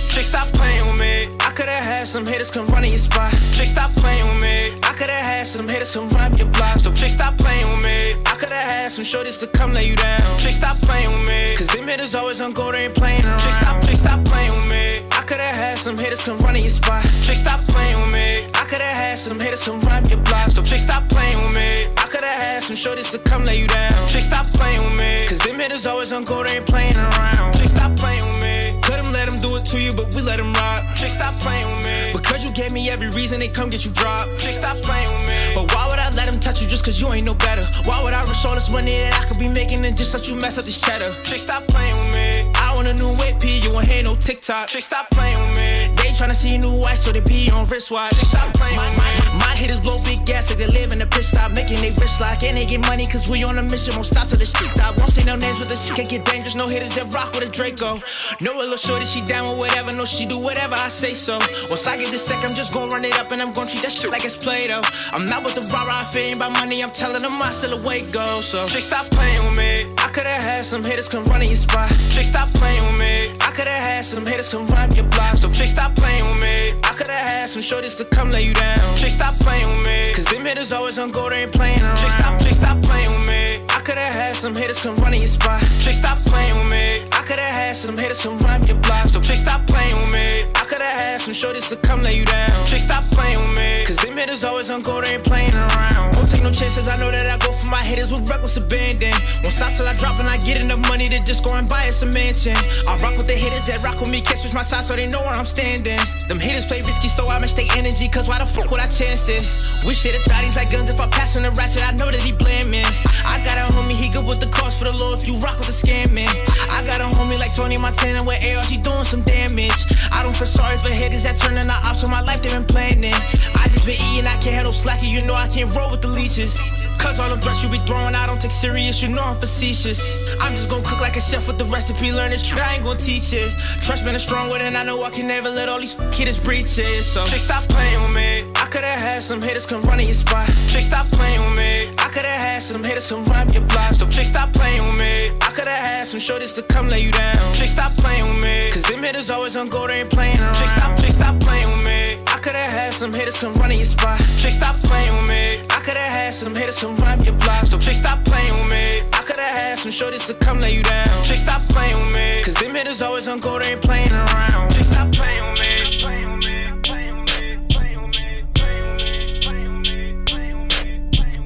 Trick, stop playing with me. I could've had some hitters come run in your spot. Trick, stop playing with me. I could've had some hitters come run up your block. So trick, stop playing with me. I could've had some shorties to come lay you down. Trick, stop playing with me. Cause them hitters always on go, they ain't playing around. Trick, stop playing with me. I could've had some hitters come run in your spot. Trick, stop playing with me. I could've had some hitters come run up your block. So trick, stop playing with me. I could've had some shorties to come lay you down. Trick, stop playing with me. Cause them hitters always on go, they ain't playing around. Trick, stop playing with me. Couldn't let them do it to you, but we let them rock. Trick, stop playing with me. Because you gave me every reason they come get you dropped. Trick, stop playing with me. But why would I let them touch you just cause you ain't no better? Why would I risk all this money that I could be making and just let you mess up this cheddar? Trick, stop playing with me. I want a new whip P, you won't hear no TikTok. Trick, stop playing with me. They tryna see new white, so they be on wristwatch. Trick, stop playing with me. My haters blow big gas like they live in a pit stop, making they rich like, and they get money cause we on a mission, won't stop till this shit stop. Won't say no names, but this shit can get dangerous. No hitters that rock with a Draco. No a little shorty, she down with whatever. No, she do whatever I say so. Once I get this sec, I'm just gonna run it up and I'm gonna treat that shit like it's Play-Doh. I'm not with the rah-rah, if it ain't about money, I'm telling them I still away go. So, chick, stop playing with me. I could've had some hitters come run in your spot. Chick, stop playing with me. I could've had some hitters come run up your block. So, chick, stop playing with me. I could've had some shorties to come lay you down. Chick, stop playing with me. Cause them hitters always on go, they ain't playing around. Chick, stop playing with me. I could've had some hitters come run in your spot. Chick, stop playing with me. I could've had some hitters come run up your block. So, chick, stop playing with me. I could've had some shorties to come lay you down. Chick, stop playing with me. Cause them hitters always on go, they ain't playing around. Won't take no chances, I know that I go for my hitters with reckless abandon. Won't stop till I drop and I get enough money to just go and buy us a mansion. I rock with the hitters that rock with me, can't switch my side so they know where I'm standing. Them hitters play risky, so I match their energy, cause why the fuck would I chance it? Wish it had these like guns, if I pass on the ratchet, I know that he blaming. I got a homie, he good with the cost for the law if you rock with the scamming. I got a homie like Tony Montana with AR, he doing some damage. I don't feel sorry for hitters that turn in the ops on my life, they been planning. I just been eating, I can't handle slacking, you know I can't roll with the leashes. Cause all the threats you be throwing, I don't take serious, you know I'm facetious. I'm just gon' cook like a chef with the recipe, learn this shit, I ain't gon' teach it. Trust been a strong word and I know I can never let all these hitters breach it. So, chick, stop playing with me. I could've had some hitters come run in your spot. Chick, stop playing with me. I could've had some hitters come run up your block. So, chick, stop playing with me. I could've had some shorties to come lay you down. Chick, stop playing with me. Cause them hitters always on go, they ain't playing around. Chick, stop playing with me. I could've had some hitters come run in your spot. Chick, stop playing with me. I could've had some hitters come run up your block. So, chick, stop playing with me. I could've had some shorties to come lay you down. Chick, stop playing with me. Cause them hitters always on go, they ain't playing around. Chick, stop playing with me.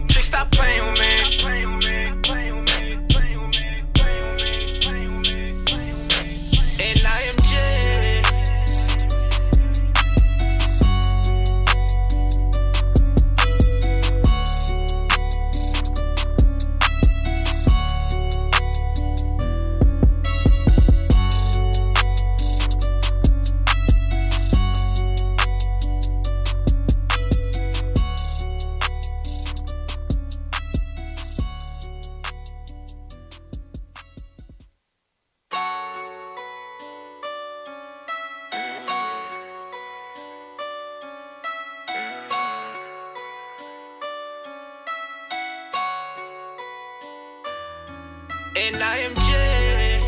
Chick, stop playing with me. And I am Jay. And I am Jay.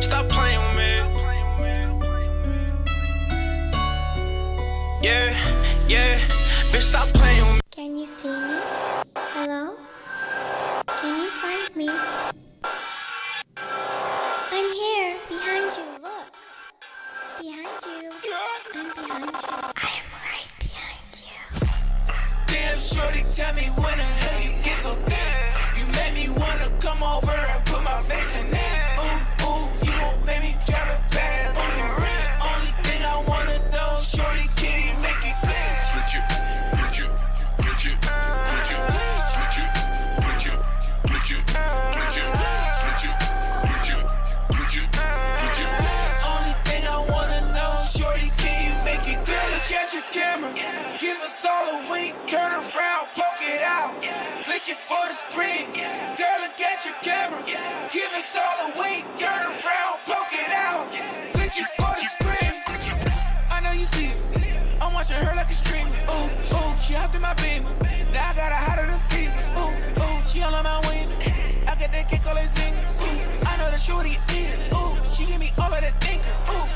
Stop playing with me. Yeah, bitch, stop playing with me. Can you see me? Hello? Can you find me? I'm here, behind you, look. Behind you. I'm behind you. I am right behind you. Damn, shorty, tell me when the hell you get so thick. You made me wanna come over and put my face in it. Ooh, you gon' make me drop it back on your rim. Only thing I wanna know, shorty, can you make it clear? Switch it, glitch it, glitch it, glitch it, switch it, glitch it, glitch it, glitch it, switch it, glitch it, glitch it, glitch it. Only thing I wanna know, shorty, can you make it clear? Look at your camera, give us all a wink, turn around, poke it out, glitch it for the screen. Girl, look at your camera, give us all a wink, turn around, poke it out, glitch it for the screen. I know you see it, I'm watching her like a streamer. Ooh, she hopped in my beamer, now I got her hotter than fevers. Ooh, she all on my wiener, I got that kick all that zingers. Ooh, I know the shorty eat it. Ooh, she give me all of that thinker. Ooh,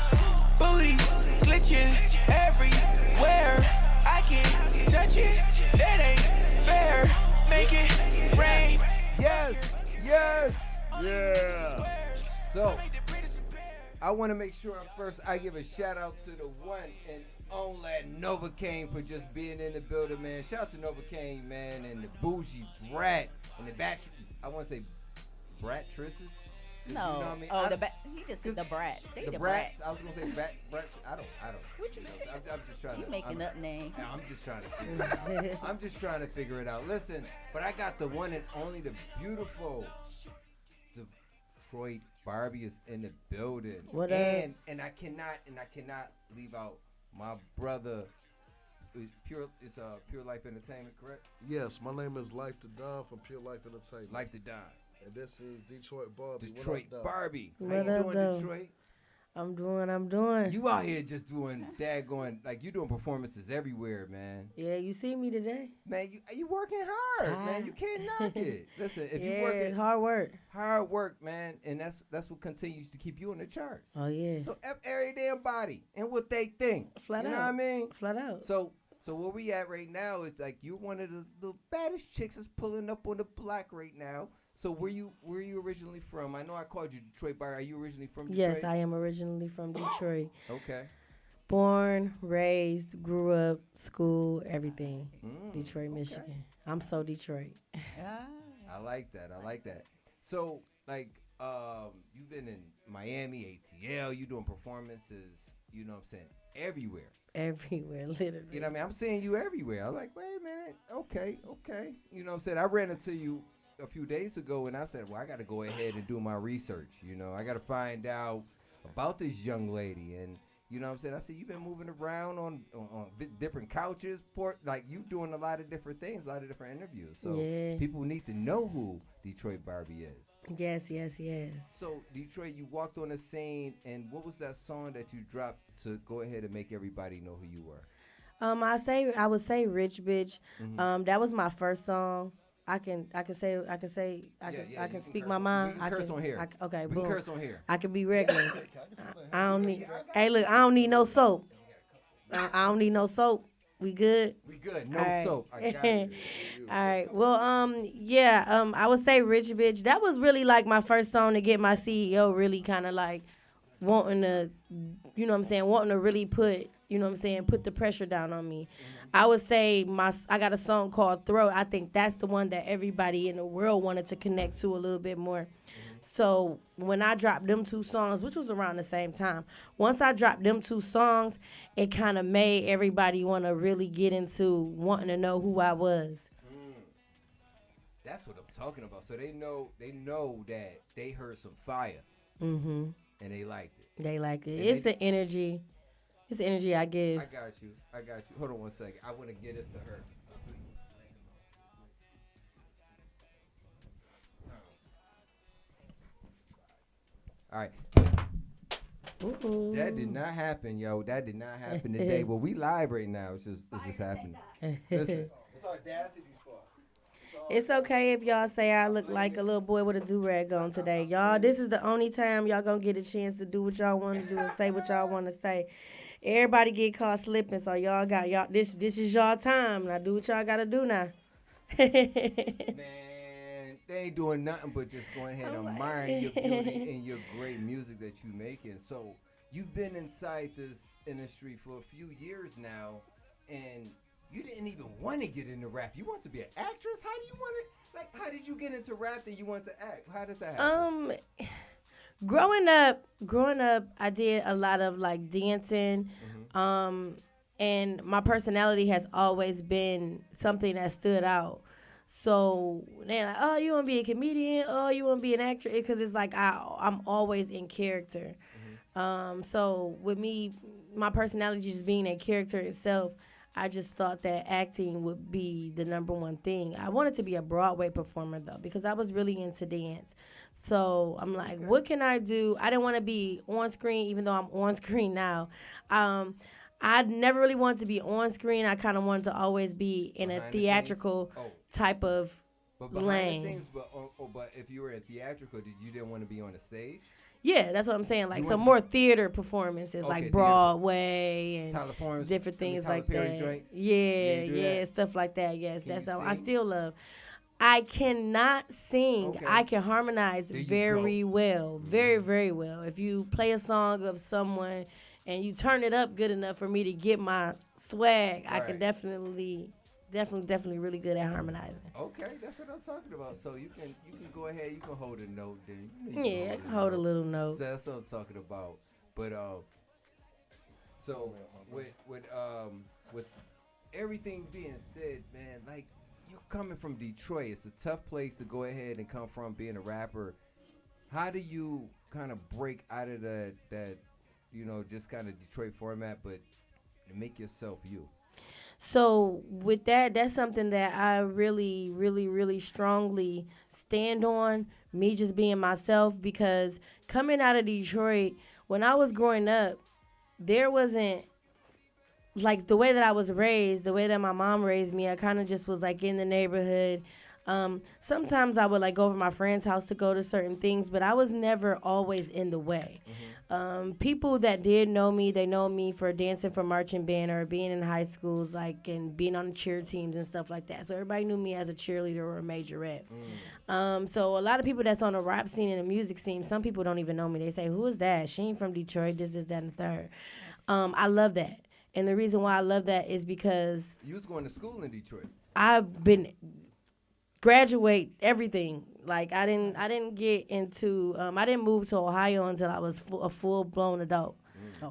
booties glitching everywhere. I can't touch it, that ain't fair. Make it rain. Yes. Yeah. So, I want to make sure first I give a shout out to the one and only Novocaine for just being in the building, man. Shout out to Novocaine, man, and the bougie brat and the bat. I want to say brat-tresses. No. You know what I mean? He just said the brats. They the brats. brats. I was gonna say brats. I don't. What you I'm just trying You to. making up names. I'm just trying to figure it out. I'm just trying to figure it out. Listen, but I got the one and only, the beautiful, the Detroit Barbie is in the building. What and else? and I cannot leave out my brother. It's Pure Life Entertainment, correct? Yes, my name is Life to Don from Pure Life Entertainment. Life to Don. And this is Detroit Barbie. Detroit Barbie. How What you up, doing, though? Detroit? I'm doing. You out here just doing daggone, like you doing performances everywhere, man. Yeah, you see me today. Man, you working hard, man. You can't knock it. Listen, if you working it's hard work, man, and that's what continues to keep you on the charts. Oh yeah. So every damn body and what they think. Flat you know out. what I mean? Flat out. So where we at right now is like you're one of the baddest chicks that's pulling up on the block right now. So where you originally from? I know I called you Detroit Bar. Are you originally from Detroit? Yes, I am originally from Detroit. Okay. Born, raised, grew up, school, everything. Detroit, Michigan. I'm so Detroit. I like that. So like you've been in Miami, ATL, you doing performances, you know what I'm saying, everywhere. Everywhere, literally. You know what I mean? I'm seeing you everywhere. I'm like, wait a minute. Okay. You know what I'm saying? I ran into you a few days ago and I said, well, I got to go ahead and do my research. You know, I got to find out about this young lady. And you know what I'm saying? I said, you've been moving around on different couches, like you doing a lot of different things, a lot of different interviews. So people need to know who Detroit Barbie is. Yes. So Detroit, you walked on the scene, and what was that song that you dropped to go ahead and make everybody know who you were? I would say Rich Bitch. Mm-hmm. That was my first song. I can speak my mind. We can curse on here. Okay, we boom. can curse on here. I can be regular. I don't need. Hey, look, I don't need no soap. I don't need no soap. We good? We good. No right. soap. I got you. All right. Well, I would say Rich Bitch. That was really like my first song to get my CEO really kind of like wanting to, you know what I'm saying, wanting to really put, you know what I'm saying, put the pressure down on me. I would say I got a song called Throat. I think that's the one that everybody in the world wanted to connect to a little bit more. So when I dropped them two songs, which was around the same time, once I dropped them two songs, it kind of made everybody want to really get into wanting to know who I was. That's what I'm talking about. So they know that they heard some fire. Mm-hmm. And they liked it. They liked it. It's the energy. It's the energy I give. I got you. Hold on one second. I want to get this to her. All right. Ooh. That did not happen, yo. That did not happen today. Well, we live right now. It's just happening. Listen, it's audacity's fault. It's okay if y'all say I look like a little boy with a do-rag on today. Y'all, this is the only time y'all gonna get a chance to do what y'all want to do and say what y'all want to say. Everybody get caught slipping, so y'all this is y'all time. Now do what y'all gotta do now. Man, they ain't doing nothing but just going ahead and admiring your beauty and your great music that you making. So you've been inside this industry for a few years now, and you didn't even want to get into rap. You want to be an actress? How do you want to, like, how did you get into rap and you want to act? How did that happen? Growing up, I did a lot of like dancing, and my personality has always been something that stood out. So they're like, oh, you want to be a comedian? Oh, you want to be an actress? Because it's like I'm always in character. So with me, my personality just being a character itself, I just thought that acting would be the number one thing. I wanted to be a Broadway performer, though, because I was really into dance. So I'm like, what can I do? I didn't want to be on screen, even though I'm on screen now. I never really wanted to be on screen. I kind of wanted to always be in a theatrical type of lane. The scenes, but if you were in theatrical, you didn't want to be on the stage? Yeah, that's what I'm saying. Like some more theater performances, like Broadway and different things like that. Joints? Yeah, stuff like that. Yes, that's how I still love. I cannot sing. I can harmonize very well, very, very well. If you play a song of someone and you turn it up good enough for me to get my swag, I can definitely really good at harmonizing. Okay, that's what I'm talking about. So you can go ahead, you can hold a note then. Yeah, I can hold a little note. So that's what I'm talking about. But so with everything being said, man, like you're coming from Detroit. It's a tough place to go ahead and come from being a rapper. How do you kind of break out of that just kind of Detroit format, but make yourself you? So with that's something that I really, really, really strongly stand on, me just being myself, because coming out of Detroit, when I was growing up, there wasn't, like, the way that I was raised, the way that my mom raised me, I kind of just was, like, in the neighborhood. Sometimes I would, like, go over my friend's house to go to certain things, but I was never always in the way. People that did know me, they know me for dancing for marching band or being in high schools, like, and being on the cheer teams and stuff like that. So everybody knew me as a cheerleader or a majorette. So a lot of people that's on the rap scene and the music scene, some people don't even know me. They say, who is that? She ain't from Detroit, this, that, and the third. I love that. And the reason why I love that is because you was going to school in Detroit. I've been graduate everything. Like I didn't get into I didn't move to Ohio until I was a full-blown adult.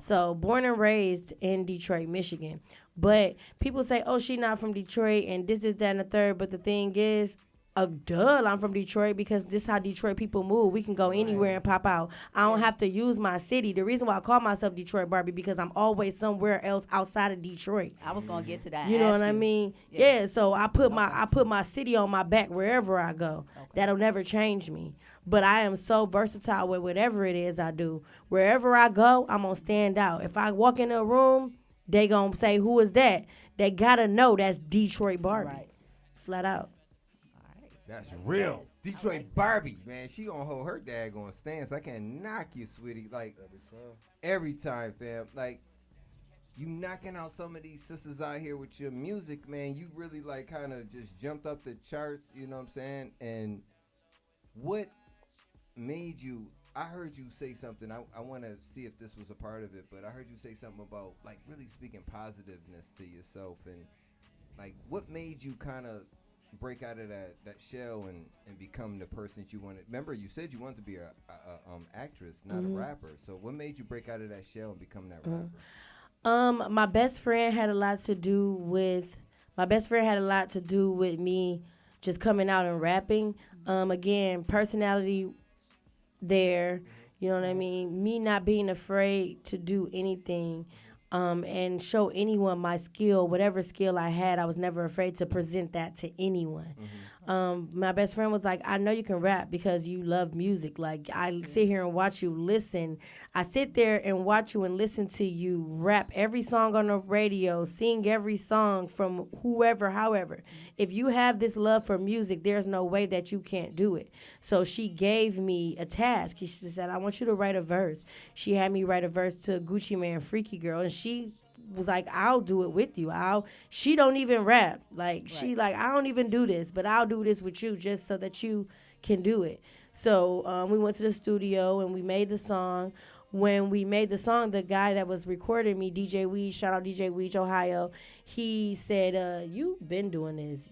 So born and raised in Detroit, Michigan. But people say, oh, she not from Detroit and this, that, and the third. But the thing is, I'm from Detroit because this is how Detroit people move. We can go anywhere and pop out. I don't have to use my city. The reason why I call myself Detroit Barbie because I'm always somewhere else outside of Detroit. I was gonna get to that. You know what I mean? Yeah. So I put my city on my back wherever I go. That'll never change me. But I am so versatile with whatever it is I do. Wherever I go, I'm gonna stand out. If I walk in a room, they gonna say, "Who is that?" They gotta know that's Detroit Barbie, flat out. That's real. Detroit Barbie, man. She gonna hold her daggone stance. I can knock you, sweetie. Like every time, fam. Like you knocking out some of these sisters out here with your music, man. You really like kind of just jumped up the charts. You know what I'm saying? And what made you? I heard you say something. I want to see if this was a part of it, but I heard you say something about like really speaking positiveness to yourself and like what made you kind of break out of that shell and become the person that you wanted. Remember, you said you wanted to be a actress, not a rapper. So what made you break out of that shell and become that rapper? My best friend had a lot to do with me just coming out and rapping. Again, personality there, you know what I mean? Me not being afraid to do anything. And show anyone my skill, whatever skill I had. I was never afraid to present that to anyone. My best friend was like, I know you can rap because you love music. Like, I sit here and watch you listen. I sit there and watch you and listen to you rap every song on the radio, sing every song from whoever, however. If you have this love for music, there's no way that you can't do it. So she gave me a task. She said, I want you to write a verse. She had me write a verse to Gucci Mane, Freaky Girl, and she was like, I'll do it with you. She don't even rap. Like, she like, I don't even do this, but I'll do this with you just so that you can do it. So we went to the studio and we made the song. When we made the song, the guy that was recording me, DJ Weege, shout out DJ Weege, Ohio, he said, you've been doing this.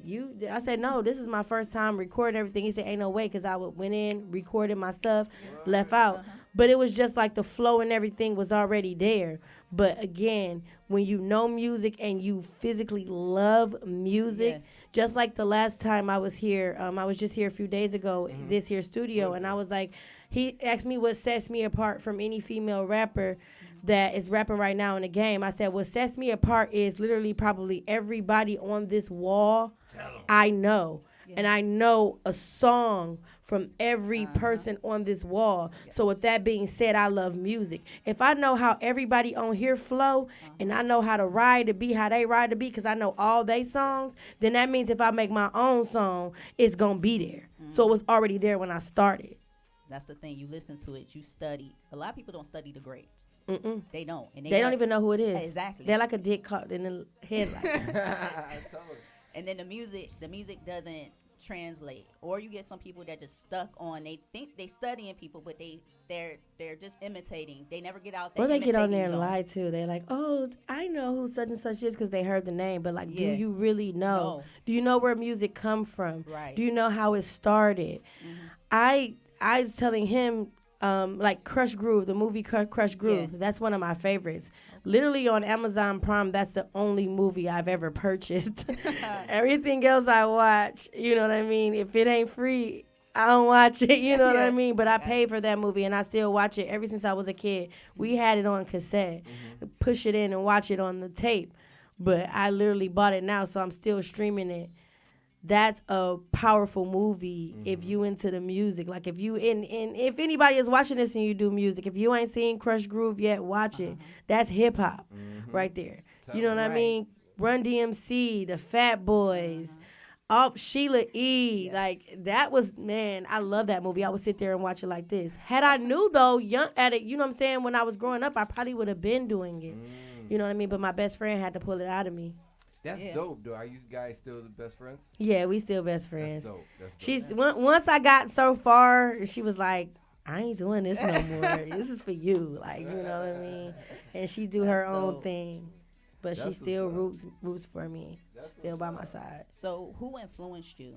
I said, no, this is my first time recording everything. He said, ain't no way, because I went in, recorded my stuff, left out. But it was just like the flow and everything was already there. But again, when you know music and you physically love music, just like the last time I was here, I was just here a few days ago, this here studio, and I was like, he asked me what sets me apart from any female rapper that is rapping right now in the game. I said, what sets me apart is literally probably everybody on this wall I know. Yeah. And I know a song from every person on this wall. Yes. So with that being said, I love music. If I know how everybody on here flow and I know how to ride the beat, how they ride the beat, because I know all they songs, then that means if I make my own song, it's going to be there. So it was already there when I started. That's the thing. You listen to it. You study. A lot of people don't study the greats. They don't. And they don't even know who it is. Exactly. They're like a dick caught in the headlight. And then the music doesn't translate. Or you get some people that just stuck on. They think they studying people, but they're just imitating. They never get out there. Or they get on there and lie too. They're like, oh, I know who such and such is because they heard the name. But like, do you really know? No. Do you know where music come from? Right. Do you know how it started? I was telling him, like Crush Groove, the movie Crush Groove. That's one of my favorites. Literally on Amazon Prime, that's the only movie I've ever purchased. Everything else I watch, you know what I mean? If it ain't free, I don't watch it, you know what I Yeah. mean? But I paid for that movie, and I still watch it ever since I was a kid. We had it on cassette, push it in and watch it on the tape. But I literally bought it now, so I'm still streaming it. That's a powerful movie if you into the music. Like if you and if anybody is watching this and you do music, if you ain't seen Crush Groove yet, watch it. That's hip hop right there. You know what I mean? Run DMC, the Fat Boys. Sheila E. Yes. Like that was, man, I love that movie. I would sit there and watch it like this. Had I knew though, young at it, you know what I'm saying, when I was growing up, I probably would have been doing it. You know what I mean? But my best friend had to pull it out of me. That's dope, though. Are you guys still the best friends? Yeah, we still best friends. That's dope. That's dope. She's once I got so far, she was like, I ain't doing this no more. This is for you. Like, you know what I mean? And she do her own thing. But she still roots for me. Still by my side. So who influenced you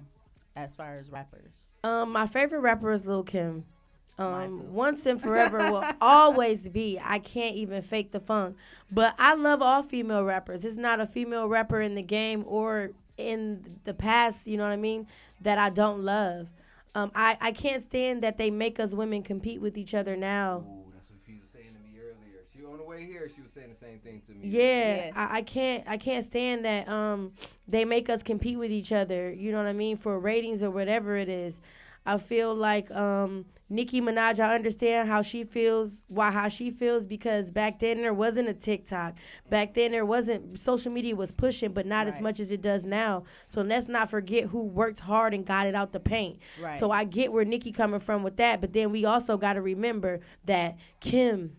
as far as rappers? My favorite rapper is Lil' Kim. Once and forever will always be. I can't even fake the funk. But I love all female rappers. It's not a female rapper in the game or in the past, you know what I mean, that I don't love. I can't stand that they make us women compete with each other now. Ooh, that's what she was saying to me earlier. She on the way here, she was saying the same thing to me. Yeah. I can't stand that they make us compete with each other, you know what I mean, for ratings or whatever it is. I feel like Nicki Minaj, I understand how she feels because back then there wasn't a TikTok. Back then there wasn't, social media was pushing, but not as much as it does now. So let's not forget who worked hard and got it out the paint. Right. So I get where Nicki coming from with that, but then we also got to remember that Kim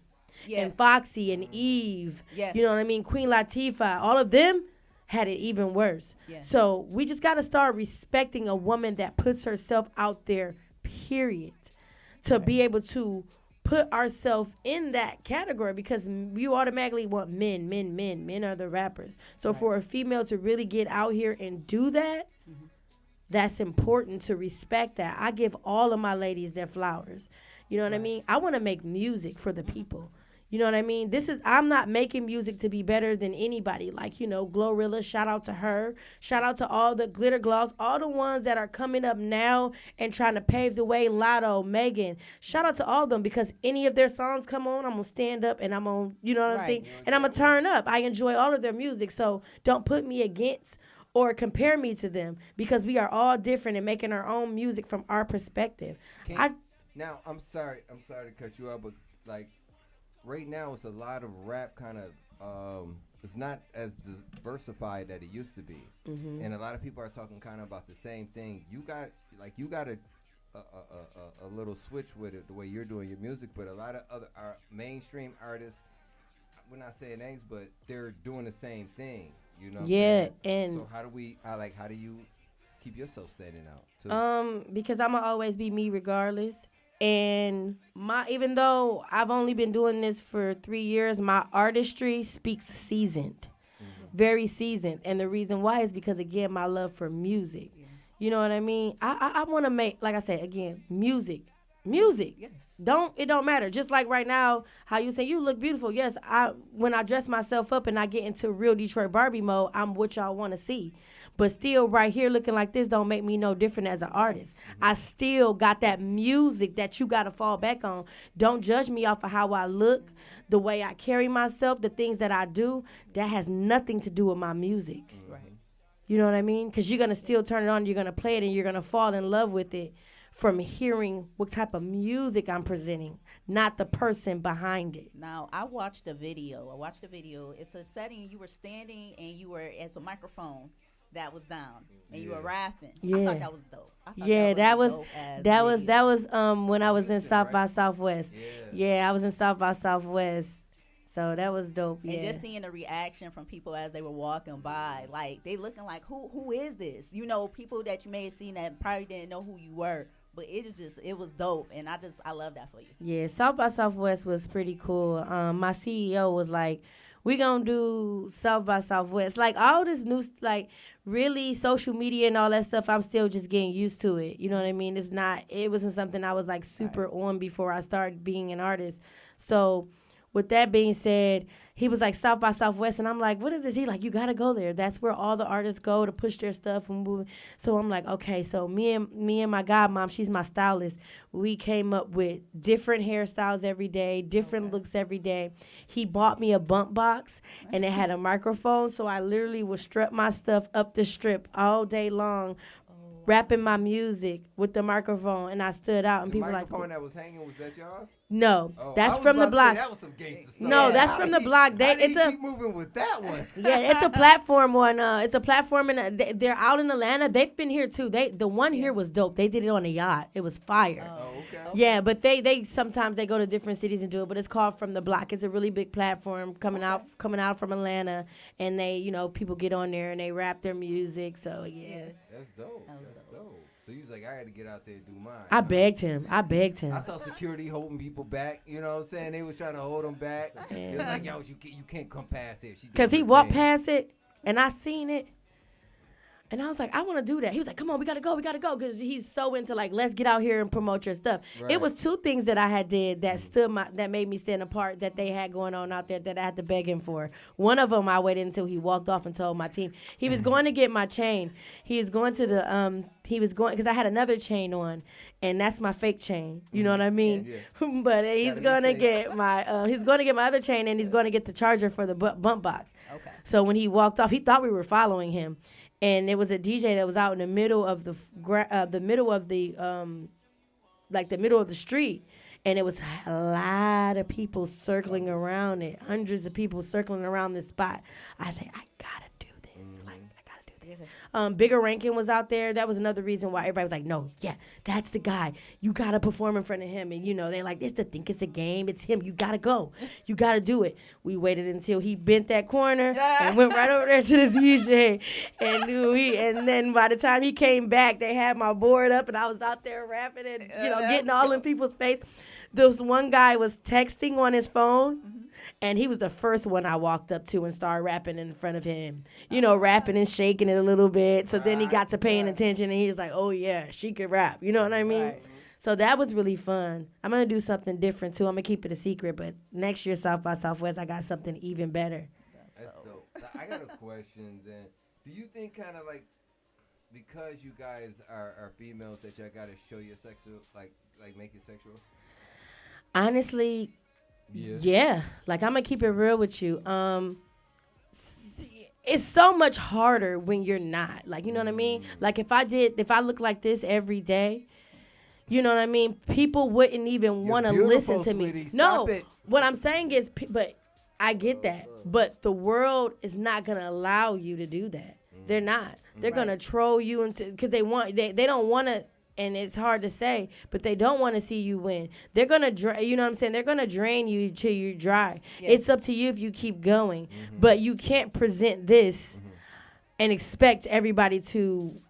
and Foxy and Eve, you know what I mean, Queen Latifah, all of them had it even worse. Yeah. So we just got to start respecting a woman that puts herself out there, period, to be able to put ourselves in that category, because you automatically want men. Men are the rappers. So for a female to really get out here and do that, that's important to respect that. I give all of my ladies their flowers. You know what I mean? I want to make music for the people. You know what I mean? I'm not making music to be better than anybody. Like, you know, Glorilla, shout out to her. Shout out to all the Glitter Gloss, all the ones that are coming up now and trying to pave the way. Lotto, Megan. Shout out to all of them, because any of their songs come on, I'm going to stand up and I'm going to, you know what I'm saying? And I'm going to turn up. I enjoy all of their music. So don't put me against or compare me to them, because we are all different and making our own music from our perspective. Now, I'm sorry to cut you off, but like, right now, it's a lot of rap kind of, it's not as diversified that it used to be. And a lot of people are talking kind of about the same thing. You got a little switch with it, the way you're doing your music, but a lot of other mainstream artists, we're not saying names, but they're doing the same thing, you know? Yeah, and so how do you keep yourself standing out too? Because I'm going to always be me regardless. And even though I've only been doing this for 3 years, my artistry speaks seasoned, very seasoned. And the reason why is because, again, my love for music. You know what I mean? I want to make, like I said, again, music. Yes. It don't matter. Just like right now, how you say you look beautiful. Yes, when I dress myself up and I get into real Detroit Barbie mode, I'm what y'all want to see. But still, right here looking like this don't make me no different as an artist. I still got that music that you got to fall back on. Don't judge me off of how I look, the way I carry myself, the things that I do. That has nothing to do with my music. Right. You know what I mean? Because you're going to still turn it on, you're going to play it, and you're going to fall in love with it from hearing what type of music I'm presenting, not the person behind it. Now, I watched a video. It's a setting, you were standing and you were as a microphone that was down and you were rapping. Yeah. I thought that was dope. That was when I was in South by Southwest. Yeah, I was in South by Southwest. So that was dope. And just seeing the reaction from people as they were walking by, like they looking like, who is this? You know, people that you may have seen that probably didn't know who you were. But it was dope, and I love that for you. Yeah, South by Southwest was pretty cool. My CEO was like, we gonna do South by Southwest. Like, all this new, like, really social media and all that stuff, I'm still just getting used to it. You know what I mean? It wasn't something I was, like, super on before I started being an artist. So with that being said, he was like South by Southwest, and I'm like, what is this? He like, you gotta go there. That's where all the artists go to push their stuff and move. So I'm like, okay. So me and my godmom, she's my stylist. We came up with different hairstyles every day, different looks every day. He bought me a bump box, and it had a microphone, so I literally would strut my stuff up the strip all day long, rapping my music with the microphone, and I stood out, and people like, the microphone that was hanging, was that yours? No, Oh, that's I was from the about to say, block. that was some gangster stuff. No, that's from the block. How did It's he a keep moving with that one. yeah, it's a platform one. It's a platform, and they're out in Atlanta. They've been here too. The one here was dope. They did it on a yacht. It was fire. Oh, okay. Yeah, but they sometimes they go to different cities and do it. But it's called From the Block. It's a really big platform coming out from Atlanta, and they people get on there and they rap their music. So yeah. That's dope. That's dope. So you was like, I had to get out there and do mine. I begged him. I saw security holding people back. You know what I'm saying? They was trying to hold them back. It was like, yo, you can't come past it. Because he walked past it, and I seen it. And I was like, I want to do that. He was like, come on, we got to go. Because he's so into, like, let's get out here and promote your stuff. Right. It was two things that I had did that made me stand apart that they had going on out there that I had to beg him for. One of them, I waited until he walked off and told my team. He was going to get my chain. He was going to because I had another chain on, and that's my fake chain. You know what I mean? Yeah. But he's going to get my other chain, and he's going to get the charger for the bump box. Okay. So when he walked off, he thought we were following him. And it was a DJ that was out in the middle of the middle of the street, and it was a lot of people circling around it, hundreds of people circling around this spot. I said, I gotta do this. Bigger Rankin was out there. That was another reason why everybody was like, no, yeah, that's the guy. You gotta perform in front of him. And they're like, think it's a game. It's him. You gotta go. You gotta do it. We waited until he bent that corner and went right over there to the DJ. And then by the time he came back, they had my board up, and I was out there rapping and getting all in people's face. This one guy was texting on his phone. And he was the first one I walked up to and started rapping in front of him. Rapping and shaking it a little bit. So then he got to paying attention, and he was like, oh, yeah, she could rap. You know what I mean? Right. So that was really fun. I'm going to do something different, too. I'm going to keep it a secret. But next year, South by Southwest, I got something even better. That's dope. I got a question then. Do you think kind of like because you guys are females that y'all got to show your sexual, like make it sexual? Honestly, yeah. Like, I'm gonna keep it real with you. It's so much harder when you're not. Like, you know what I mean? Like, if I look like this every day, you know what I mean? People wouldn't even want to listen to me. Sweetie. No, Stop it. What I'm saying is, but I get that. But the world is not gonna allow you to do that. They're not. They're gonna troll you into because they don't want to. And it's hard to say, but they don't want to see you win. They're going to, you know what I'm saying? They're going to drain you till you're dry. Yes. It's up to you if you keep going. Mm-hmm. But you can't present this and expect everybody to,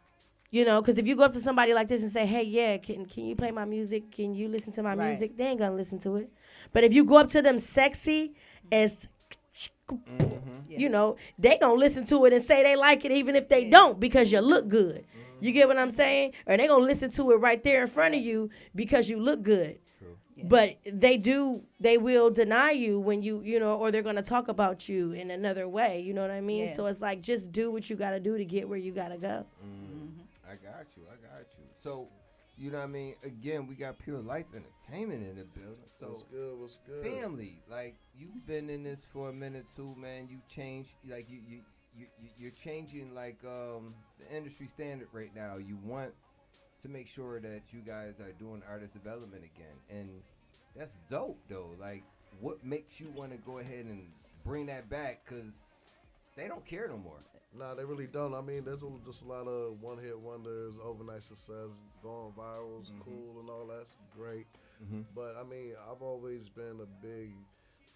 because if you go up to somebody like this and say, hey, yeah, can you play my music? Can you listen to my music? They ain't going to listen to it. But if you go up to them sexy as, they going to listen to it and say they like it even if they don't because you look good. You get what I'm saying? Or they going to listen to it right there in front of you because you look good. True. Yeah. But they will deny you when or they're going to talk about you in another way. You know what I mean? Yeah. So it's like, just do what you got to do to get where you got to go. Mm-hmm. I got you. So, you know what I mean? Again, we got Pure Life Entertainment in the building. So, what's good? Family, like, you've been in this for a minute too, man. You changed, like, you're changing, like, the industry standard right now. You want to make sure that you guys are doing artist development again, and that's dope though. Like, what makes you want to go ahead and bring that back? Because they don't care no more. Nah, they really don't. I mean, there's just a lot of one-hit wonders, overnight success, going viral, cool and all that's great. But I mean, I've always been a big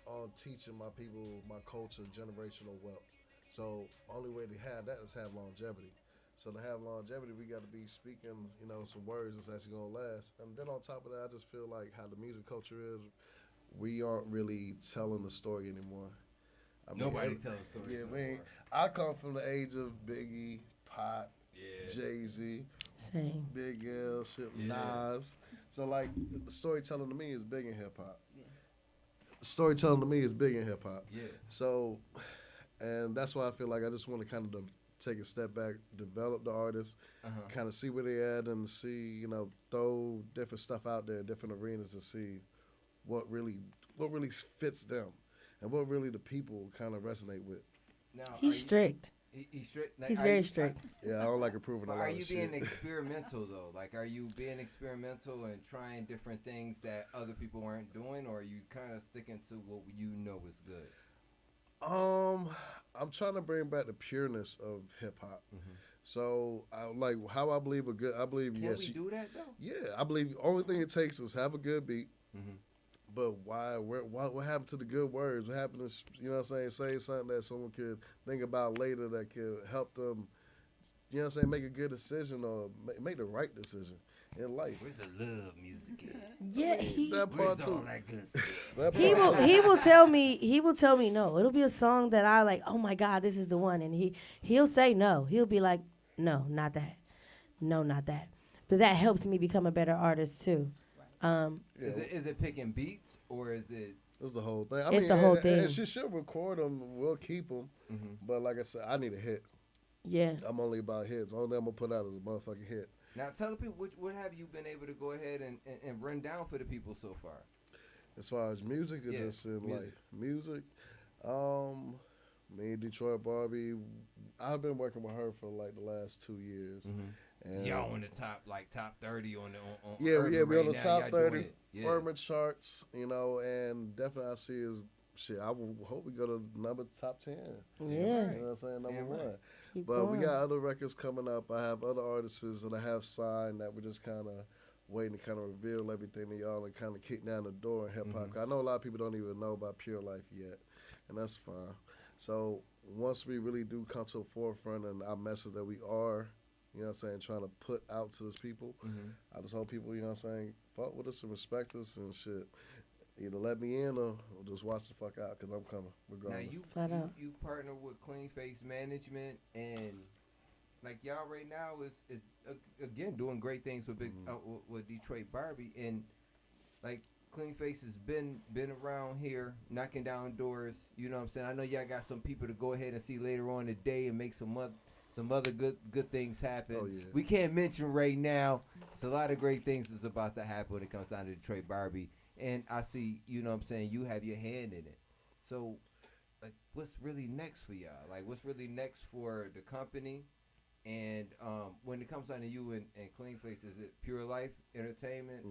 on teaching my people my culture, generational wealth. So only way to have that is have longevity. So to have longevity, we got to be speaking, some words that's actually going to last. And then on top of that, I just feel like how the music culture is, we aren't really telling the story anymore. Nobody tells stories. Yeah, I come from the age of Biggie, Pac, Jay-Z, same. Big L, Nas. So like the storytelling to me is big in hip hop. storytelling to me is big in hip hop. Yeah. So, and that's why I feel like I just want to kind of take a step back, develop the artist, kind of see where they at, and see, throw different stuff out there in different arenas and see what really fits them and what really the people kind of resonate with. Now, He's strict. He's strict. He's very strict. Yeah, I don't like approving a lot Are of you shit. being experimental though? Like, are you being experimental and trying different things that other people aren't doing, or are you kind of sticking to what you know is good? I'm trying to bring back the pureness of hip hop. So, like how I believe I believe Can yes. we do that though? Yeah, I believe the only thing it takes is have a good beat. But what happened to the good words? What happened to, say something that someone could think about later that could help them, make a good decision or make the right decision in life. Where's the love music at? Yeah, that part Where's too. all that good stuff? He will tell me no. It'll be a song that I like, oh my God, this is the one. And he'll say no. He'll be like, no, not that. No, not that. But that helps me become a better artist too. Is it picking beats or is it? It's the whole thing. The whole thing. And she should record them. We'll keep them. But like I said, I need a hit. Yeah. I'm only about hits. Only thing I'm gonna put out is a motherfucking hit. Now tell the people what have you been able to go ahead and run down for the people so far? As far as music or just in life? Music. Me and Detroit Barbie, I've been working with her for like the last 2 years. And y'all on the top 30 on yeah, Urban we're on the right top now. 30 Yeah. urban charts, and definitely I see is shit. I hope we go to top 10. Yeah, you know what I'm saying, number one. Keep but going. we got other records coming up. I have other artists that I have signed that we're just kind of waiting to kind of reveal everything to y'all and kind of kick down the door in hip hop. I know a lot of people don't even know about Pure Life yet, and that's fine. So once we really do come to the forefront and our message that we are, trying to put out to those people, I just hope people, fuck with us and respect us and shit. Either let me in or just watch the fuck out because I'm coming regardless. Now you've partnered with Clean Face Management, and like y'all right now is again doing great things with with Detroit Barbie, and like Clean Face has been around here knocking down doors. You know what I'm saying? I know y'all got some people to go ahead and see later on today and make some other good things happen. Oh, yeah. We can't mention right now. It's a lot of great things that's about to happen when it comes down to Detroit Barbie. And I see, you know what I'm saying, you have your hand in it. So, like, what's really next for y'all? Like, what's really next for the company? And when it comes down to you and Clean Face, is it Pure Life Entertainment?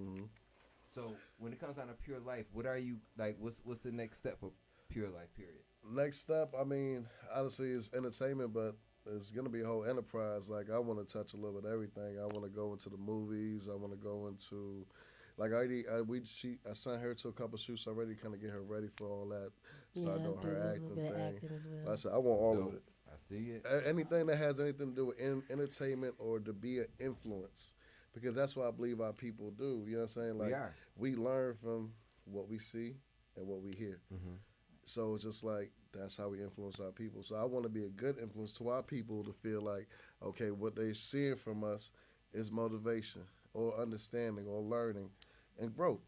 So, when it comes down to Pure Life, what are you, like, what's the next step for Pure Life, period? Next step, I mean, honestly, is entertainment, but it's going to be a whole enterprise. Like, I want to touch a little bit of everything. I want to go into the movies. I want to go into... Like I sent her to a couple shoots already, kind of get her ready for all that. Start doing her acting thing. As well. Like I said, I want all of it. I see it. Anything that has anything to do with entertainment or to be an influence, because that's what I believe our people do. You know what I'm saying? Like we learn from what we see and what we hear. So it's just like that's how we influence our people. So I want to be a good influence to our people to feel like, okay, what they're seeing from us is motivation or understanding or learning and growth.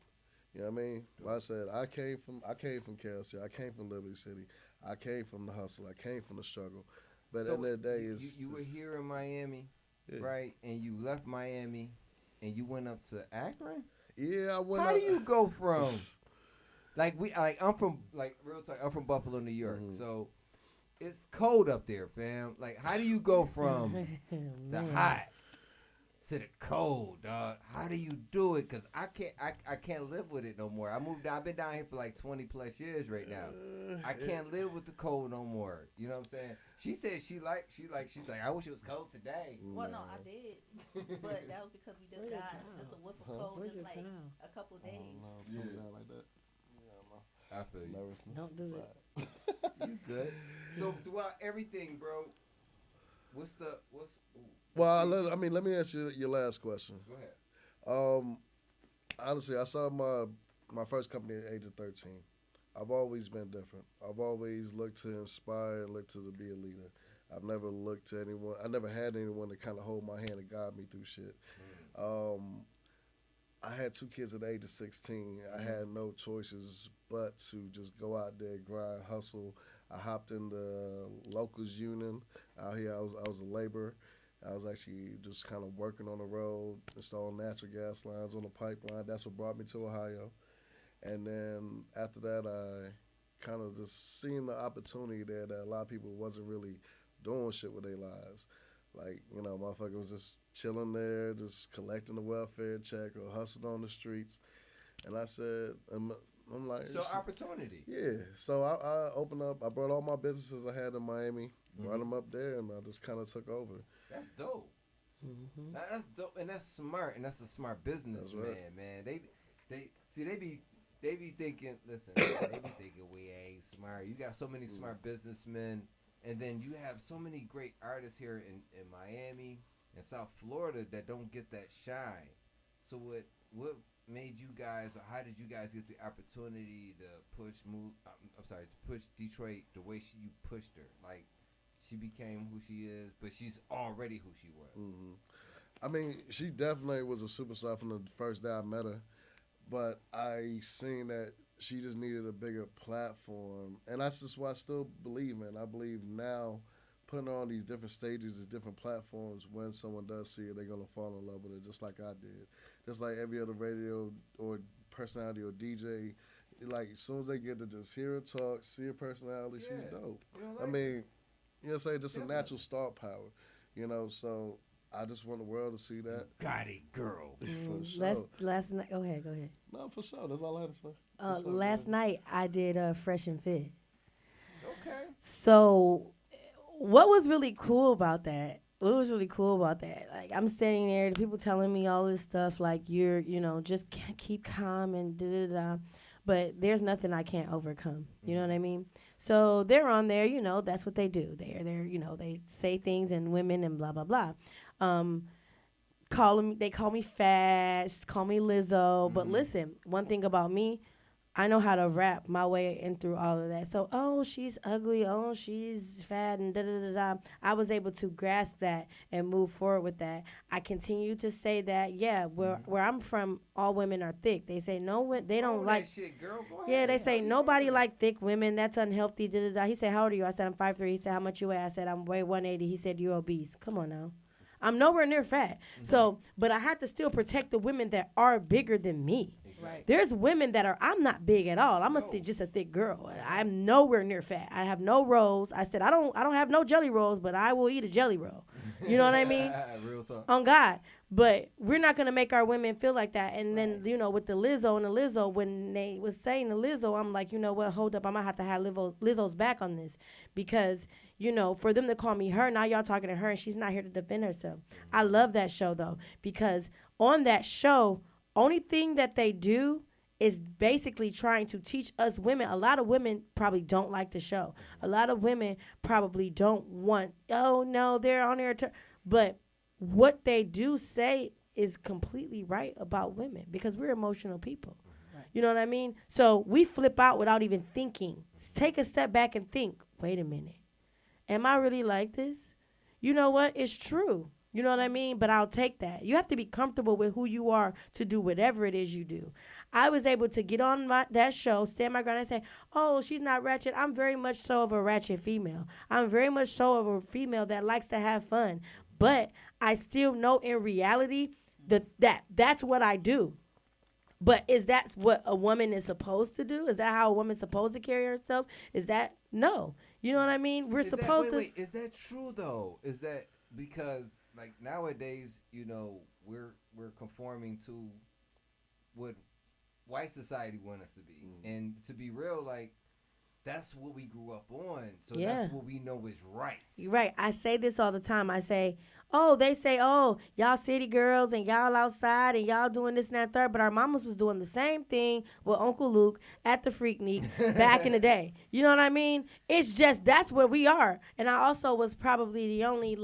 You know what I mean? Like I said, I came from KLC. I came from Liberty City. I came from the hustle. I came from the struggle. But at the end of the day, you were here in Miami, right? And you left Miami, and you went up to Akron. Yeah, I went. How do you go from I'm from real talk. I'm from Buffalo, New York. So it's cold up there, fam. Like, how do you go from the hot to the cold, dog? How do you do it? Cause I can't live with it no more. I've been down here for like 20 plus years right now. I can't live with the cold no more. You know what I'm saying? She said she's like, I wish it was cold today. Well, no, I did, but that was because we just got just a whiff of cold, just like a couple of days. Like that. I feel you. Don't do it. You good? So throughout everything, bro, what's Well, let me answer your last question. Go ahead. Honestly, I saw my first company at the age of 13. I've always been different. I've always looked to inspire, looked to be a leader. I've never looked to anyone. I never had anyone to kind of hold my hand and guide me through shit. I had 2 kids at the age of 16. I had no choices but to just go out there, grind, hustle. I hopped in the locals union out here. I was a laborer. I was actually just kind of working on the road, installing natural gas lines on the pipeline. That's what brought me to Ohio. And then after that, I kind of just seen the opportunity there that a lot of people wasn't really doing shit with their lives. Like, you know, motherfucker was just chilling there, just collecting the welfare check or hustling on the streets. And I said, I'm like... So opportunity. Yeah. So I opened up, I brought all my businesses I had in Miami, brought them up there, and I just kind of took over. That's dope. Now, that's dope, and that's smart, and that's a smart businessman, right. Man. They be thinking, listen, they be thinking we ain't smart. You got so many smart businessmen, and then you have so many great artists here in Miami and South Florida that don't get that shine. So what made you guys, or how did you guys get the opportunity to push Detroit the way you pushed her? Like, she became who she is, but she's already who she was. I mean, she definitely was a superstar from the first day I met her. But I seen that she just needed a bigger platform. And that's just what I still believe in. I believe now, putting her on these different stages, these different platforms, when someone does see her, they're going to fall in love with her, just like I did. Just like every other radio or personality or DJ. Like, as soon as they get to just hear her talk, see her personality, she's dope. I mean, you know what I'm saying? Just a natural star power, you know, so... I just want the world to see that. Got it, girl. For sure. Last night, go ahead. No, for sure. That's all I had to say. Last night I did Fresh and Fit. Okay. So, what was really cool about that? Like, I'm standing there, the people telling me all this stuff, like, just keep calm and da-da-da. But there's nothing I can't overcome. You know what I mean? So they're on there, that's what they do. They're they say things and women and blah, blah, blah. They call me fast, call me Lizzo. But listen, one thing about me, I know how to rap my way in through all of that. So, oh, she's ugly. Oh, she's fat and da-da-da-da. I was able to grasp that and move forward with that. I continue to say that, where I'm from, all women are thick. They say they don't like. That shit, girl. Go yeah, ahead. they say nobody like thick women. That's unhealthy. Da-da-da. He said, how old are you? I said, I'm 5'3". He said, how much you weigh? I said, I'm weigh 180. He said, you're obese. Come on now. I'm nowhere near fat. So, but I have to still protect the women that are bigger than me. Right. There's women that I'm not big at all. I'm just a thick girl. I'm nowhere near fat. I have no rolls. I said I don't have no jelly rolls, but I will eat a jelly roll. You know what I mean? Real talk. On God. But we're not gonna make our women feel like that. And then with the Lizzo, when they was saying the Lizzo, I'm like, you know what? Hold up, I might have to have Lizzo's back on this because for them to call me her, now y'all talking to her, and she's not here to defend herself. I love that show though because on that show. Only thing that they do is basically trying to teach us women. A lot of women probably don't like the show. A lot of women probably don't want, oh, no, they're on there. But what they do say is completely right about women because we're emotional people. Right. You know what I mean? So we flip out without even thinking. Take a step back and think, wait a minute. Am I really like this? You know what? It's true. You know what I mean? But I'll take that. You have to be comfortable with who you are to do whatever it is you do. I was able to get on that show, stand my ground, and say, oh, she's not ratchet. I'm very much so of a ratchet female. I'm very much so of a female that likes to have fun. But I still know in reality that's what I do. But is that what a woman is supposed to do? Is that how a woman's supposed to carry herself? No. You know what I mean? We're supposed to. Wait, is that true, though? Is that because... Like nowadays, we're conforming to what white society want us to be, and to be real, like that's what we grew up on. So that's what we know is right. Right. I say this all the time. I say, they say, y'all city girls and y'all outside and y'all doing this and that third. But our mamas was doing the same thing with Uncle Luke at the Freaknik back in the day. You know what I mean? It's just that's where we are. And I also was probably the only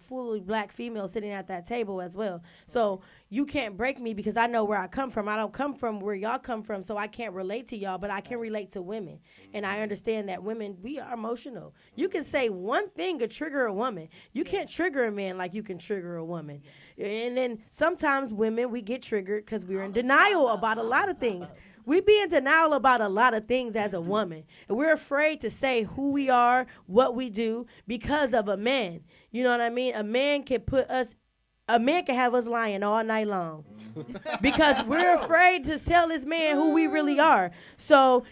fully black female sitting at that table as well. So you can't break me because I know where I come from. I don't come from where y'all come from, so I can't relate to y'all, but I can relate to women. And I understand that women, we are emotional. You can say one thing to trigger a woman. You can't trigger a man like you can trigger a woman. And then sometimes women, we get triggered because we're in denial about a lot of things. We be in denial about a lot of things as a woman. And we're afraid to say who we are, what we do, because of a man. You know what I mean? A man can have us lying all night long because we're afraid to tell this man who we really are. So,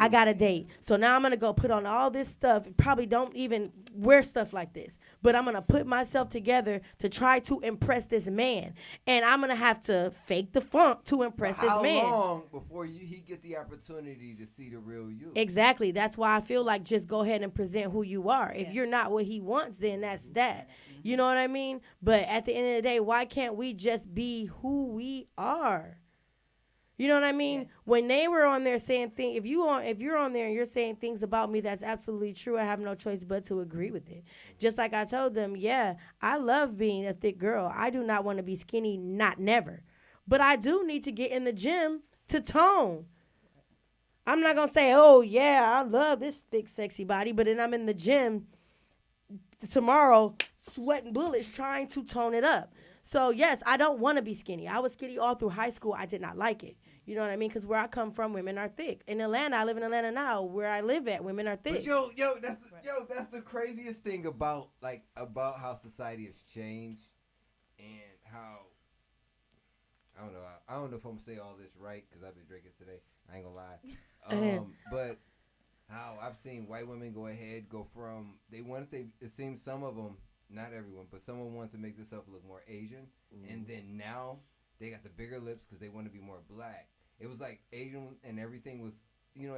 I got a date. So now I'm going to go put on all this stuff. Probably don't even wear stuff like this. But I'm going to put myself together to try to impress this man. And I'm going to have to fake the funk to impress this man. How long before he get the opportunity to see the real you? Exactly. That's why I feel like just go ahead and present who you are. If you're not what he wants, then that's that. You know what I mean? But at the end of the day, why can't we just be who we are? You know what I mean? Yeah. When they were on there saying things, if you're on there and you're saying things about me that's absolutely true, I have no choice but to agree with it. Just like I told them, I love being a thick girl. I do not want to be skinny, not never. But I do need to get in the gym to tone. I'm not going to say, I love this thick, sexy body, but then I'm in the gym tomorrow sweating bullets trying to tone it up. So, yes, I don't want to be skinny. I was skinny all through high school. I did not like it. You know what I mean? Because where I come from, women are thick. In Atlanta, I live in Atlanta now. Where I live at, women are thick. But that's the craziest thing about how society has changed and how I don't know if I'm gonna say all this right because I've been drinking today. I ain't gonna lie. But how I've seen white women go from it seems some of them, not everyone, but someone wanted to make themselves look more Asian, and then now they got the bigger lips because they want to be more black. It was like Asian and everything was,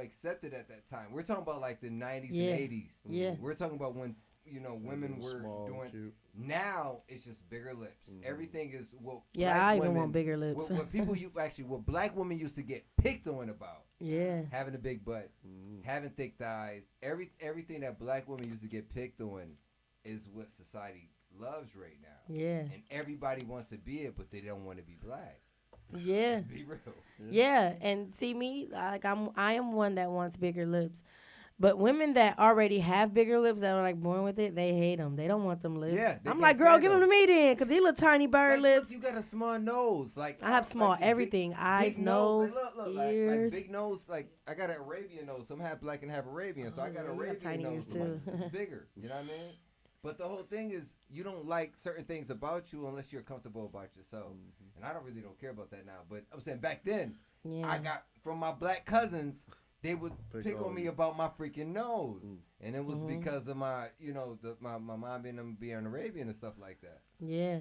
accepted at that time. We're talking about like the 90s and 80s. Yeah. We're talking about when, women were doing. Cute. Now it's just bigger lips. Everything is what. Yeah, I even want bigger lips. What black women used to get picked on about. Yeah. Having a big butt, having thick thighs, everything that black women used to get picked on is what society loves right now. Yeah. And everybody wants to be it, but they don't want to be black. Yeah. Let's be real. Yeah, and see me, I am one that wants bigger lips. But women that already have bigger lips that are like born with it, they hate them. They don't want them lips. Yeah, I'm like, girl, give them to me then, because these little tiny bird lips. You got a small nose. I have small everything. Eyes, nose, ears. Like big nose. Like, I got an Arabian nose. Some have black and have Arabian. So I got Arabian tiny nose. ears too. It's bigger. You know what I mean? But the whole thing is you don't like certain things about you unless you're comfortable about yourself. And I don't care about that now. But I'm saying back then, I got from my black cousins, they would pick on me about my freaking nose. And it was because of my, my mom being Arabian and stuff like that. Yeah.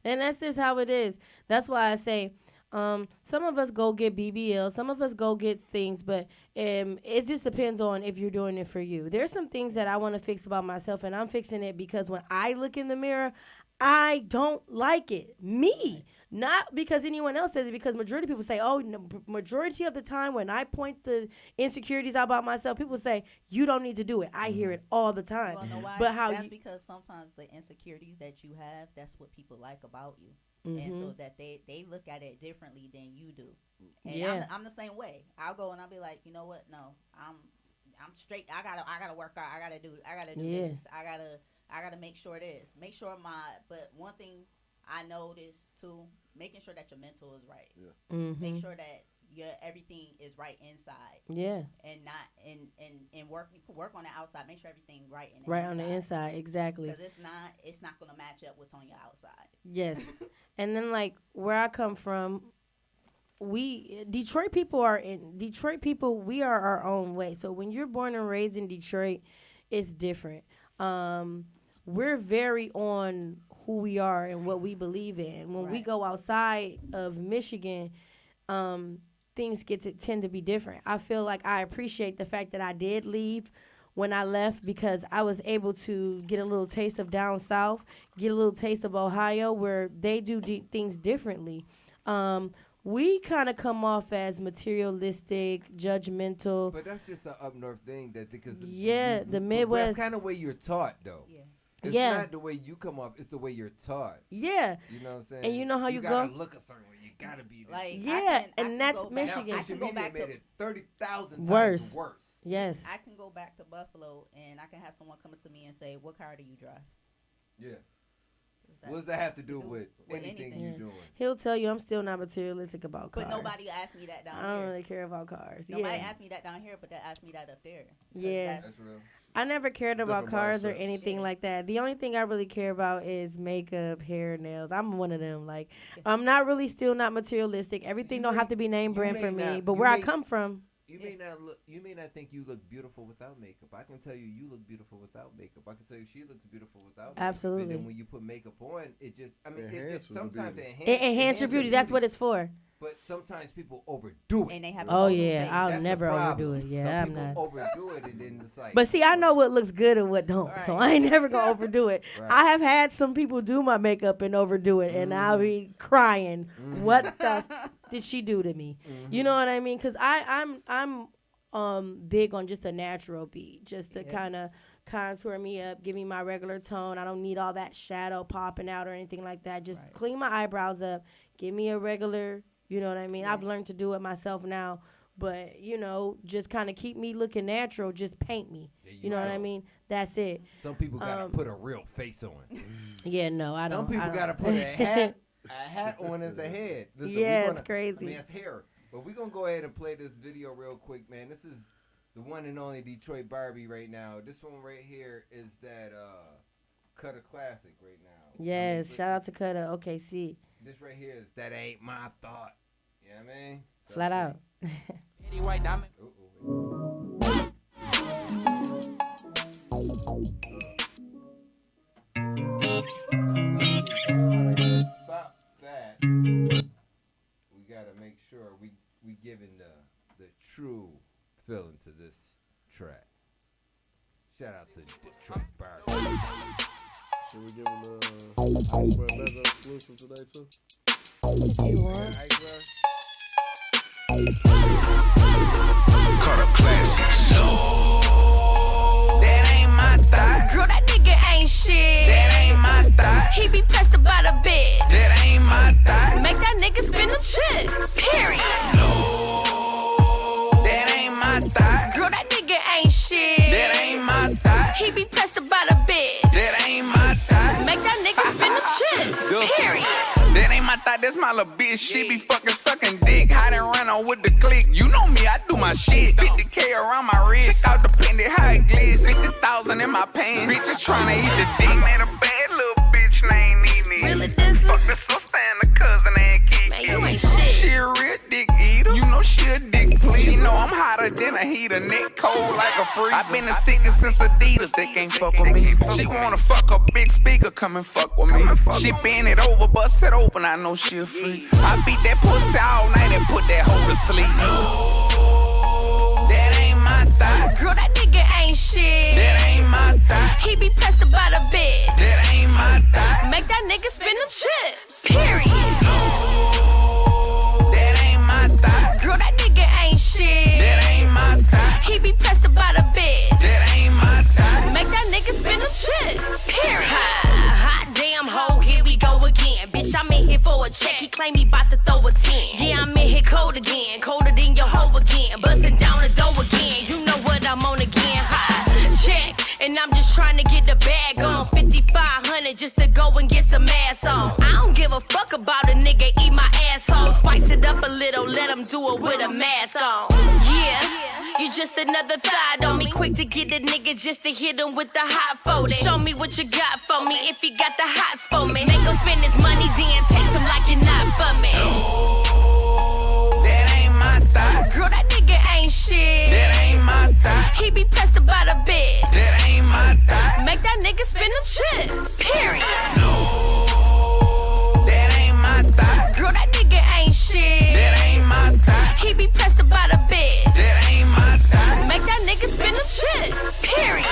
And that's just how it is. That's why I say some of us go get BBL, some of us go get things, but it just depends on if you're doing it for you. There's some things that I want to fix about myself, and I'm fixing it because when I look in the mirror, I don't like it. Me. Not because anyone else says it, because majority of people say, majority of the time when I point the insecurities out about myself, people say, you don't need to do it. I hear it all the time. You know why? But that's because sometimes the insecurities that you have, that's what people like about you. And so that they look at it differently than you do. And I'm the same way. I'll go and I'll be like, you know what? No, I'm straight. I gotta work out. I gotta do this. I gotta make sure this. Make sure but one thing I noticed too, making sure that your mental is right. Yeah. Make sure that everything is right inside. Yeah. And not and work. You can work on the outside. Make sure everything right in the right inside. on the inside, exactly. Because it's not gonna match up what's on your outside. Yes. And then like where I come from, Detroit people, we are our own way. So when you're born and raised in Detroit, it's different. We're very on who we are and what we believe in. When we go outside of Michigan, things tend to be different. I feel like I appreciate the fact that I did leave when I left, because I was able to get a little taste of down south, get a little taste of Ohio, where they do things differently. We kind of come off as materialistic, judgmental. But that's just an up north thing, because the Midwest. That's kind of way you're taught, though. Yeah. It's not the way you come off; it's the way you're taught. Yeah. You know what I'm saying? And you know how you go. gotta look a certain way. You gotta be this. Like, Yeah, I and can that's go back- Michigan. I can go back made to it 30,000 times Worse. worse. Yes. I can go back to Buffalo and I can have someone coming to me and say, "What car do you drive?" Yeah. What does that have to do with anything you're doing? He'll tell you I'm still not materialistic about cars. But nobody asked me that down I here. don't really care about cars. Nobody yeah. asked me that down here, but they asked me that up there. Yeah. That's real. I never cared about Different cars or mindsets. anything like that. The only thing I really care about is makeup, hair, nails. I'm one of them. Like, I'm not really still not materialistic. Everything don't have to be name brand for me. But where I come from. You may not think you look beautiful without makeup. I can tell you look beautiful without makeup. I can tell you she looks beautiful without makeup. Absolutely. And then when you put makeup on, it just, I mean, it sometimes It enhance your beauty. That's what it's for. But sometimes people overdo it. And they have Oh, yeah. I'll That's the never overdo problem. it. Yeah, Some I'm people not. overdo it, and then it's like. But see, I know what looks good and what don't, so I ain't never gonna overdo it. Right. I have had some people do my makeup and overdo it, and I'll be crying. What the did she do to me? You know what I mean? Because I'm big on just a natural beat, just to kind of contour me up, give me my regular tone. I don't need all that shadow popping out or anything like that. Just clean my eyebrows up, give me a regular. You know what I mean? I've learned to do it myself now. But, you know, just kind of keep me looking natural. Just paint me. You know what I mean? That's it. Some people got to put a real face on. Yeah, no, I don't. Some people got to put a hat on as a head. Listen, it's crazy. I mean, that's hair. But we're going to go ahead and play this video real quick, man. This is the one and only Detroit Barbie right now. This one right here is that Cutter Classic right now. Yes, shout out to Cutter. Okay, see. This right here is That Ain't My Thought. You know what I mean? So Flat out. Stop that. We gotta make sure we giving the true feeling to this track. Shout out to Detroit Barbie. Should we give him the Iceberg Mezzo exclusive today too? You want? Cutter Classics. No, that ain't my thought. Girl, that nigga ain't shit. That ain't my thought. He be pressed about a bitch. That ain't my thought. Make that nigga spin them chips. Period. No, that ain't my thought. Girl, that nigga ain't shit. That ain't my thought. He be pressed about a bitch. That ain't my thought. Make that nigga spin them chips. Period. That ain't my thought, that's my little bitch. She be fucking sucking dick. Hide and run on with the click. You know me, I do my shit. 50K around my wrist. Check out the pendant, how it glitz. 50,000 in my pants. Bitches tryna eat the dick. I made a bad little bitch, name Nene. Really this? Fuck the sister and the cousin and Kiki. Man, you ain't shit. She a real dick eater. You know she a dick pleaser. She know I'm hotter than a heater. Neck cold like a freezer. I been the sickest since Adidas. They can't fuck with me. She wanna fuck a big speaker. Come and fuck with me. She bend it over, bust it open. I know she a freak. I beat that pussy all night and put that hoe to sleep. No, that ain't my thought. Girl, that nigga ain't shit. That ain't my thought. He be pressed about a bitch. That ain't my thought. Make that nigga spin them chips. Period. No, that ain't my thought. Girl, that nigga ain't shit. That ain't my thought. He be pressed about a bitch. That ain't my thought. Make that nigga spin them chips. Period. Hot damn hoe, here we go again. Bitch, I'm in here for a check. He claim he bout to throw a 10. Yeah, I'm in here cold again. Colder than your hoe again. Bustin' down the door again. You know what I'm on again. Hot check. And I'm just trying to get the bag on. 5,500 just to go and get some ass on. I don't give a fuck about a nigga eat my asshole. Spice it up a little, let him do it with a mask on. Yeah, you just another thought on me. Quick to get a nigga just to hit him with the hot folding. Show me what you got for me if you got the hots for me. Make him spend his money, then text him like you're not for me. No, that ain't my thought. Girl, that nigga ain't shit. That ain't my thought. He be pressed about a bitch. That ain't my thought. Make that nigga spin them chips. Period. No, that ain't my thought. Girl, that nigga ain't shit. That ain't my thought. He be pressed about a bitch. That ain't my thought. Make that nigga spin them chips. Period.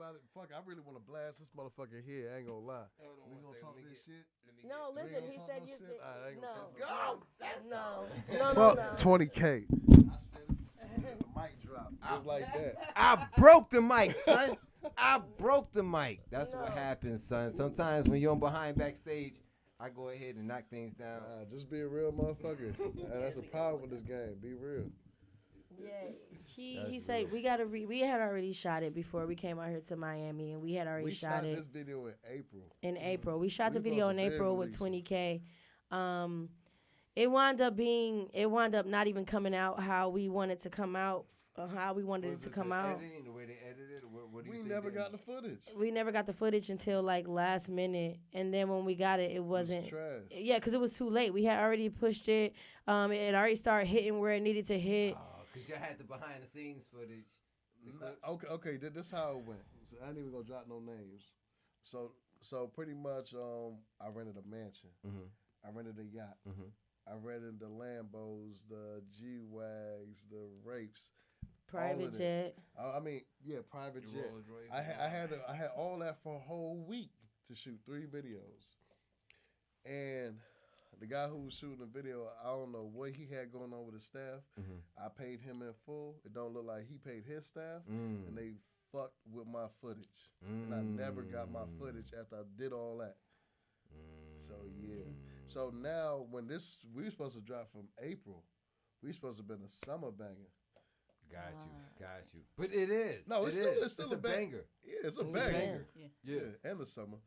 about it. Fuck, I really want to blast this motherfucker here. I ain't gonna lie. We gonna talk this shit? No, listen. He said you said I ain't gonna no. talk No. Fuck 20K. I said it. The mic drop just like that. I broke the mic, son. I broke the mic. That's what happens, son. Sometimes when you're on Behind Backstage, I go ahead and knock things down. Just be a real motherfucker. That's the problem with this game. Be real. Yeah, he said we gotta we had already shot it before we came out here to Miami, and we had already shot it. We shot this video in April. In April, we shot the video in April with 20K. It wound up not even coming out how we wanted to come out, how we wanted it to come out. Editing, the way they edited it, what do you We think never they- got the footage. We never got the footage until like last minute, and then when we got it, it wasn't. trash. Yeah, because it was too late. We had already pushed it. It had already started hitting where it needed to hit. Because y'all had the behind the scenes footage. Okay. This how it went. So I ain't even gonna drop no names. So pretty much, I rented a mansion. I rented a yacht. I rented the Lambos, the G-Wags, the Rapes. Private jet. I mean, yeah, private jet. I had all that for a whole week to shoot 3 videos. And the guy who was shooting the video, I don't know what he had going on with his staff. I paid him in full. It don't look like he paid his staff, and they fucked with my footage. And I never got my footage after I did all that. So yeah. So now when we were supposed to drop from April, we supposed to have been a summer banger. Got you. But it is. No, it's still a banger. Yeah, it's a banger. Yeah. And the summer.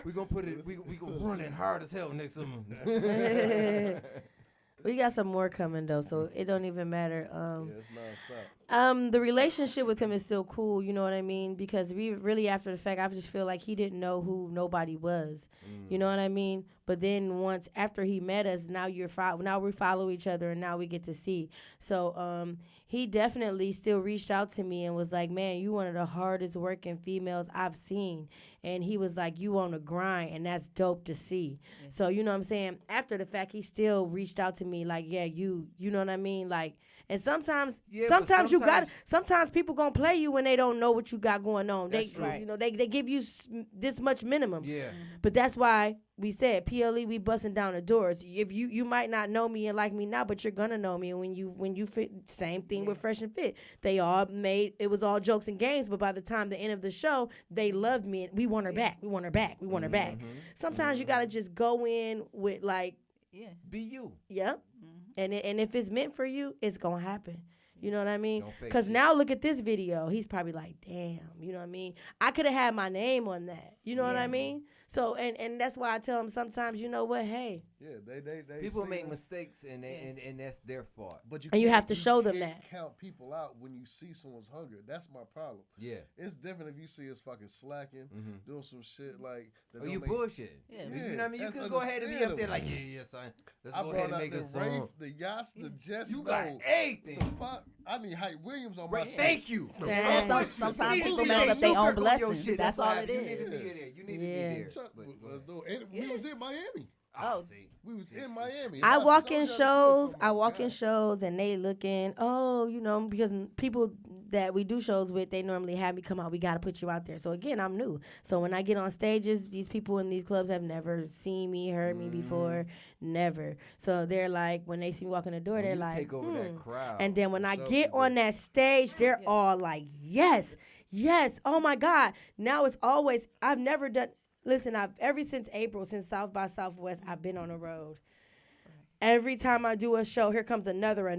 We gonna put it. We gonna run it hard as hell next summer. We got some more coming though, so it don't even matter. Yeah, it's nonstop. The relationship with him is still cool. You know what I mean? Because we really, after the fact, I just feel like he didn't know who nobody was. You know what I mean? But then once after he met us, now we follow each other, and now we get to see. So he definitely still reached out to me and was like, "Man, you one of the hardest working females I've seen." And he was like, "You on the grind, and that's dope to see." Yeah. So you know what I'm saying? After the fact, he still reached out to me like, "Yeah, you know what I mean?" Like, and sometimes you got. Sometimes people gonna play you when they don't know what you got going on. They give you this much minimum. Yeah. But that's why we said PLE, we busting down the doors. If you might not know me and like me now, but you're gonna know me. And when you fit, same thing with Fresh and Fit. They all it was all jokes and games, but by the time the end of the show, they loved me and we want her back. We want her back. We want her back. Sometimes you gotta just go in with like, be you. Yep. And if it's meant for you, it's gonna happen. You know what I mean? Because now look at this video. He's probably like, damn, you know what I mean? I could have had my name on that. You know what I mean? So, and that's why I tell them sometimes, you know what, hey. Yeah, they people make mistakes, and that's their fault. But you have to show them that. Count people out when you see someone's hunger. That's my problem. Yeah. It's different if you see us fucking slacking, doing some shit like. Oh, you bullshit. Yeah. You know what I mean? You can go ahead and be up there like, yeah, son. Let's go ahead and make a song. The yachts, the jets. You got everything. I need Hype Williams on my Thank you. Sometimes people mess up their own blessings. That's all it is. You need to see it there. You need to be there. Let's do it. We was in Miami. See. We was in Miami. I walk in shows, and they looking, you know, because people that we do shows with, they normally have me come out. We got to put you out there. So again, I'm new. So when I get on stages, these people in these clubs have never seen me, heard me before, never. So they're like, when they see me walk in the door, they're like, take over that crowd. And then when I get on that stage, they're all like, yes, oh my God. Now it's always, I've never done. Listen, ever since April, since South by Southwest, I've been on the road. Every time I do a show, here comes another. I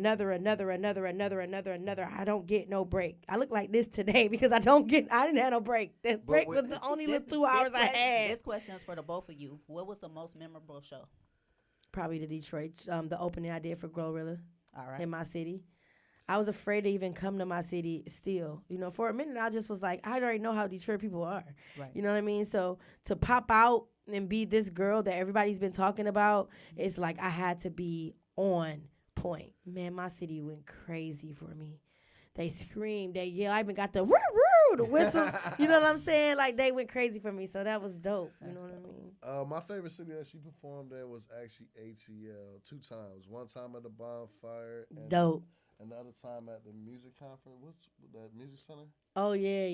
don't get no break. I look like this today because I didn't have no break. That break was the only 2 hours I had. This question is for the both of you. What was the most memorable show? Probably the Detroit, the opening I did for Glorilla. All right. In my city. I was afraid to even come to my city still. You know, for a minute, I just was like, I already know how Detroit people are. Right. You know what I mean? So to pop out and be this girl that everybody's been talking about, it's like I had to be on point. Man, my city went crazy for me. They screamed, they yelled. I even got the woo-woo, the whistle. You know what I'm saying? Like, they went crazy for me, so that was dope. You know what I mean? My favorite city that she performed in was actually ATL 2 times. One time at the bonfire. And dope. and the other time at the music conference. What's that music center? Oh yeah,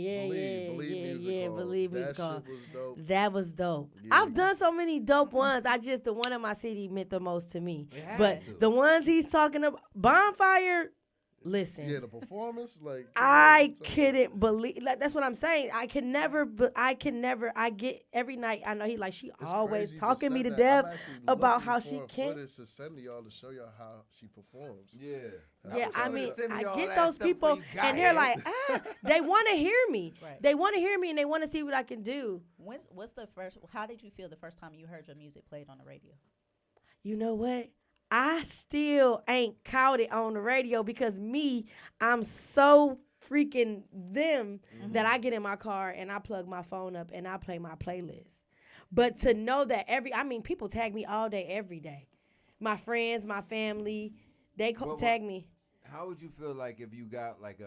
Believe Music Hall. Shit was dope. That was dope. Yeah. I've done so many dope ones. The one in my city meant the most to me. But the ones he's talking about, Bonfire. Listen. Yeah, the performance, like I couldn't believe. Like, that's what I'm saying. I get every night. I know she always talking me to death about how she can't. To send to y'all to show y'all how she performs. Yeah. Yeah, I get those people, and they're like, they want to hear me. Right. They want to hear me, and they want to see what I can do. What's the first? How did you feel the first time you heard your music played on the radio? You know what? I still ain't caught it on the radio because I'm so freaking them that I get in my car and I plug my phone up and I play my playlist. But to know that people tag me all day, every day. My friends, my family, they tag me. How would you feel like if you got like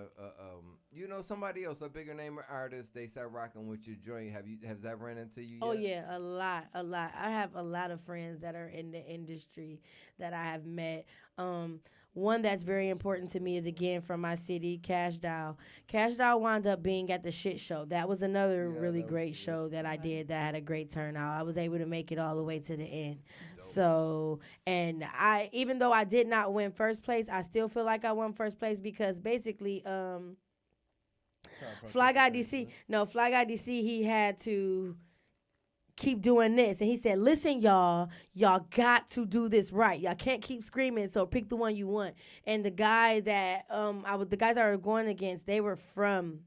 somebody else, a bigger name artist, they start rocking with your joint? Has that run into you yet? Oh yeah, a lot. I have a lot of friends that are in the industry that I have met. One that's very important to me is, again, from my city, Cash Doll. Cash Doll wound up being at the Shit Show. That was another really great show that I did that had a great turnout. I was able to make it all the way to the end. Dope. So, and even though I did not win first place, I still feel like I won first place because basically, Fly Guy DC, he had to keep doing this, and he said, listen, y'all got to do this right. Y'all can't keep screaming, so pick the one you want. And the guy that the guys I were going against, they were from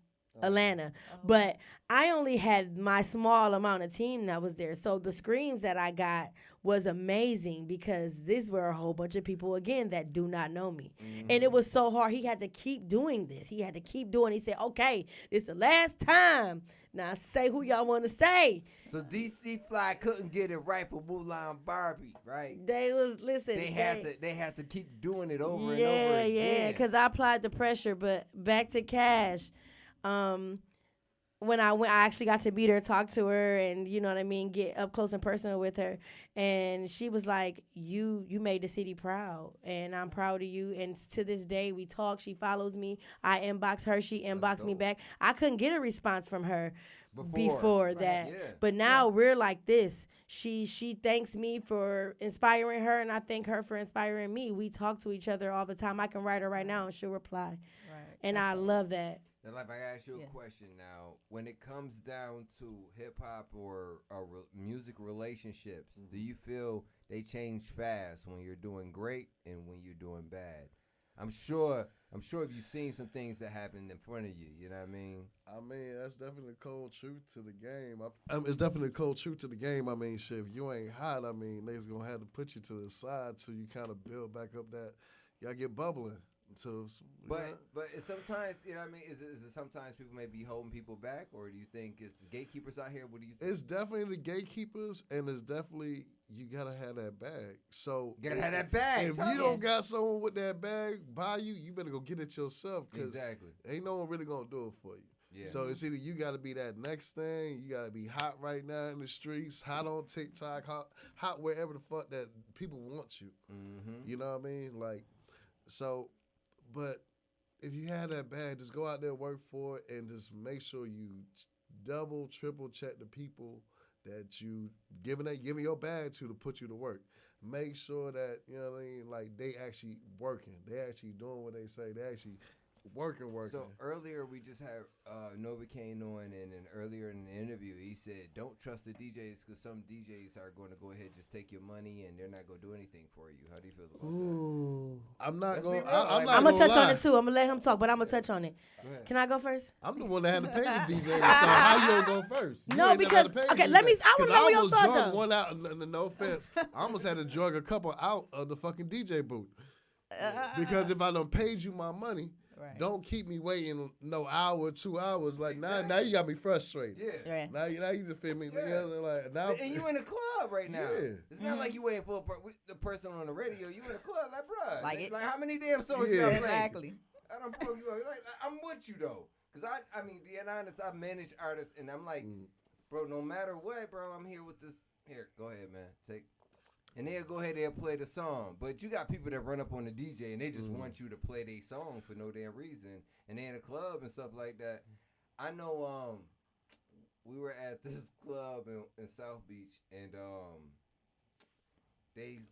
Atlanta, but I only had my small amount of team that was there, so the screams that I got was amazing because these were a whole bunch of people, again, that do not know me. And it was so hard. He had to keep doing this. He said, okay, this is the last time. Now say who y'all want to say. So DC Fly couldn't get it right for Mulan Barbie, right? They had to keep doing it over and over again. Yeah, because I applied the pressure. But back to Cash, when I went, I actually got to meet her, talk to her, and get up close and personal with her. And she was like, "You made the city proud, and I'm proud of you." And to this day, we talk. She follows me. I inbox her. She inboxed me back. I couldn't get a response from her before that, but now we're like this. She thanks me for inspiring her, and I thank her for inspiring me. We talk to each other all the time. I can write her right now, and she'll reply. Right. And I love that. Now, if I ask you a question now, when it comes down to hip hop or music relationships, do you feel they change fast when you're doing great and when you're doing bad? I'm sure you've seen some things that happened in front of you. You know what I mean? I mean, that's definitely the cold truth to the game. It's definitely the cold truth to the game. I mean, shit, if you ain't hot, I mean, niggas gonna have to put you to the side till you kind of build back up that y'all get bubbling. So, but sometimes, you know what I mean? Is it sometimes people may be holding people back, or do you think it's the gatekeepers out here? What do you think? It's definitely the gatekeepers, and it's definitely you gotta have that bag. So you gotta have that bag. If you don't got someone with that bag by you, you better go get it yourself. Exactly. Ain't no one really gonna do it for you. Yeah. So it's either you gotta be that next thing, you gotta be hot right now in the streets, hot on TikTok, hot wherever the fuck that people want you. Mm-hmm. You know what I mean? Like, so. But if you have that bag, just go out there, work for it, and just make sure you double, triple check the people that you giving your bag to put you to work. Make sure that, you know what I mean, like they actually working. They actually doing what they say. They actually working. So earlier we just had Novocaine on, and then earlier in the interview he said, don't trust the DJs because some DJs are going to go ahead and just take your money and they're not going to do anything for you. How do you feel about that? I'm not going. I'm gonna touch on it too. I'm gonna let him talk, but I'm gonna touch on it. Can I go first? I'm the one that had to pay the DJ. So how you gonna go first? No, because okay, let me. I want to know your thought though. One out. No offense. I almost had to drug a couple out of the fucking DJ booth because if I done paid you my money. Right. Don't keep me waiting no hour, 2 hours. Like now you got me frustrated. Yeah. Right. Now you just feel me. Yeah. Like now. And you in the club right now. Yeah. It's not like you waiting for the person on the radio. You in the club, like bruh. Like how many damn songs you got played? Exactly. I don't broke you up. Like I'm with you though, cause I mean, being honest, I manage artists, and I'm like, bro, no matter what, bro, I'm here with this. Here, go ahead, man. Take. and they'll go ahead and play the song. But you got people that run up on the DJ and they just want you to play their song for no damn reason. And they in a club and stuff like that. I know we were at this club in South Beach, and they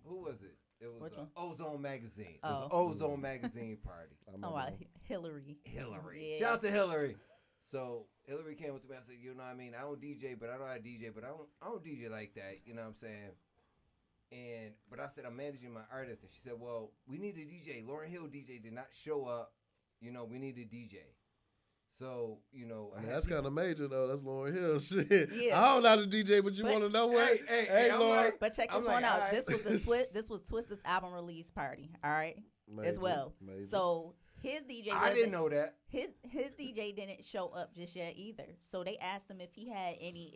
who was it? It was Ozone Magazine. It was an Ozone Magazine party. Oh, Hillary. Yeah. Shout out to Hillary. So Hillary came up to me and said, you know what I mean? I don't DJ, but I know how to DJ, but I don't DJ like that. You know what I'm saying? But I said, I'm managing my artists. And she said, well, we need a DJ. Lauryn Hill DJ did not show up. You know, we need a DJ. So, you know. That's kind of major, though. That's Lauryn Hill shit. Yeah. I don't know how to DJ, but you want to know what? Hey, Lauryn. But check this one out. Right. This was Twisted's album release party, all right? As well. So his DJ I didn't know that. His DJ didn't show up just yet either. So they asked him if he had any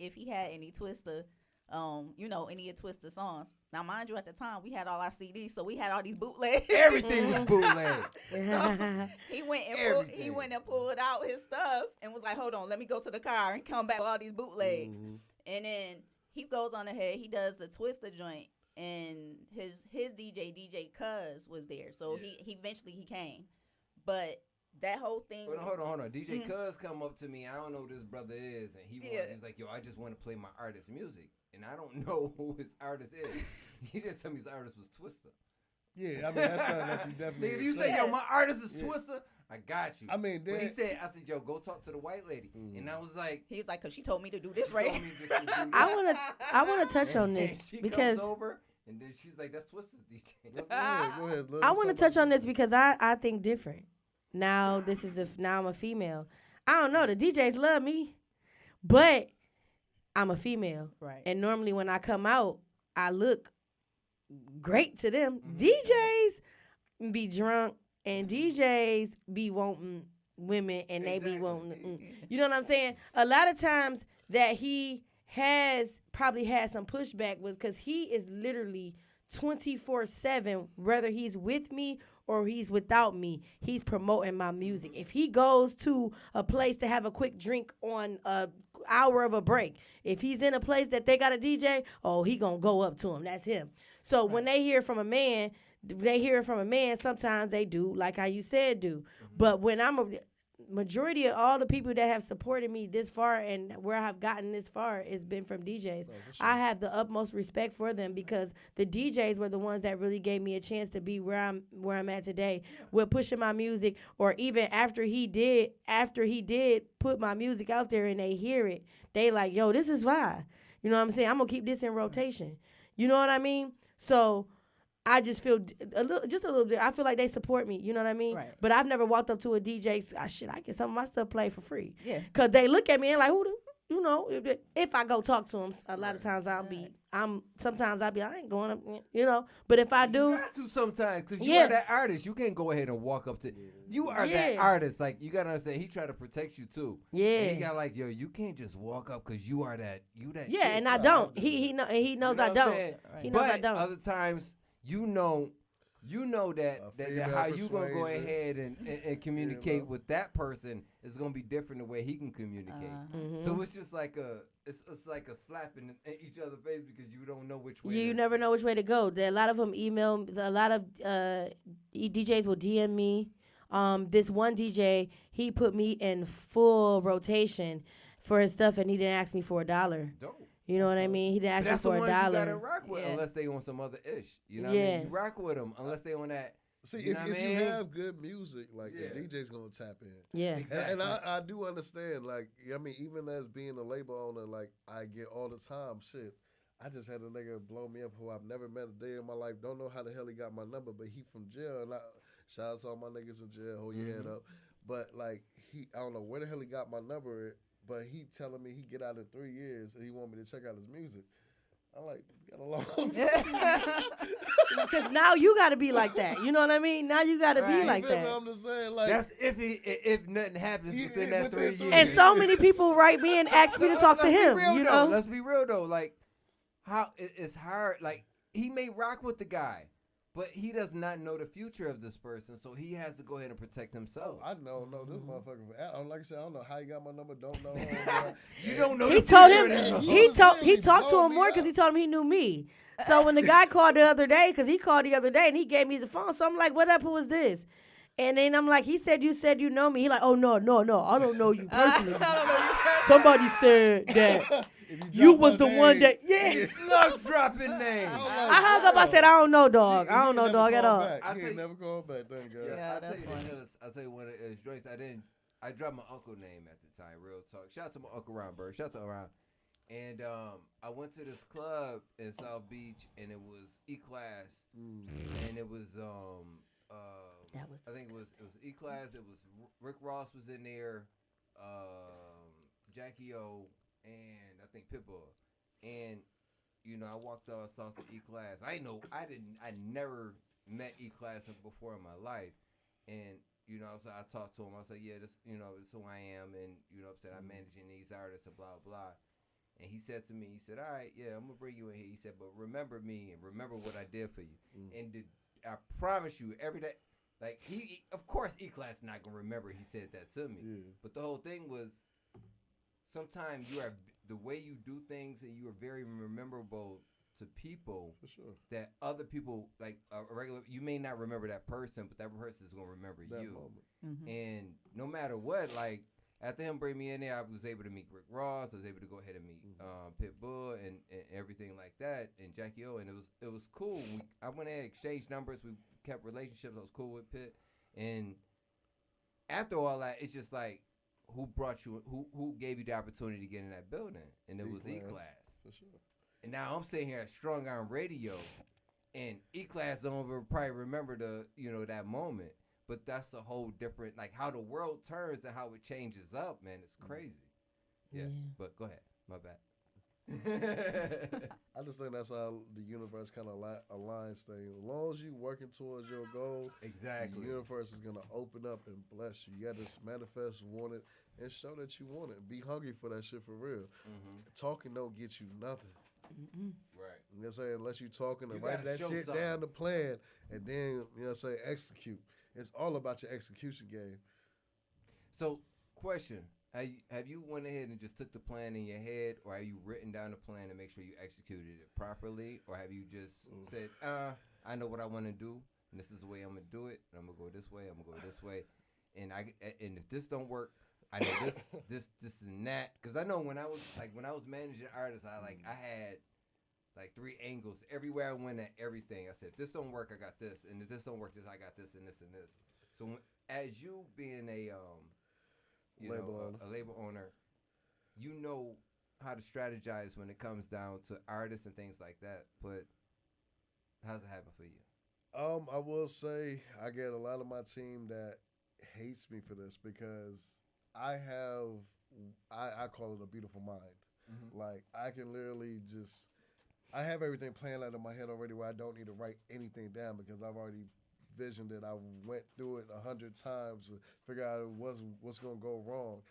Twista, any of Twista songs. Now, mind you, at the time we had all our CDs, so we had all these bootlegs. Everything was bootleg. So he went and pulled out his stuff and was like, "Hold on, let me go to the car and come back with all these bootlegs." And then he goes on ahead. He does the Twista joint, and his DJ Cuz was there. So he eventually came, but that whole thing. Hold on. DJ Cuz come up to me. I don't know who this brother is, and he's like, "Yo, I just want to play my artist's music." And I don't know who his artist is. He didn't tell me his artist was Twista. Yeah, I mean, that's something that you definitely. Nigga, you say, yo, my artist is Twista, I got you. I mean, but I said, yo, go talk to the white lady. And I was like, he's like, cause she told me to do this, right? I wanna touch on this she because comes over and then she's like, that's Twista's DJ. Go ahead. I want to touch on this because I think different. Now I'm a female. I don't know. The DJs love me, but I'm a female, right? And normally when I come out, I look great to them. DJs be drunk and DJs be wanting women and they be wanting, you know what I'm saying? A lot of times that he has probably had some pushback was because he is literally 24/7, whether he's with me or he's without me, he's promoting my music. If he goes to a place to have a quick drink on a hour of a break, if he's in a place that they got a DJ, he gonna go up to him. That's him. So when they hear from a man, sometimes they do, like how you said do. But when majority of all the people that have supported me this far and where I've gotten this far has been from DJs. I have the utmost respect for them because the DJs were the ones that really gave me a chance to be where I'm at today with pushing my music, or even after he did put my music out there and they hear it, they like, yo, this is fine. You know what I'm saying? I'm gonna keep this in rotation. You know what I mean? So I just feel a little bit. I feel like they support me. You know what I mean? Right. But I've never walked up to a DJ. I get some of my stuff played for free. Yeah. Cause they look at me and like, if I go talk to them, a lot of times sometimes I'll be, I ain't going up, But if I do, you got to sometimes because you are that artist. You can't go ahead and walk up to. You are that artist. Like you gotta understand, he try to protect you too. Yeah. And he got like, yo, you can't just walk up because you are that. You that. Yeah, chick. and I don't. He knows I don't. He knows I don't. Other times. You know that how you gonna go ahead and communicate with that person is gonna be different the way he can communicate. So it's just like it's like a slap in each other's face because you don't know which way. You never know which way to go. A lot of them email. A lot of DJs will DM me. This one DJ, he put me in full rotation for his stuff, and he didn't ask me for $1. Dope. You know what I mean? He didn't ask me for $1. That's the ones you gotta rock with unless they on some other ish. You know what I mean? You rock with them unless they on that. See, if you have good music, like the DJ's gonna tap in. Yeah, exactly. And I do understand. Like, I mean, even as being a label owner, like I get all the time shit. I just had a nigga blow me up who I've never met a day in my life. Don't know how the hell he got my number, but he from jail. And shout out to all my niggas in jail. Hold your head up. But like I don't know where the hell he got my number. But he telling me he get out in 3 years and he want me to check out his music. I'm like, got a long time. Because now you got to be like that. You know what I mean? Now you got to be like that. I'm just saying, like, that's if nothing happens within that 3 years. And so many people write me and ask me to talk to him. Let's be real though. Like, how it's hard. Like, he may rock with the guy, But he does not know the future of this person, so he has to go ahead and protect himself. I know this motherfucker. Like I said, I don't know how he got my number. Don't know. You don't know. He told him. He talked to him more because he told him he knew me. So when the guy called the other day, because he called the other day and he gave me the phone, so I'm like, "What up? Who is this?" And then I'm like, "He said you know me." He like, "Oh no, I don't know you personally. Somebody said that." You was the one that, love dropping names. I hung up. I said, I don't know, dog. I don't know, dog, at all. He never called back. Thank God. Yeah, that's funny. I'll tell you one. Joyce, I dropped my uncle name at the time. Real talk. Shout out to my uncle Ron Bird. Shout out to Ron. And I went to this club in South Beach, and it was E-Class, and it was I think it was E-Class. It was Rick Ross was in there, Jackie O, and I think Pitbull. And I walked out, saw the E-Class. I never met E-Class before in my life. And so I talked to him. I said, yeah, this is who I am, and I'm managing these artists and blah blah. And he said to me, he said, all right, yeah, I'm gonna bring you in here. He said, but remember me and remember what I did for you. And I promise you, every day, like of course E-Class not gonna remember he said that to me. Yeah. But the whole thing was, sometimes you are the way you do things, and you are very memorable to people. For sure. That other people, like a regular, you may not remember that person, but that person is gonna remember that you. Moment. And no matter what, like after him bring me in there, I was able to meet Rick Ross. I was able to go ahead and meet Pitbull and everything like that, and Jackie O, and it was cool. I went and exchanged numbers. We kept relationships. I was cool with Pitt, and after all that, it's just like, who brought you? Who gave you the opportunity to get in that building? And it was E-Class. For sure. And now I'm sitting here at Strong Arm Radio, and E-Class don't probably remember that moment. But that's a whole different, like how the world turns and how it changes up, man. It's crazy. Yeah. But go ahead. My bad. I just think that's how the universe kind of aligns things. As long as you working towards your goal, exactly, the universe is gonna open up and bless you. You got to manifest, want it, and show that you want it. Be hungry for that shit for real. Talking don't get you nothing. Right. You know what I'm saying? Unless you talking and write that shit down, the plan, and then execute. It's all about your execution game. So, question. Have you went ahead and just took the plan in your head, or have you written down the plan to make sure you executed it properly, or have you just said, I know what I want to do, and this is the way I'm going to do it, and I'm going to go this way, I'm going to go this way, and if this don't work, I know this and that, because I know when I was managing artists, I had like 3 angles everywhere I went at everything. I said, if this don't work, I got this, and if this don't work, I got this and this and this. So as you being a label owner, you know how to strategize when it comes down to artists and things like that. But how's it happen for you? I will say I get a lot of my team that hates me for this, because I call it a beautiful mind. Like, I can literally I have everything planned out in my head already, where I don't need to write anything down, because I've already visioned it. I went through it 100 times to figure out what's going to go wrong.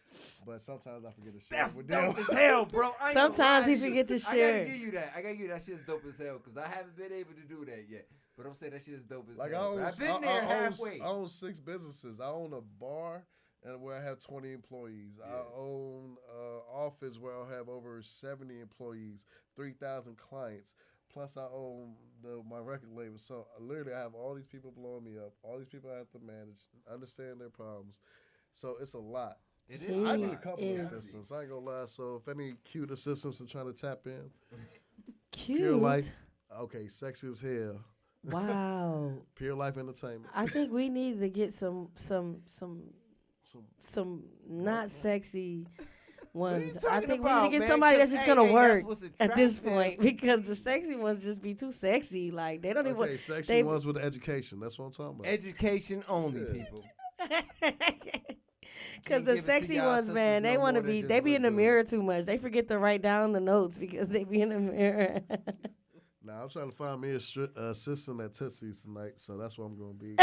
But sometimes I forget to share That's it with them. dope as hell, bro. Sometimes he forget to share. I gotta give you that. That shit's dope as hell, because I haven't been able to do that yet. But I'm saying that shit is dope as hell. I've been there halfway. I own 6 businesses. I own a bar where I have 20 employees. Yeah. I own an office where I have over 70 employees, 3,000 clients. Plus, I own my record label. So, literally, I have all these people blowing me up. All these people I have to manage, understand their problems. So, it's a lot. It is. I need a couple of assistants. I ain't going to lie. So, if any cute assistants are trying to tap in. Cute? Pure Life. Okay, sexy as hell. Wow. Pure Life Entertainment. I think we need to get some not sexy ones. I think we need to get somebody that's just gonna work at this point, because the sexy ones just be too sexy. Like, they don't even. Sexy ones with education. That's what I'm talking about. Education only, people. Because the sexy ones, man, they want to be. They be in the mirror too much. They forget to write down the notes because they be in the mirror. Nah, I'm trying to find me a assistant at Tootsie's tonight, so that's what I'm gonna be.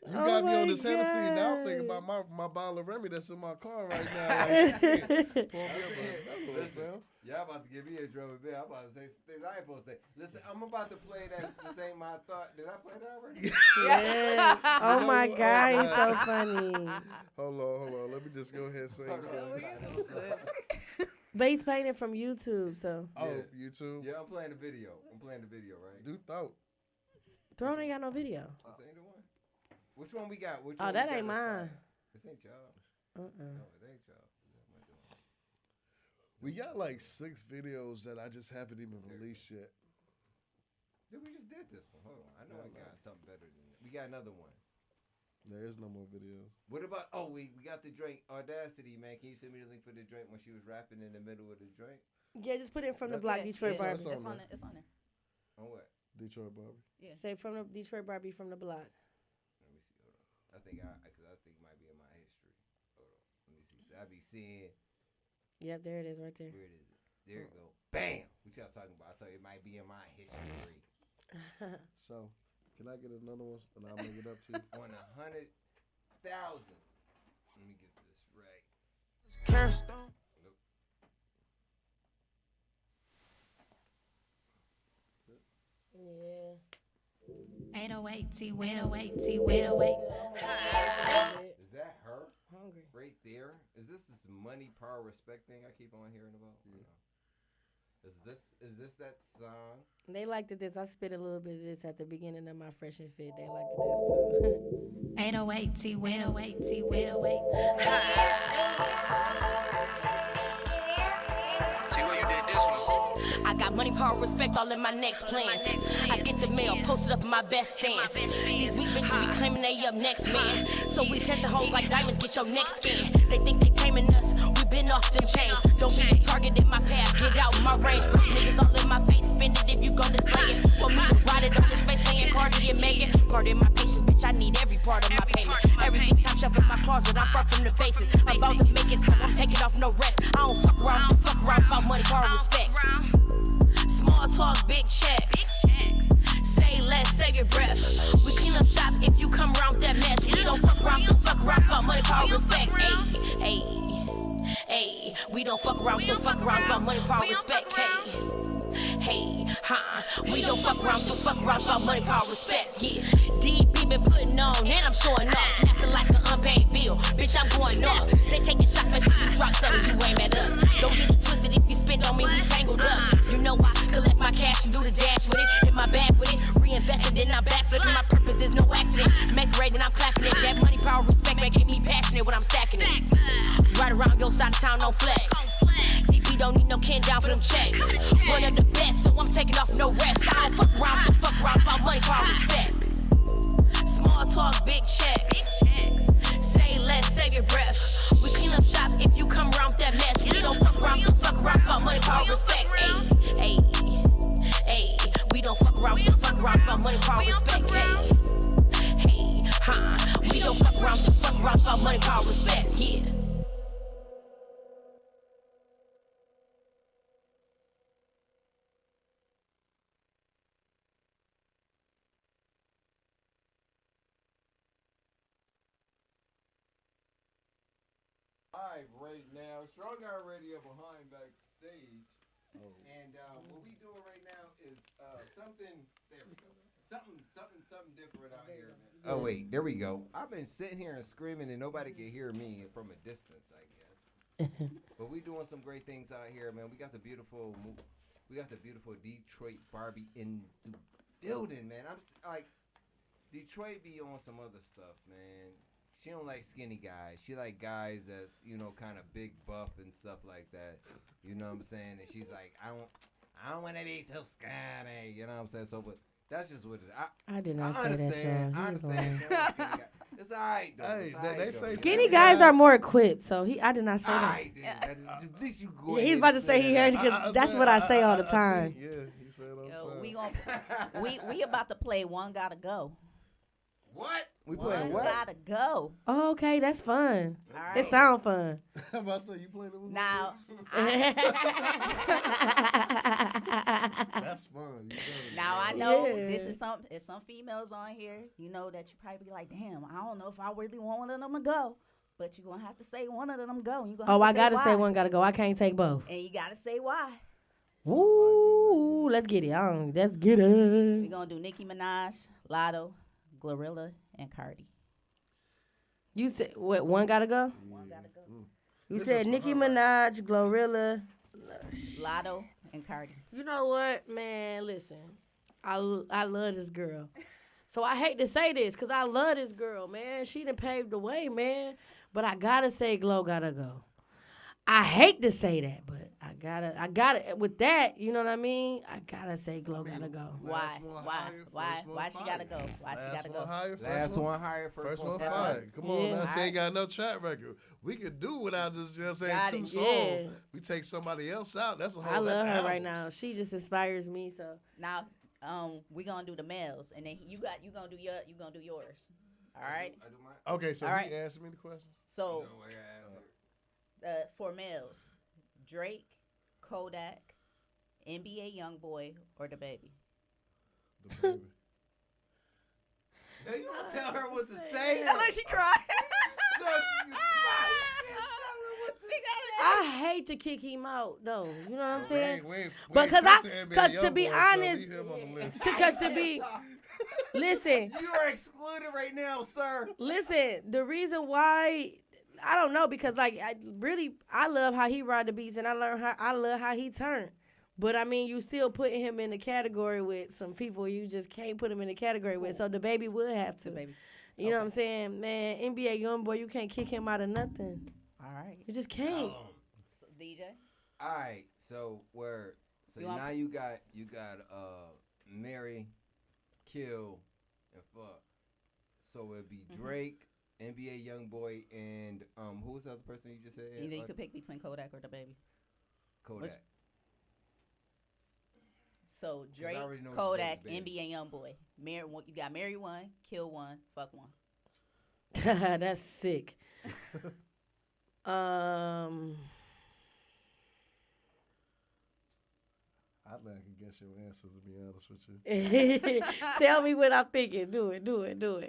You got me on this Hennessy. Now I'm thinking about my bottle of Remy that's in my car right now. Like, shit. Pull me up another one, fam. Y'all about to give me a drum and bell. I'm about to say some things I ain't supposed to say. Listen, I'm about to play that. This ain't my thought. Did I play that already? Yes. Oh my God, he's so funny. Hold on. Let me just go ahead and sing something. But he's playing it from YouTube, so. Oh, YouTube? Yeah, I'm playing the video. Right? Do thought. Throne ain't got no video. This ain't the one. Which one we got? That ain't mine. This ain't y'all. No, it ain't y'all. We got like 6 videos that I just haven't even released yet. Dude, we just did this one. Hold on. I know I got something better than that. We got another one. There is no more videos. What about, we got the drink, Audacity, man. Can you send me the link for the drink when she was rapping in the middle of the drink? Yeah, just put it from the block, Detroit Barbie. It's on there. On what? Detroit Barbie. Yeah. Say from the Detroit Barbie from the block. Let me see. Hold on. I think it might be in my history. Hold on. Let me see. I be seeing. Yep, there it is right there. Where it is? There you go. Bam! What y'all talking about? I tell you, it might be in my history. So, can I get another one and I'll make it up to you? On 100,000. Let me get this right. Kirsten. Nope. Yeah. 808 T, 808 T, 808. Is that her? Hungry. Right there? Is this money, power, respect thing I keep on hearing about? Yeah. Is this that song? They liked this. I spit a little bit of this at the beginning of my Fresh and Fit. They liked this too. 808 T, 808 T, 808. See where you did this one. I got money, power, respect all in my next plans. I get the mail, posted up in my best stance. These weak bitches be claiming they up next, man. So we test the hoes like diamonds, get your neck skin. They think they taming us, we been off them chains. Don't be a target in my path, get out my range. Niggas all in my face, spend it if you gon' display it. Want me to ride it on this face, playing Cardi and Megan. Cardi my patient, bitch, I need every part of my payment. Everything top shelf in my closet, I'm far from the faces. I'm about to make it, so I'm taking off no rest. I don't fuck around about money, power, respect. Small talk, big checks. Say less, save your breath. We clean up shop if you come around with that mess. We don't fuck around about money, power, respect. Hey, we don't fuck around about money, power, respect. Hey, we don't fuck around about money, power, respect. Yeah, DB been putting on, and I'm showing off, snapping like an unpaid bill. Bitch, I'm going off. They taking shots, make sure you drop something, you aim at us. Don't get it twisted if you spend on me, we tangled up. You know I collect my cash and do the dash with it. In my bag with it, reinvesting, then I'm backflipping. My purpose is no accident. Make raise and I'm clapping it. That money, power, respect, making me passionate when I'm stacking it. Right around your side of town, no flex. DB don't need no kin down for them checks. One of the best, so I'm taking off no rest. I don't fuck around about money, power, respect. Small talk, big checks. Say less, save your breath. We clean up shop if you come around with that mess. We don't fuck around about money, power, respect. Hey, we don't fuck around about money, power, respect. Hey, we don't fuck around about money, power, respect. Yeah. Right now, Strong Arm Radio Behind Backstage, and what we doing right now is something. There we go. Something different out here. Man. Oh wait, there we go. I've been sitting here and screaming, and nobody can hear me from a distance, I guess. But we doing some great things out here, man. We got the beautiful Detroit Barbie in the building, man. I'm like, Detroit be on some other stuff, man. She don't like skinny guys. She like guys that's, kind of big buff and stuff like that. You know what I'm saying? And she's like, I don't want to be so skinny. You know what I'm saying? So, but that's just what it is. I did not say that, y'all. I understand. It's all right, though. Hey, they say skinny guys are more equipped, so I did not say that. At least you go He's about to say he heard it because that's what I say all the time. Yeah, you say it all the time. We about to play One Gotta Go. What? We playing One what? gotta go. Oh, okay, that's fun. All It right. sound fun. I'm about to say, you playing it with Now, That's fun. You done it. now I know Yeah. this is some females on here. You know that you probably be like, damn, I don't know if I really want one of them to go, but you're gonna have to say one of them go. And you gonna Oh, have I to gotta say why. one gotta go. I can't take both. And you gotta say why. Woo, let's get it. Let's get We're it. gonna do Nicki Minaj, Lotto, Glorilla, and Cardi. You said what? One gotta go. One gotta go. You This said is for Nicki her, right? Minaj, Glorilla. Lotto and Cardi. You know what, man? Listen, I love this girl. So I hate to say this because I love this girl, man. She done paved the way, man. But I gotta say, Glow gotta go. I hate to say that, but I gotta. With that, you know what I mean? I gotta say, Glow gotta go. Why? Last one higher, first one Why she gotta fired. go? Why she Last gotta one go? higher, Last one higher, first one That's fired. fired. Come on, Yeah. now. She Alright. ain't got no track record. We could do without just saying Got two it. songs. Yeah. We take somebody else out. That's a whole. I love that's her right now. albums. She just inspires me. So Now, we gonna do the males, and then you gonna do yours. All right. I do mine. Okay, so All right. he asked me the question. So No, I gotta answer. for males, Drake, Kodak, NBA YoungBoy, or the baby. The baby. No, you don't tell her what to say. She cried. So you I hate to kick him out, though. You know what I'm saying? We ain't Because touched the NBA cause to be YoungBoy, so honest, leave him on the list. because to be, listen, You are excluded right now, sir. listen. The reason why I don't know because like I love how he ride the beats and I love how he turned. But I mean, you still putting him in the category with some people you just can't put him in the category with. So the baby would have to. The baby. You know what I'm saying, man? NBA YoungBoy, you can't kick him out of nothing. All right. You just can't. So, DJ. All right, so where? So You want- now you got Mary, Kill, and fuck. So it'd be Drake, NBA YoungBoy, and who was the other person you just said? Either you could pick between Kodak or the baby. Kodak. So Drake, I already know what Kodak, the baby NBA YoungBoy. You got marry one, kill one, fuck one. That's sick. I think I can guess your answers, to be honest with you. Tell me what I'm thinking. Do it.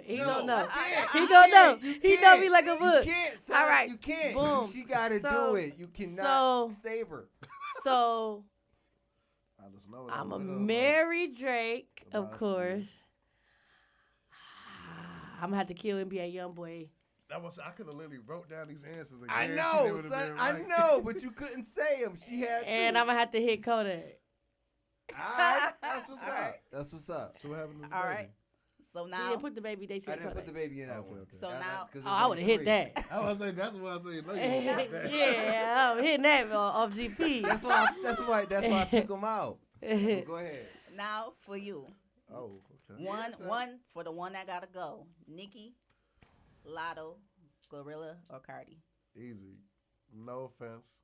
He No, don't know. you can't. He You don't know. can't. You He know can't. me like a book. You can't, sir. All right. You can't. Boom. She got to So- do it. You cannot save her. So I just know it. I'm a ain't with her, marry Drake, Come of on, course. I'm gonna have to kill NBA YoungBoy. That was I could have literally wrote down these answers. And I guaranteed know, they would've son. been I right. know, but you couldn't say them. She had to. And I'm gonna have to hit Kodak. All right. That's what's up. That's what's up. So what happened to the All baby? right. So He now, didn't put the baby. They I said didn't put Kodak. the baby in that Okay, one. okay. So now- 'cause Oh, it's I would have hit 3. that. I was saying that's what I said. No, you didn't hit that. Yeah, I'm hitting that off GP. That's why I took him out. Well, go ahead. now for you, Oh, okay. one for the one that gotta go. Nicki, Lotto, Glorilla, or Cardi. Easy. No offense.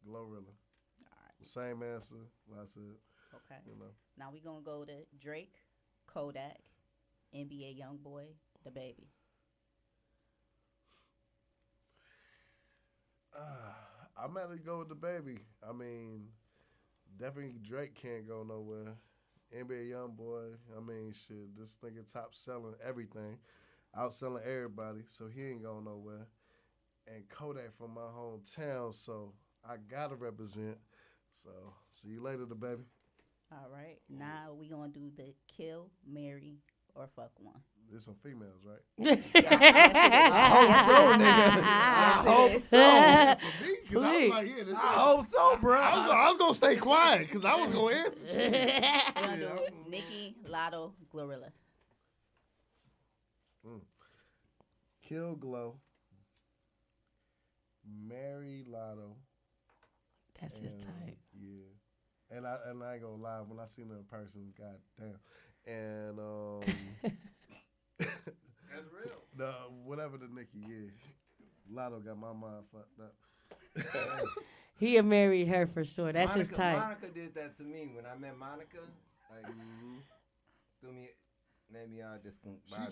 Glorilla. All right. Same answer. That's it. Okay. You know. Now we gonna go to Drake, Kodak, NBA YoungBoy, the baby. I'm gonna go with the baby. I mean, definitely Drake can't go nowhere. NBA YoungBoy. I mean, shit. This nigga top selling everything, outselling everybody. So he ain't going nowhere. And Kodak from my hometown, so I gotta represent. So see you later, the baby. All right. Now we gonna do the kill, marry, or fuck one. There's some females, right? I hope so. For me, 'cause I was like, yeah, this I hope so, bro. I was gonna stay quiet because I was gonna answer shit. We're gonna do Nicki, Lotto, Glorilla. Kill Glow, marry Lotto. That's his and, type. Yeah, and I ain't gonna lie, when I seen her in person, goddamn, and That's real. the whatever the Nicki, yeah, Lotto got my mind fucked up. He'll marry her for sure. That's his type. Monica did that to me when I met Monica. Like, threw me Maybe y'all just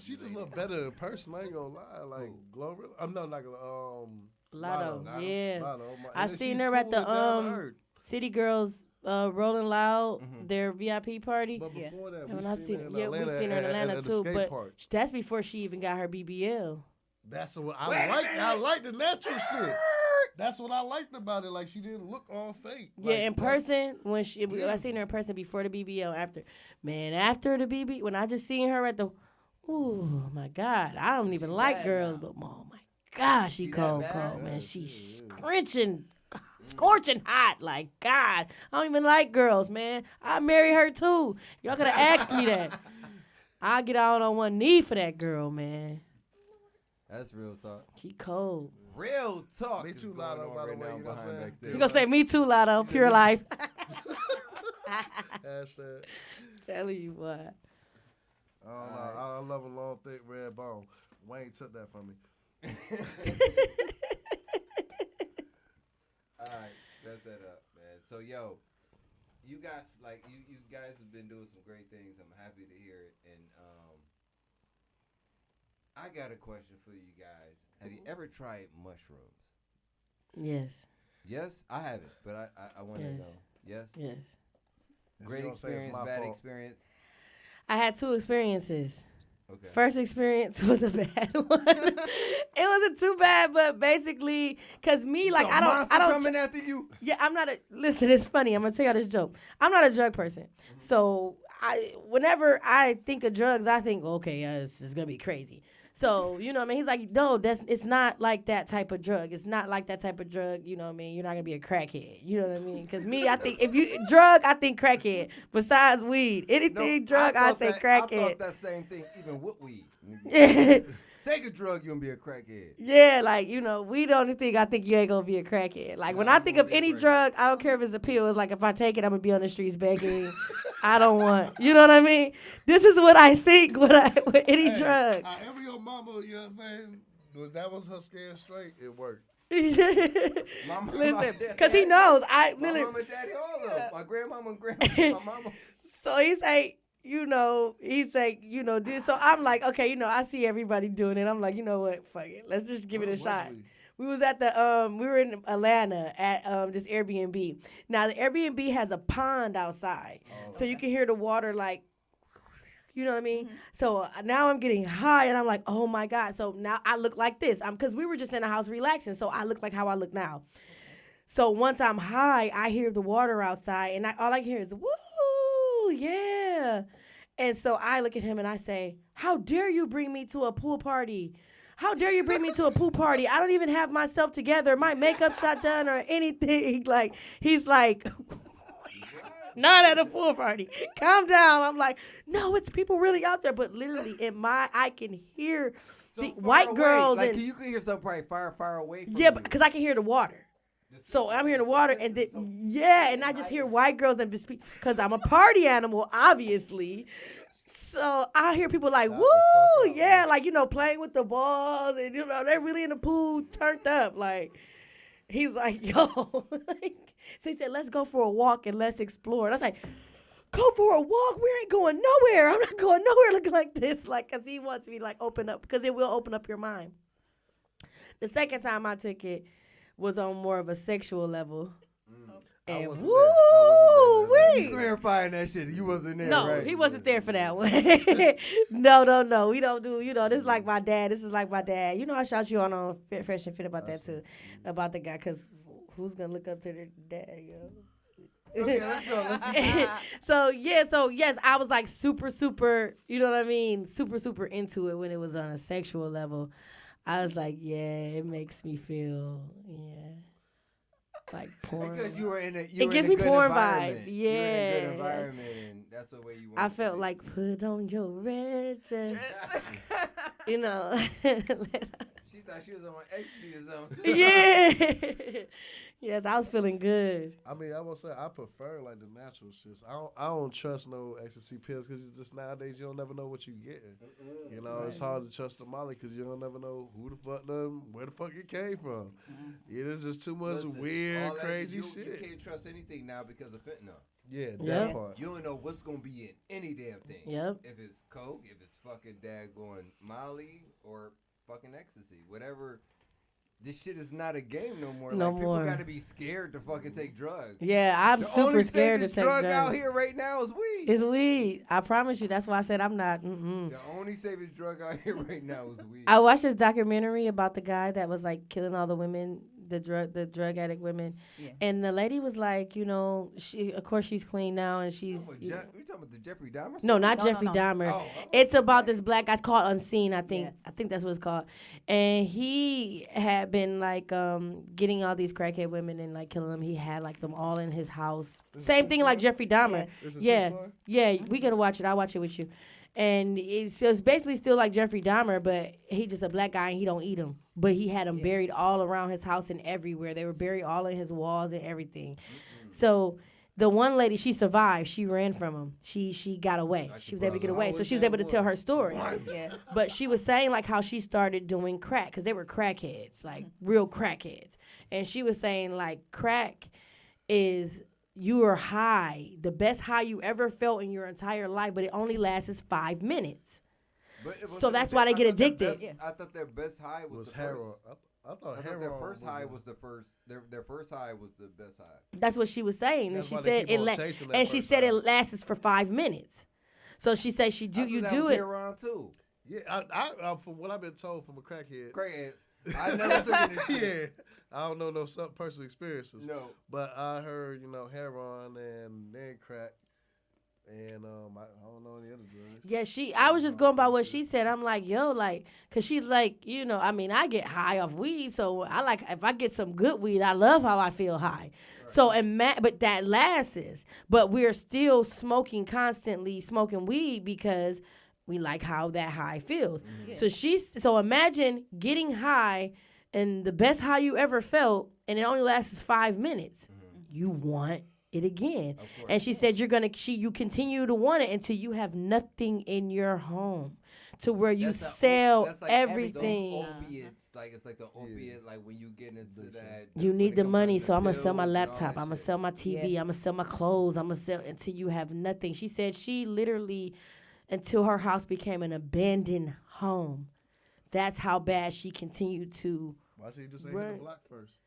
She just look better in person. I ain't gonna lie. Like Gloria. I'm not gonna Lotto. Yeah. Lotto. I seen her at the City Girls Rolling Loud, their VIP party. But before that, we seen her in we seen her in Atlanta too. But that's before she even got her BBL. That's what I like. I like the natural shit. That's what I liked about it. Like she didn't look all fake. Yeah, like, in person I seen her in person before the BBL. After the BB, when I just seen her at the, oh my God, I don't even like girls, but oh my God, she cold, man. She's scorching hot. Like God, I don't even like girls, man. I marry her too. Y'all could have asked me that. I'll get out on one knee for that girl, man. That's real talk. She cold. Real talk. Me too, Lotto, by the way. You know what I'm saying? You gonna say me too, Lotto? Pure life. Hashtag. Telling you what. I love a long, thick red bone. Wayne took that from me. All right, set that up, man. So, yo, you guys have been doing some great things. I'm happy to hear it. And I got a question for you guys. Have you ever tried mushrooms? Yes. Yes, I haven't, but I want to know. Yes. Yes. Great experience, bad experience. I had 2 experiences. Okay. First experience was a bad one. It wasn't too bad, but basically, cause me, like, I don't coming after you. Yeah, I'm not a. Listen, it's funny. I'm gonna tell y'all this joke. I'm not a drug person, so whenever I think of drugs, I think, okay, this is gonna be crazy. So, you know what I mean? He's like, no, it's not like that type of drug. It's not like that type of drug, you know what I mean? You're not going to be a crackhead. You know what I mean? Because me, I think, if you, drug, I think crackhead. Besides weed. Anything drug, I say crackhead. I thought that same thing, even with weed. Take a drug, you're going to be a crackhead. Yeah, like, you know, weed the only thing I think you ain't going to be a crackhead. Like, when I think of any drug, I don't care if it's a pill. It's like, if I take it, I'm going to be on the streets begging. I don't want, you know what I mean? This is what I think with any drug. However your mama, you know what I'm saying? That was her scared straight. It worked. Listen, because he knows. My mama, daddy, all of them. My grandmama and grandma, my mama. So he's like, this. So I'm like, okay, I see everybody doing it. I'm like, you know what? Fuck it. Let's just give it a shot. We was at we were in Atlanta at this Airbnb. Now, the Airbnb has a pond outside. So you can hear the water like, you know what I mean? Mm-hmm. So now I'm getting high and I'm like, oh my God. So now I look like this. Because we were just in the house relaxing. So I look like how I look now. So once I'm high, I hear the water outside and all I hear is, woo, yeah. And so I look at him and I say, how dare you bring me to a pool party? How dare you bring me to a pool party? I don't even have myself together. My makeup's not done or anything. Like, he's like, not at a pool party. Calm down. I'm like, no, it's people really out there. But literally, I can hear the white girls. Like, you can hear somebody far away from you. Yeah, because I can hear the water. So I'm hearing the water, and then, and I just hear white girls and just because I'm a party animal, obviously. So I hear people like, woo, yeah, like, playing with the balls, and, they're really in the pool, turned up. Like, he's like, yo. So he said, let's go for a walk and let's explore. And I was like, go for a walk? We ain't going nowhere. I'm not going nowhere looking like this. Like, because he wants me, like, open up, because it will open up your mind. The second time I took it was on more of a sexual level. And You clarifying that shit. You wasn't there, no, right? He wasn't there for that one. No. We don't do, this is like my dad. This is like my dad. I shot you on Fresh and Fit about that too. About the guy, because who's going to look up to their dad, Okay, let's go. So yes, I was like super, you know what I mean? Super into it when it was on a sexual level. I was like, yeah, it makes me feel, like porn. Because you were in it gives me porn vibes. Yeah. You were in a good environment, and that's the way you want I felt like, put on your red dress. She She thought she was on ecstasy or something. Yeah. Yes, I was feeling good. I mean, I will say I prefer like the natural shits. I don't trust no ecstasy pills because just nowadays you don't never know what you getting. You know, it's hard to trust the Molly because you don't never know who the fuck them, where the fuck it came from. Yeah, there's just too much weird, crazy shit. You can't trust anything now because of fentanyl. Yeah, that part. You don't know what's gonna be in any damn thing. Yep. If it's coke, if it's fucking daggone Molly or fucking ecstasy, whatever. This shit is not a game no more. No like, more. People got to be scared to fucking take drugs. Yeah, I'm super scared to take drugs. The only drug out here right now is weed. It's weed. I promise you. That's why I said I'm not. The only safest drug out here right now is weed. I watched this documentary about the guy that was like killing all the women, the drug addict women, and the lady was like, you know, of course she's clean now, and she's. You talking about the Jeffrey Dahmer? No, not Jeffrey Dahmer. Oh. It's about this black guy. It's called Unseen, I think. I think that's what it's called. And he had been like getting all these crackhead women and like killing them. He had like them all in his house. Same thing like Jeffrey Dahmer. Yeah. We gotta watch it. I'll watch it with you. And it's basically still like Jeffrey Dahmer, but he just a black guy and he don't eat them. But he had them buried all around his house and everywhere. They were buried all in his walls and everything. So the one lady, she survived. She ran from him. She got away. She was able to get away. So she was able to tell her story. But she was saying like how she started doing crack because they were crackheads, like real crackheads. And she was saying like crack is you are high, the best high you ever felt in your entire life, but it only lasts 5 minutes. So that's why they get addicted. I thought their best high was the heroin. I thought their first high was the first. Their first high was the best high. That's what she was saying, and she said it lasts for 5 minutes. So she said you do it. Heroin too. Yeah, I from what I've been told from a crackhead. Crackheads. I never took this shit. I don't know no personal experiences. No. But I heard, heroin and then crack. And I don't know any other drugs. Yeah, I was just going by what she said. I'm like, yo, like, cause she's like, I mean, I get high off weed, so I like if I get some good weed, I love how I feel high. Right. So but that lasts. But we're still constantly smoking weed because we like how that high feels. Mm-hmm. Yeah. So imagine getting high and the best high you ever felt, and it only lasts 5 minutes. Mm-hmm. You want it again. And she said you continue to want it until you have nothing in your home to where you sell everything. Opiates, like it's like the opiate, like when you get into that. You need the money, so I'm gonna sell my laptop, I'm gonna sell my TV, I'm gonna sell my clothes, I'm gonna sell until you have nothing. She said she literally, until her house became an abandoned home. That's how bad she continued to. Why should you just say hit the block first?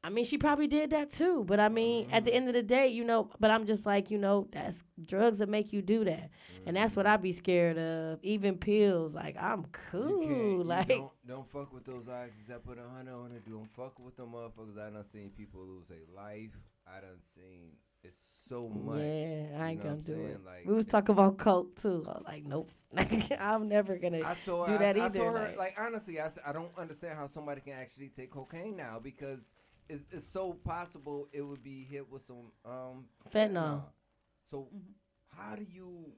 I mean, she probably did that too. But I mean, at the end of the day, but I'm just like, that's drugs that make you do that. And that's what I be scared of. Even pills, like, I'm cool. Don't fuck with those oxys that put 100 on it. Don't fuck with them motherfuckers. I done seen people lose their life. I done seen it's so much. Yeah, I ain't gonna do it. Like, we was talking about coke too. I was like, nope. I'm never gonna do that either. I told her, like honestly, I don't understand how somebody can actually take cocaine now because it's so possible it would be hit with some fentanyl. So how do you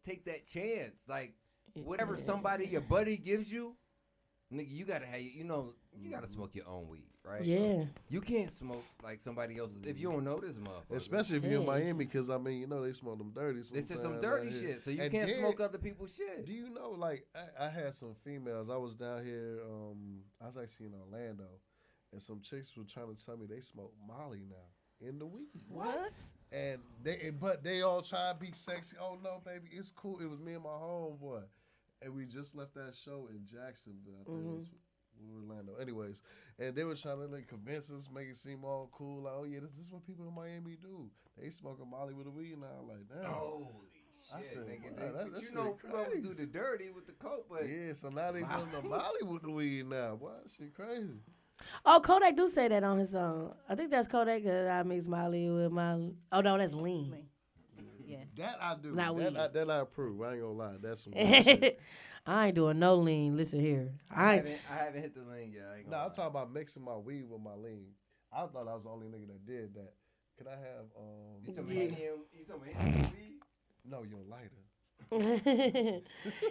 take that chance? Like whatever your buddy gives you, nigga, you gotta have you gotta smoke your own weed, right? Yeah. You can't smoke like somebody else's if you don't know this motherfucker. Especially if you're in Miami, because I mean, they smoke them dirty. They said some dirty shit, so you can't smoke other people's shit. Do you know? I had some females. I was down here. I was actually in Orlando. And some chicks were trying to tell me they smoke Molly now in the weed. What? And they all try to be sexy. Oh no, baby, it's cool. It was me and my homeboy, and we just left that show in Jacksonville. I think it was Orlando. Anyways, and they were trying to convince us, make it seem all cool. Like, oh yeah, this is what people in Miami do. They smoking Molly with the weed now. Like, damn. Holy I shit, said, nigga. But you do the dirty with the coke, but yeah. So now they doing the Molly with the weed now. Boy, that shit crazy. Oh, Kodak do say that on his song. I think that's Kodak. I mix Molly with my. Oh no, that's lean. Yeah, that I do. Not weed. That I approve. I ain't gonna lie. That's some shit. I ain't doing no lean. Listen here. I haven't hit the lean yet. No, I'm talking about mixing my weed with my lean. I thought I was the only nigga that did that. Could I have You talking about weed? No, your lighter.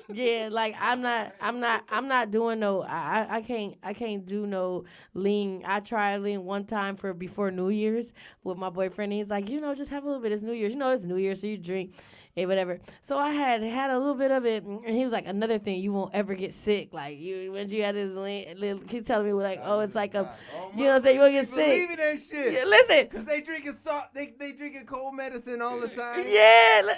Yeah, like I'm not doing no. I can't do no lean. I tried lean one time for before New Year's with my boyfriend. He's like, just have a little bit. It's New Year's. It's New Year's, so you drink, whatever. So I had a little bit of it, and he was like, another thing, you won't ever get sick. Like when you had this lean, keep telling me like, it's like a, you know what I'm saying, you won't get sick. Believe in that shit. Yeah, listen, because they drinking salt. They drinking cold medicine all the time. Yeah.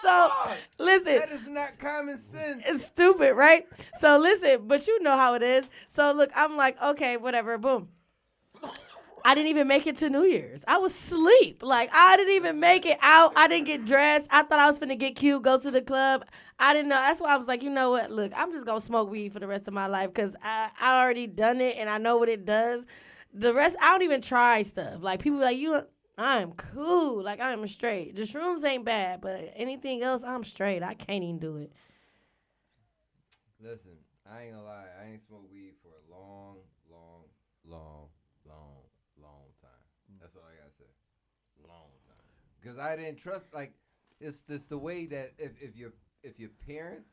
So listen, that is not common sense. It's stupid, right? So listen, but you know how it is. So look, I'm like, okay, whatever, boom. I didn't even make it to New Year's. I was asleep. Like, I didn't even make it out. I didn't get dressed. I thought I was finna get cute, go to the club. I didn't know. That's why I was like, you know what? Look, I'm just gonna smoke weed for the rest of my life because I already done it and I know what it does. The rest, I don't even try stuff. Like, people be like, I'm cool. Like, I'm straight. The shrooms ain't bad, but anything else, I'm straight. I can't even do it. Listen, I ain't gonna lie. I ain't smoked weed for a long time. That's all I gotta say. Long time. Because I didn't trust. Like, it's just the way that if your parents,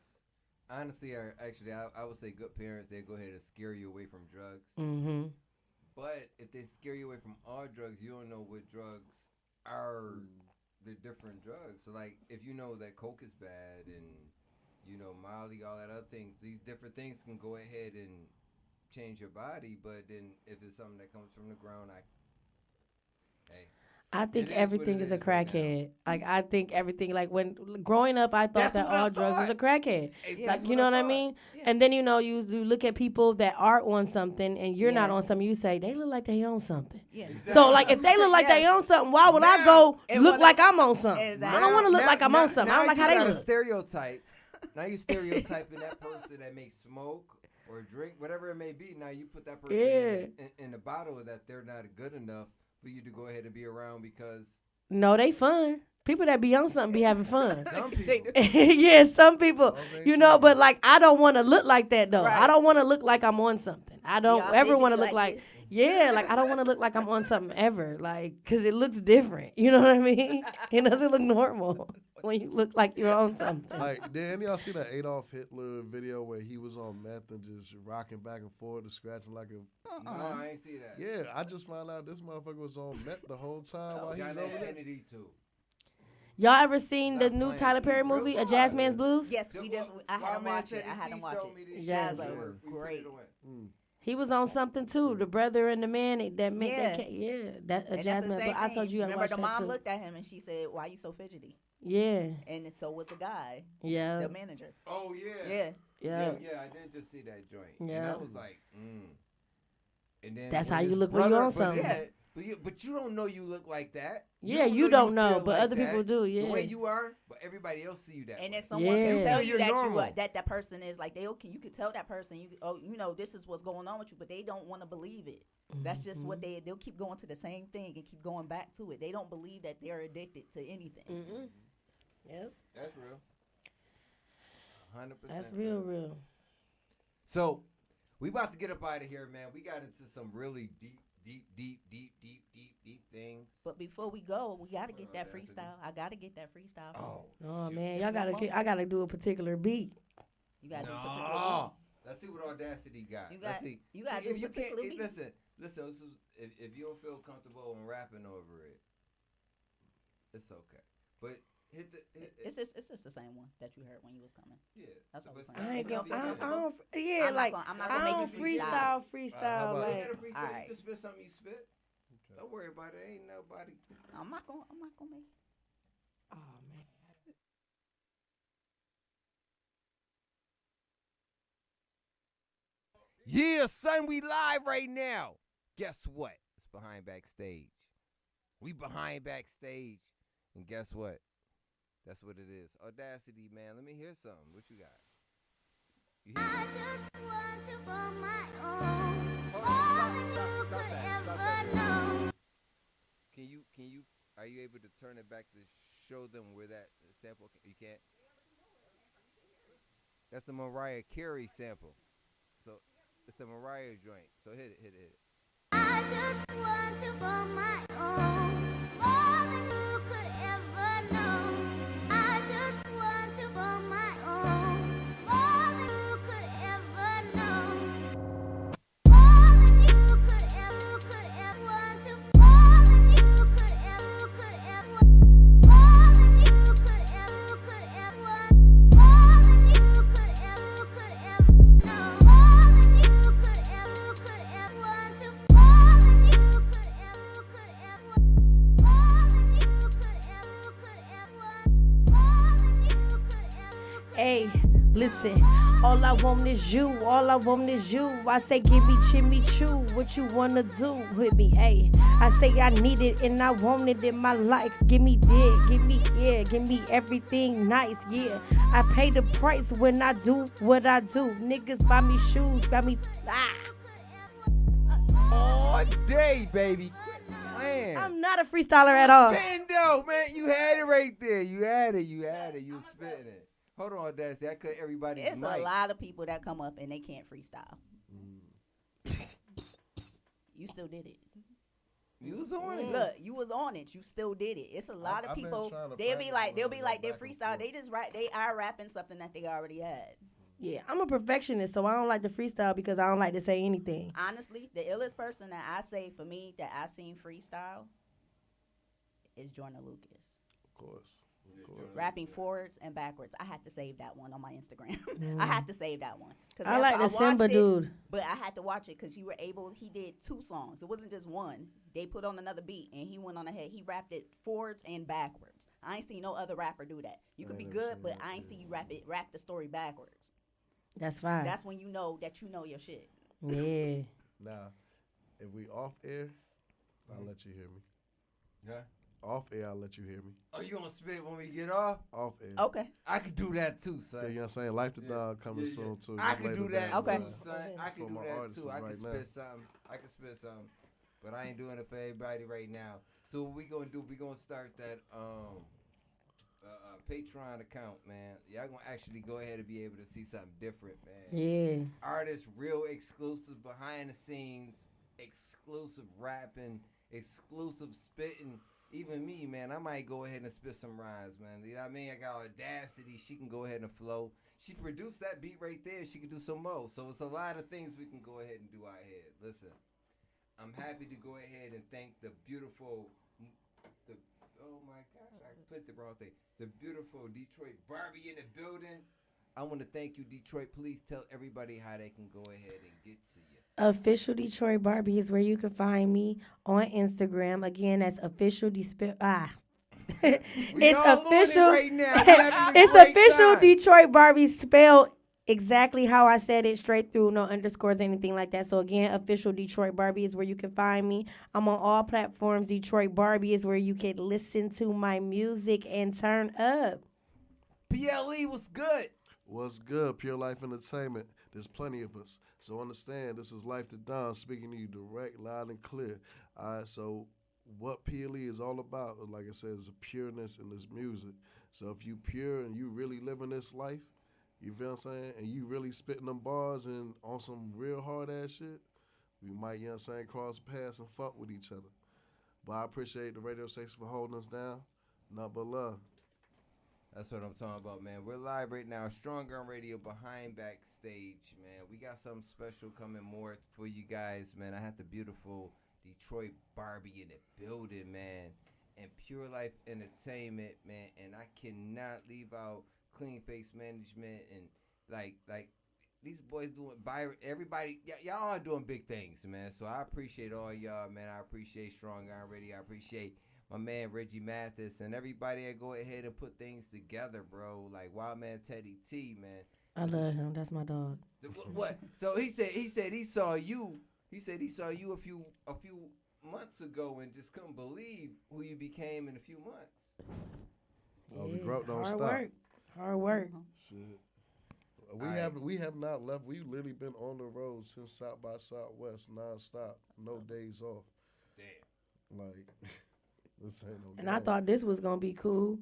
honestly, are actually, I would say good parents, they go ahead and scare you away from drugs. Mm-hmm. But if they scare you away from all drugs, you don't know what drugs are the different drugs. So, like, if you know that Coke is bad and, Molly, all that other things, these different things can go ahead and change your body. But then if it's something that comes from the ground, I think everything is a crackhead. Like, I think everything, like, when growing up, I thought that all drugs was a crackhead. Like, you know what I mean? Yeah. And then, you look at people that are on something and you're not on something, you say, they look like they own something. Yeah. Exactly. So, like, if they look like they own something, why would I go look like I'm on something? Exactly. I don't want to look like I'm on something. I don't like how they look. Stereotype. Now you stereotyping that person that makes smoke or drink, whatever it may be. Now you put that person in the bottle that they're not good enough for you to go ahead and be around because... No, they fun. People that be on something be having fun. Some people. Yeah, some people. But like, I don't want to look like that, though. Right. I don't want to look like I'm on something. I don't ever want to look like like, I don't want to look like I'm on something ever. Like, because it looks different. You know what I mean? It doesn't look normal when you look like you're on something. Like, did any of y'all see that Adolf Hitler video where he was on meth and just rocking back and forth and scratching like a... No, I ain't see that. Yeah, I just found out this motherfucker was on meth the whole time while he's over there. Too. Y'all ever seen the new Tyler Perry movie, A Jazz Man's Blues? Yes, I had to watch it. Yes. Great. He was on something too. The brother and the man that a Jazz Man. But I told you I watched that too. Remember, the mom looked at him and she said, "Why are you so fidgety?" Yeah. And so was the guy. Yeah. The manager. Oh yeah. Yeah. Yeah, I did just see that joint. Yeah. And I was like, And then that's how you look when you're on something. But you don't know you look like that. Yeah, you don't know, but other people do. Yeah, the way you are, but everybody else see you that. And then someone can tell you that person is like you could tell that person this is what's going on with you, but they don't want to believe it. Mm-hmm. That's just what they'll keep going to the same thing and keep going back to it. They don't believe that they're addicted to anything. Mm-hmm. Yep, that's real. 100%. That's real. So we about to get up out of here, man. We got into some really deep things. But before we go, we gotta get that freestyle. I gotta get that freestyle. Oh man, I gotta do a particular beat. You gotta do a particular beat. Let's see what Audacity got. Let's see. You gotta do a particular beat. Listen. If you don't feel comfortable in rapping over it, it's okay. But it's just the same one that you heard when you was coming. Yeah, that's what I'm not gonna make you freestyle. Like, all right. You can spit something you spit. Okay. Don't worry about it. Ain't nobody. I'm not gonna make. Oh man. Yeah, son, we live right now. Guess what? It's Behind Backstage. We Behind Backstage, and guess what? That's what it is. Audacity, man. Let me hear something. What you got? You hear I just want you for my own. All that you could ever know. Can you, are you able to turn it back to show them where that sample, you can't? That's the Mariah Carey sample. So, it's the Mariah joint. So, hit it. I just want you for my own. All that you could ever know. I just want I want is you, all I want is you. I say give me chimney chew, what you wanna do with me, ayy. I say I need it and I want it in my life. Give me dick, give me yeah, give me everything nice, yeah. I pay the price when I do what I do. Niggas buy me shoes, buy me All day, baby. Man. I'm not a freestyler at all. Spitting though, man. You had it right there. You had it. You was spitting it. Hold on, Dusty. I cut everybody's It's mic. a lot of people that come up and they can't freestyle. You still did it. You was on it. Look, you was on it. You still did it. It's a lot of people. They'll be like they freestyle. They just write. They are rapping something that they already had. Yeah, I'm a perfectionist, so I don't like to freestyle because I don't like to say anything. Honestly, the illest person that I say for me that I seen freestyle is Jordan Lucas. Of course. Rapping forwards and backwards. I had to save that one on my Instagram. I had to save that one. I like the Simba dude. But I had to watch it because he did 2 songs. It wasn't just one. They put on another beat and he went on ahead. He rapped it forwards and backwards. I ain't seen no other rapper do that. You could be good, but I ain't see you rap the story backwards. That's fine. That's when you know that you know your shit. Yeah. Now, if we off air, I'll let you hear me. Yeah. Off air, I'll let you hear me. Oh, you gonna spit when we get off? Off air. Okay. I could do that too, son. Yeah, you know what I'm saying? Life the Dog coming soon too. I could do that Okay. too, son. I could do that too. I could spit something. But I ain't doing it for everybody right now. So what we gonna do, we gonna start that Patreon account, man. Y'all gonna actually go ahead and be able to see something different, man. Yeah. Artists, real exclusive behind the scenes, exclusive rapping, exclusive spitting. Even me, man, I might go ahead and spit some rhymes, man. You know what I mean? I got Audacity. She can go ahead and flow. She produced that beat right there. She can do some more. So it's a lot of things we can go ahead and do out here. Listen, I'm happy to go ahead and thank the beautiful, oh my gosh, I put the wrong thing. The beautiful Detroit Barbie in the building. I want to thank you, Detroit. Please tell everybody how they can go ahead and get to you. Official Detroit Barbie is where you can find me on Instagram. Again, that's official It's official. Right now. It's official Detroit Barbie spelled exactly how I said it, straight through, no underscores, anything like that. So again, official Detroit Barbie is where you can find me. I'm on all platforms. Detroit Barbie is where you can listen to my music and turn up. PLE was good. What's good? Pure Life Entertainment. There's plenty of us. So understand, this is Life to Don speaking to you direct, loud, and clear. All right, so what PLE is all about, like I said, is a pureness in this music. So if you pure and you really living this life, you feel what I'm saying, and you really spitting them bars and on some real hard-ass shit, we might, you know what I'm saying, cross paths and fuck with each other. But I appreciate the radio station for holding us down. Nothing but love. That's what I'm talking about, man. We're live right now, Strong Gun Radio, Behind Backstage, man. We got something special coming more for you guys, man. I had the beautiful Detroit Barbie in the building, man, and Pure Life Entertainment, man. And I cannot leave out Clean Face Management and like these boys doing everybody. Y'all are doing big things, man. So I appreciate all y'all, man. I appreciate Strong Gun Radio. I appreciate my man Reggie Mathis and everybody that go ahead and put things together, bro. Like Wild Man Teddy T, man. I love him. That's my dog. What? So he said he saw you. He said he saw you a few months ago and just couldn't believe who you became in a few months. Oh, the growth don't Hard stop. work. Hard work. Shit. We have not left. We've literally been on the road since South by Southwest, nonstop, no days off. Damn. Like. This ain't no And game. I thought this was going to be cool.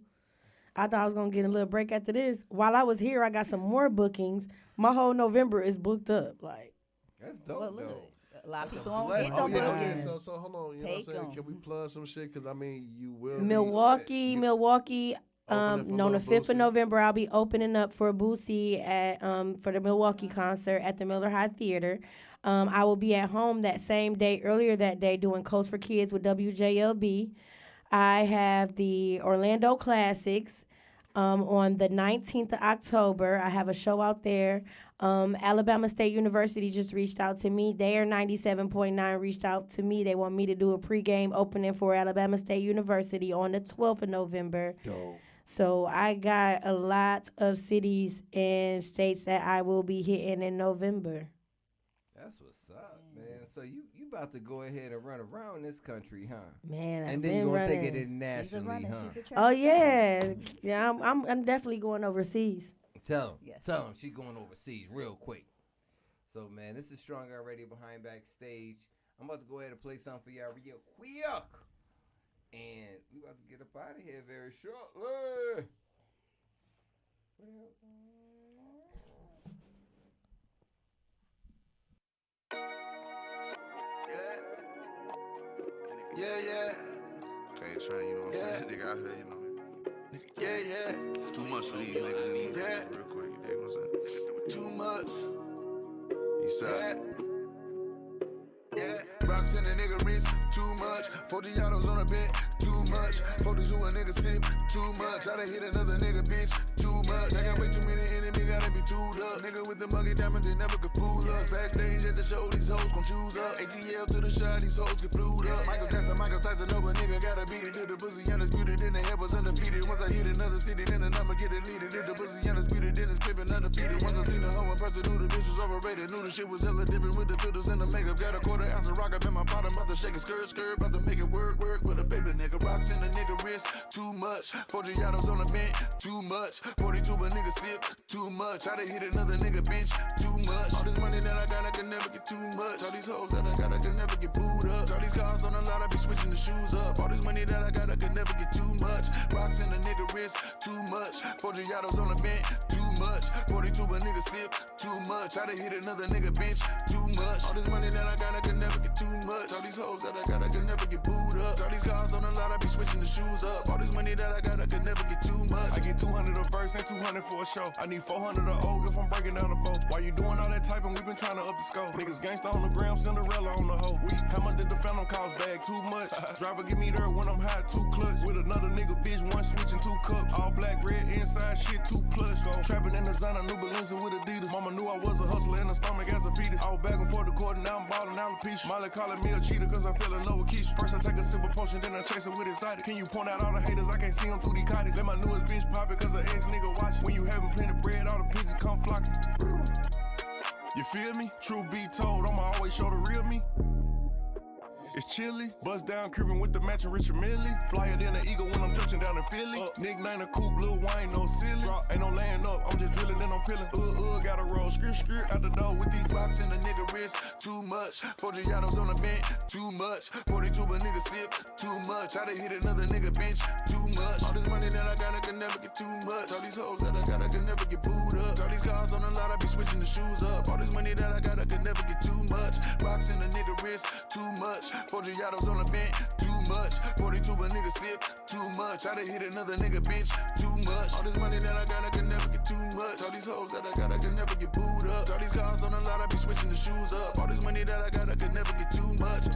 I thought I was going to get a little break after this. While I was here, I got some more bookings. My whole November is booked up. Like, that's dope, though. A lot of people don't get them bookings. So hold on, you know what I'm saying? Can we plug some shit? Because, I mean, you will Milwaukee. On the 5th of November, I'll be opening up for Boosie at for the Milwaukee concert at the Miller High Theater. I will be at home that same day, earlier that day, doing Coast for Kids with WJLB. I have the Orlando Classics on the 19th of October. I have a show out there. Alabama State University just reached out to me. They are 97.9 reached out to me. They want me to do a pregame opening for Alabama State University on the 12th of November. Dope. So I got a lot of cities and states that I will be hitting in November. That's what's up, man. So you about to go ahead and run around this country, huh? Man, and then you're gonna take it internationally, huh? Oh yeah, yeah. I'm definitely going overseas. Tell him she's going overseas real quick. So man, this is Strong Guy Radio Behind Backstage. I'm about to go ahead and play something for y'all real quick, and we about to get up out of here very shortly. Yeah. Can't train, you know what I'm saying? Nigga out here, you know what I mean? Yeah. Too much for these niggas, need real quick. They gonna say too much. Eastside. Rocks in the nigga wrist, too much. 40 autos on a bed, too much. 40s who a nigga sip, too much. I done hit another nigga, bitch, too much. I got way too many enemies, gotta be tuned up. Nigga with the muggy diamonds, they never could fool us. Backstage at the show, these hoes gon' choose up. ATL to the shot, these hoes get flued up. Michael Tyson, no, but nigga gotta beat it. If the pussy undisputed, then the head was undefeated. Once I hit another city, then the number get deleted. If the pussy undisputed, then it's pimpin' undefeated. Once I seen the hoe in person, knew the bitch was overrated. Knew the shit was hella different with the filters and the makeup. Got a quarter ounce of rock up in my bottom, about to shake it, skirt, about to make it work for the baby nigga. Rocks in the nigga wrist, too much. 40 autos on the bench, too much. 42 a nigga sip, too much. I done hit another nigga, bitch, too much. All this money that I got, I can never get too much. All these hoes that I got, I can never get booed up. All these cars on the lot, I be switching the shoes up. All this money that I got, I can never get too much. Rocks in the nigga wrist, too much. 40 autos on the bench, too much. 42 a nigga sip, too much. I done hit another nigga, bitch, too much. All this money that I got, I can never get too much. All these hoes that I got, I can never get booed up. All these cars on the lot, I be switching the shoes up. All this money that I got, I can never get too much. I get 200 a verse and 200 for a show. I need 400 a O if I'm breaking down the boat. While you doing all that typing, we been trying to up the scope. Niggas gangsta on the gram, Cinderella on the hoe. How much did the phantom cost bag? Too much. Driver get me there when I'm high, 2 clutch. With another nigga, bitch, 1 switch and 2 cups. All black, red, inside shit, 2 plush. Go trapping in the designer, new Balenci with Adidas. Mama knew I was a hustler in the stomach as a fetus. I was back and forth the court and now I'm ballin' alopecia. Molly calling me a cheater cause I fell in love with Keisha. First I take a sip of potion, then I chase her with excited. Can you point out all the haters? I can't see them through these cottage. Let my newest bitch pop it cause her ex nigga watching. When you having plenty of bread, all the pigeons come flocking. You feel me? True be told, I'ma always show the real me. It's chilly, bust down Cuban with the matching Richard Millie. Flyer than an eagle when I'm touching down in Philly. Nickname a coupe, Lil Wayne, no silly. Ain't no laying up, I'm just drilling and I'm peeling. Gotta roll, skirt out the door with these rocks in the nigga wrist, too much. 40 autos on the bench, too much. 42 a nigga sip, too much. I done hit another nigga, bitch, too much. All this money that I got, I can never get too much. All these hoes that I got, I can never get booed up. All these cars on the lot, I be switching the shoes up. All this money that I got, I can never get too much. Rocks in the nigga wrist, too much. 40 autos on the bench, too much. 42 a nigga sip, too much. I done hit another nigga, bitch, too much. All this money that I got, I can never get too much. All these hoes that I got, I can never get booed up. All these cars on the lot, I be switching the shoes up. All this money that I got, I can never get too much.